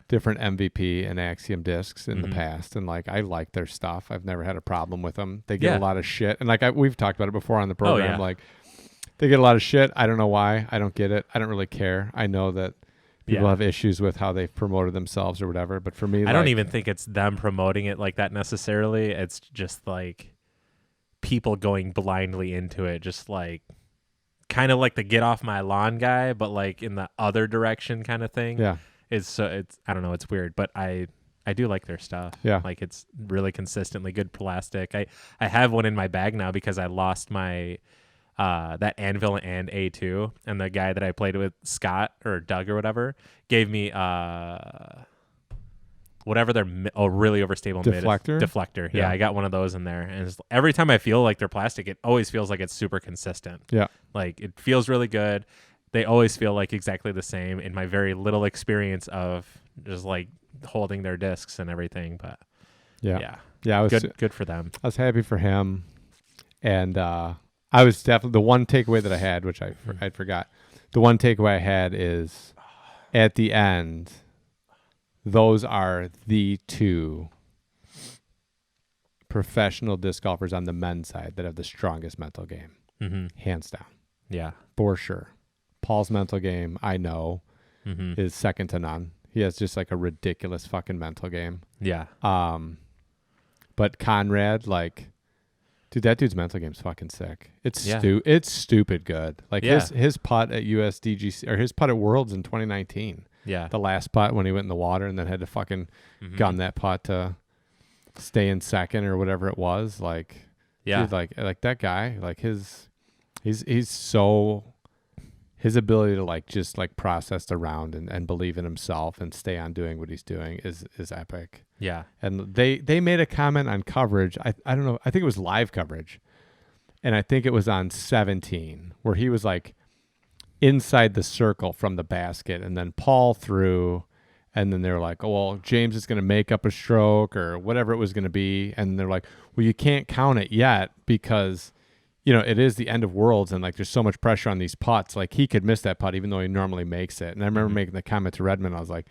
Speaker 2: different MVP and Axiom discs in the past, and like I like their stuff. I've never had a problem with them. They get a lot of shit, and like we've talked about it before on the program. Like they get a lot of shit. I don't know why. I don't get it. I don't really care. I know that people have issues with how they've promoted themselves or whatever, but for me,
Speaker 1: I don't even think it's them promoting it like that necessarily. It's just like people going blindly into it, just like kind of like the get off my lawn guy, but like in the other direction kind of thing.
Speaker 2: Yeah.
Speaker 1: It's I don't know. It's weird, but I do like their stuff.
Speaker 2: Yeah.
Speaker 1: Like it's really consistently good plastic. I have one in my bag now because I lost my that Anvil and A2, and the guy that I played with, Scott or Doug or whatever, gave me whatever their really overstable deflector. Yeah, I got one of those in there, and every time I feel like they're plastic, it always feels like it's super consistent.
Speaker 2: Yeah, like
Speaker 1: it feels really good. They always feel like exactly the same in my very little experience of just like holding their discs and everything. But yeah,
Speaker 2: I was
Speaker 1: good for them.
Speaker 2: I was happy for him, and I was definitely the one takeaway that I had, which I forgot. The one takeaway I had is at the end, those are the two professional disc golfers on the men's side that have the strongest mental game, hands down.
Speaker 1: Yeah,
Speaker 2: for sure. Paul's mental game, I know, is second to none. He has just like a ridiculous fucking mental game.
Speaker 1: Yeah.
Speaker 2: But Conrad, like, dude, that dude's mental game's fucking sick. It's stupid good. Like his putt at USDGC or his putt at Worlds in 2019.
Speaker 1: Yeah.
Speaker 2: The last putt when he went in the water and then had to fucking gun that putt to stay in second or whatever it was. Like, dude, like that guy, like he's so. His ability to like just like process the round and believe in himself and stay on doing what he's doing is epic.
Speaker 1: Yeah.
Speaker 2: And they made a comment on coverage. I don't know. I think it was live coverage. And I think it was on 17 where he was like inside the circle from the basket and then Paul threw and then they're like, oh, well, James is going to make up a stroke or whatever it was going to be. And they're like, well, you can't count it yet because you know, it is the end of Worlds and like there's so much pressure on these putts. Like he could miss that putt even though he normally makes it. And I remember making the comment to Redmond. I was like,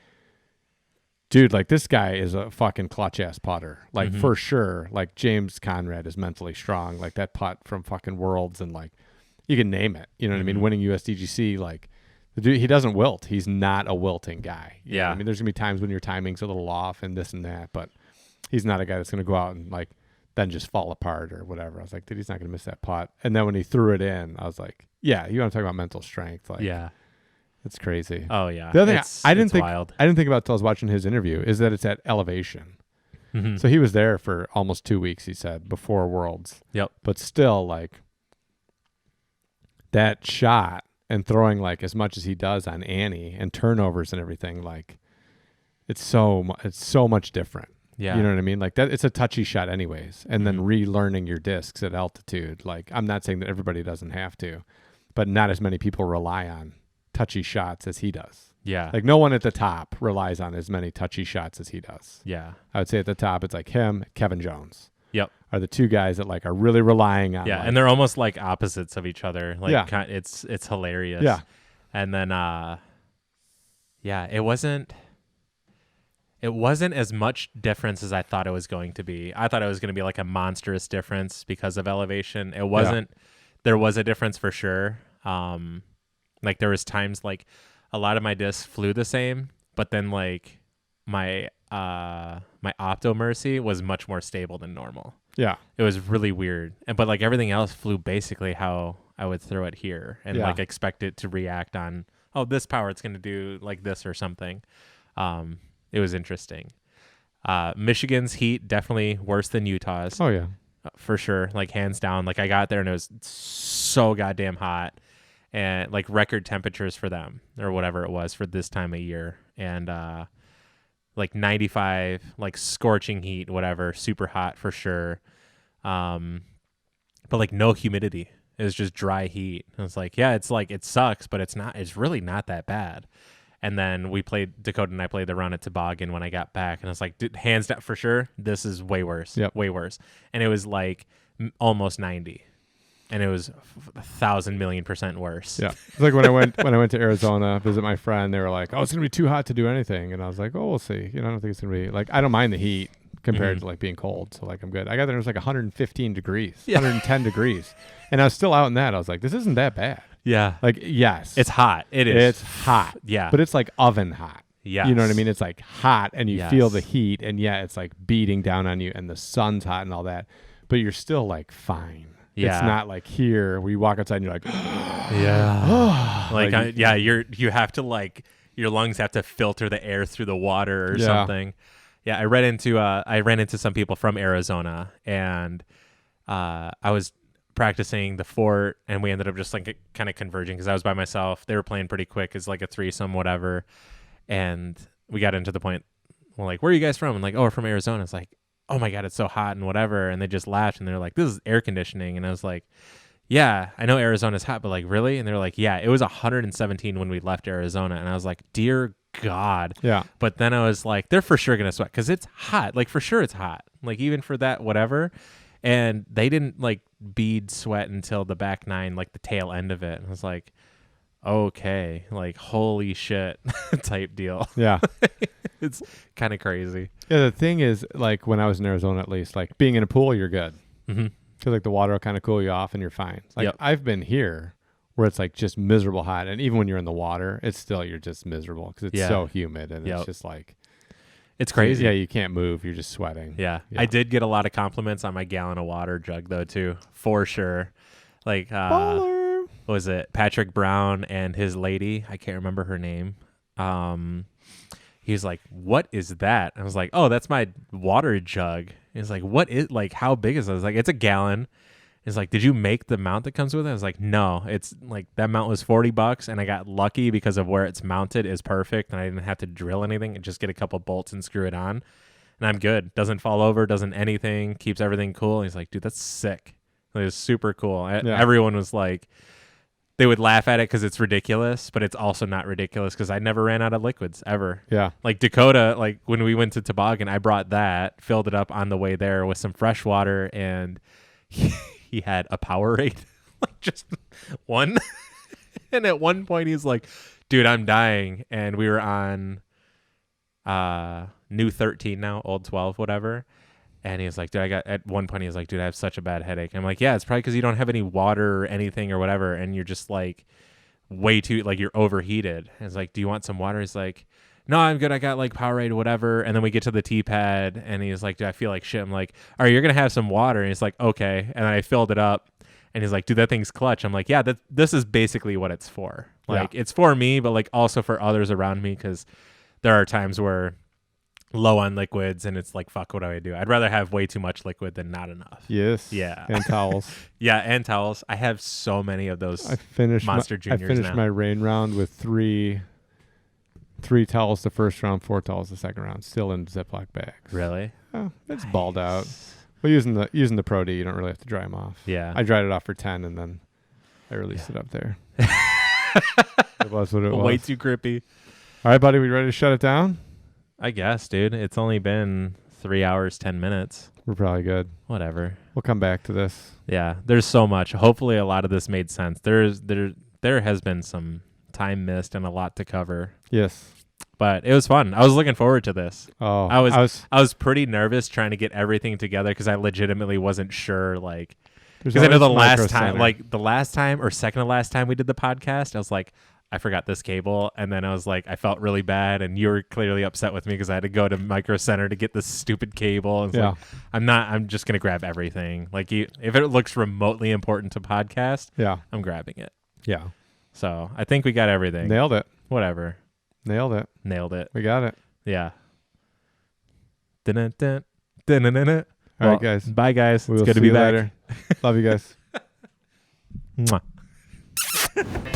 Speaker 2: dude, like this guy is a fucking clutch ass putter. Like for sure. Like James Conrad is mentally strong. Like that putt from fucking Worlds and like you can name it. You know what I mean? Winning USDGC, like the dude, he doesn't wilt. He's not a wilting guy. You know? I mean, there's gonna be times when your timing's a little off and this and that, but he's not a guy that's gonna go out and like then just fall apart or whatever. I was like, dude, he's not going to miss that putt. And then when he threw it in, I was like, yeah, you want to talk about mental strength. Like, it's crazy.
Speaker 1: Oh, yeah.
Speaker 2: The other thing I didn't think
Speaker 1: wild.
Speaker 2: I didn't think about until I was watching his interview is that it's at elevation. So he was there for almost 2 weeks, he said, before Worlds.
Speaker 1: Yep.
Speaker 2: But still, like, that shot and throwing like as much as he does on Annie and turnovers and everything, like it's so much different.
Speaker 1: Yeah.
Speaker 2: You know what I mean? Like that, it's a touchy shot anyways. And then relearning your discs at altitude. Like I'm not saying that everybody doesn't have to, but not as many people rely on touchy shots as he does.
Speaker 1: Yeah.
Speaker 2: Like no one at the top relies on as many touchy shots as he does.
Speaker 1: Yeah.
Speaker 2: I would say at the top, it's like him, Kevin Jones.
Speaker 1: Yep.
Speaker 2: Are the two guys that like are really relying on.
Speaker 1: Yeah,
Speaker 2: like,
Speaker 1: and they're almost like opposites of each other. Like
Speaker 2: Yeah.
Speaker 1: it's hilarious.
Speaker 2: Yeah.
Speaker 1: And then it wasn't as much difference as I thought it was going to be. I thought it was going to be like a monstrous difference because of elevation. It wasn't. There was a difference for sure. Like there was times like a lot of my discs flew the same, but then like my Opto Mercy was much more stable than normal.
Speaker 2: Yeah.
Speaker 1: It was really weird. But like everything else flew basically how I would throw it here and like expect it to react on, oh, this power it's going to do like this or something. It was interesting. Michigan's heat definitely worse than Utah's.
Speaker 2: Oh yeah.
Speaker 1: For sure. Like hands down. Like I got there and it was so goddamn hot and like record temperatures for them or whatever it was for this time of year. And, like 95, like scorching heat, whatever, super hot for sure. But like no humidity. It was just dry heat. And it's like, yeah, it's like, it sucks, but it's really not that bad. And then Dakota and I played the run at Toboggan when I got back. And I was like, hands down for sure, this is way worse.
Speaker 2: Yep.
Speaker 1: Way worse. And it was like almost 90. And it was 1,000,000,000% worse.
Speaker 2: Yeah. It's like when I went to Arizona, visit my friend, they were like, oh, it's going to be too hot to do anything. And I was like, oh, we'll see. I don't think it's going to be like, I don't mind the heat compared to like being cold. So like, I'm good. I got there, it was like 115 degrees, 110 degrees. And I was still out in that. I was like, this isn't that bad.
Speaker 1: Yeah.
Speaker 2: Like, yes.
Speaker 1: It's hot. It is.
Speaker 2: It's hot.
Speaker 1: Yeah.
Speaker 2: But it's like oven hot.
Speaker 1: Yeah.
Speaker 2: You know what I mean? It's like hot and you feel the heat and it's like beating down on you and the sun's hot and all that. But you're still like fine. Yeah. It's not like here where you walk outside and you're like,
Speaker 1: yeah. You have to like, your lungs have to filter the air through the water or something. Yeah. I ran into some people from Arizona and I was practicing the fort and we ended up just like kind of converging because I was by myself. They were playing pretty quick as like a threesome, whatever. And we got into the point, well, like, where are you guys from? And like, oh, we're from Arizona. It's like, oh my God, it's so hot and whatever. And they just laughed and they're like, this is air conditioning. And I was like, yeah, I know Arizona's hot, but like, really? And they're like, yeah, it was 117 when we left Arizona. And I was like, dear God.
Speaker 2: Yeah.
Speaker 1: But then I was like, they're for sure going to sweat because it's hot. Like for sure it's hot. Like even for that, whatever. And they didn't like bead sweat until the back nine, like the tail end of it. And I was like, okay, like holy shit type deal.
Speaker 2: Yeah.
Speaker 1: It's kind of crazy.
Speaker 2: Yeah, the thing is, like when I was in Arizona, at least, like being in a pool, you're good.
Speaker 1: Mm-hmm.
Speaker 2: Because like the water will kind of cool you off, and you're fine. Like I've been here where it's like just miserable hot, and even when you're in the water, it's still you're just miserable because it's so humid, and it's just like
Speaker 1: it's crazy.
Speaker 2: Yeah, you can't move. You're just sweating.
Speaker 1: Yeah. I did get a lot of compliments on my gallon of water jug though too, for sure. Like
Speaker 2: Baller.
Speaker 1: What was it? Patrick Brown and his lady, I can't remember her name. He was like, what is that? I was like, oh, that's my water jug. He's like, what is, like, how big is it? I was like, it's a gallon. He's like, did you make the mount that comes with it? I was like, no, it's like that mount was $40 and I got lucky because of where it's mounted is perfect and I didn't have to drill anything and just get a couple bolts and screw it on. And I'm good. Doesn't fall over, doesn't anything, keeps everything cool. And he's like, dude, that's sick. It was super cool. Everyone was like, they would laugh at it because it's ridiculous, but it's also not ridiculous because I never ran out of liquids ever.
Speaker 2: Yeah.
Speaker 1: Like Dakota, like when we went to Toboggan, I brought that, filled it up on the way there with some fresh water, and he had a Powerade, like just one. And at one point he's like, dude, I'm dying. And we were on new 13 now, old 12, whatever. And he was like, dude, at one point he was like, dude, I have such a bad headache. I'm like, yeah, it's probably because you don't have any water or anything or whatever. And you're just like way too, like you're overheated. And it's like, do you want some water? He's like, no, I'm good. I got like Powerade or whatever. And then we get to the T-pad and he's like, dude, I feel like shit. I'm like, all right, you're going to have some water. And he's like, okay. And then I filled it up and he's like, dude, that thing's clutch. I'm like, yeah, this is basically what it's for. Like it's for me, but like also for others around me. Cause there are times where low on liquids, and it's like, fuck, what do I do? I'd rather have way too much liquid than not enough.
Speaker 2: Yes.
Speaker 1: Yeah.
Speaker 2: And towels.
Speaker 1: Yeah, and towels. I have so many of those.
Speaker 2: I finished
Speaker 1: Monster
Speaker 2: I
Speaker 1: Juniors
Speaker 2: finished
Speaker 1: now.
Speaker 2: my rain round with three towels the first round, 4 towels the second round, still in Ziploc bags.
Speaker 1: Really?
Speaker 2: Oh, it's balled out. Well, using the Pro D, you don't really have to dry them off.
Speaker 1: Yeah.
Speaker 2: I dried it off for 10, and then I released it up there. It was what it was.
Speaker 1: Way too grippy.
Speaker 2: All right, buddy, we ready to shut it down?
Speaker 1: I guess, dude. It's only been 3 hours, 10 minutes.
Speaker 2: We're probably good.
Speaker 1: Whatever.
Speaker 2: We'll come back to this.
Speaker 1: Yeah, there's so much. Hopefully a lot of this made sense. There has been some time missed and a lot to cover.
Speaker 2: Yes.
Speaker 1: But it was fun. I was looking forward to this.
Speaker 2: Oh,
Speaker 1: I was pretty nervous trying to get everything together because I legitimately wasn't sure, like, because I know the last time or second to last time we did the podcast, I was like, I forgot this cable, and then I was like, I felt really bad, and you were clearly upset with me because I had to go to Micro Center to get this stupid cable. And
Speaker 2: yeah.
Speaker 1: like, I'm just gonna grab everything. Like, if it looks remotely important to podcast,
Speaker 2: Yeah.
Speaker 1: I'm grabbing it.
Speaker 2: Yeah.
Speaker 1: So I think we got everything.
Speaker 2: Nailed it.
Speaker 1: Whatever.
Speaker 2: Nailed it.
Speaker 1: Nailed it.
Speaker 2: We got it.
Speaker 1: Yeah. Dun-dun-dun. Dun-dun-dun-dun.
Speaker 2: All right, guys.
Speaker 1: Bye, guys.
Speaker 2: We'll
Speaker 1: It's good to
Speaker 2: see
Speaker 1: be
Speaker 2: you
Speaker 1: back.
Speaker 2: later. Love you guys.
Speaker 1: Mwah.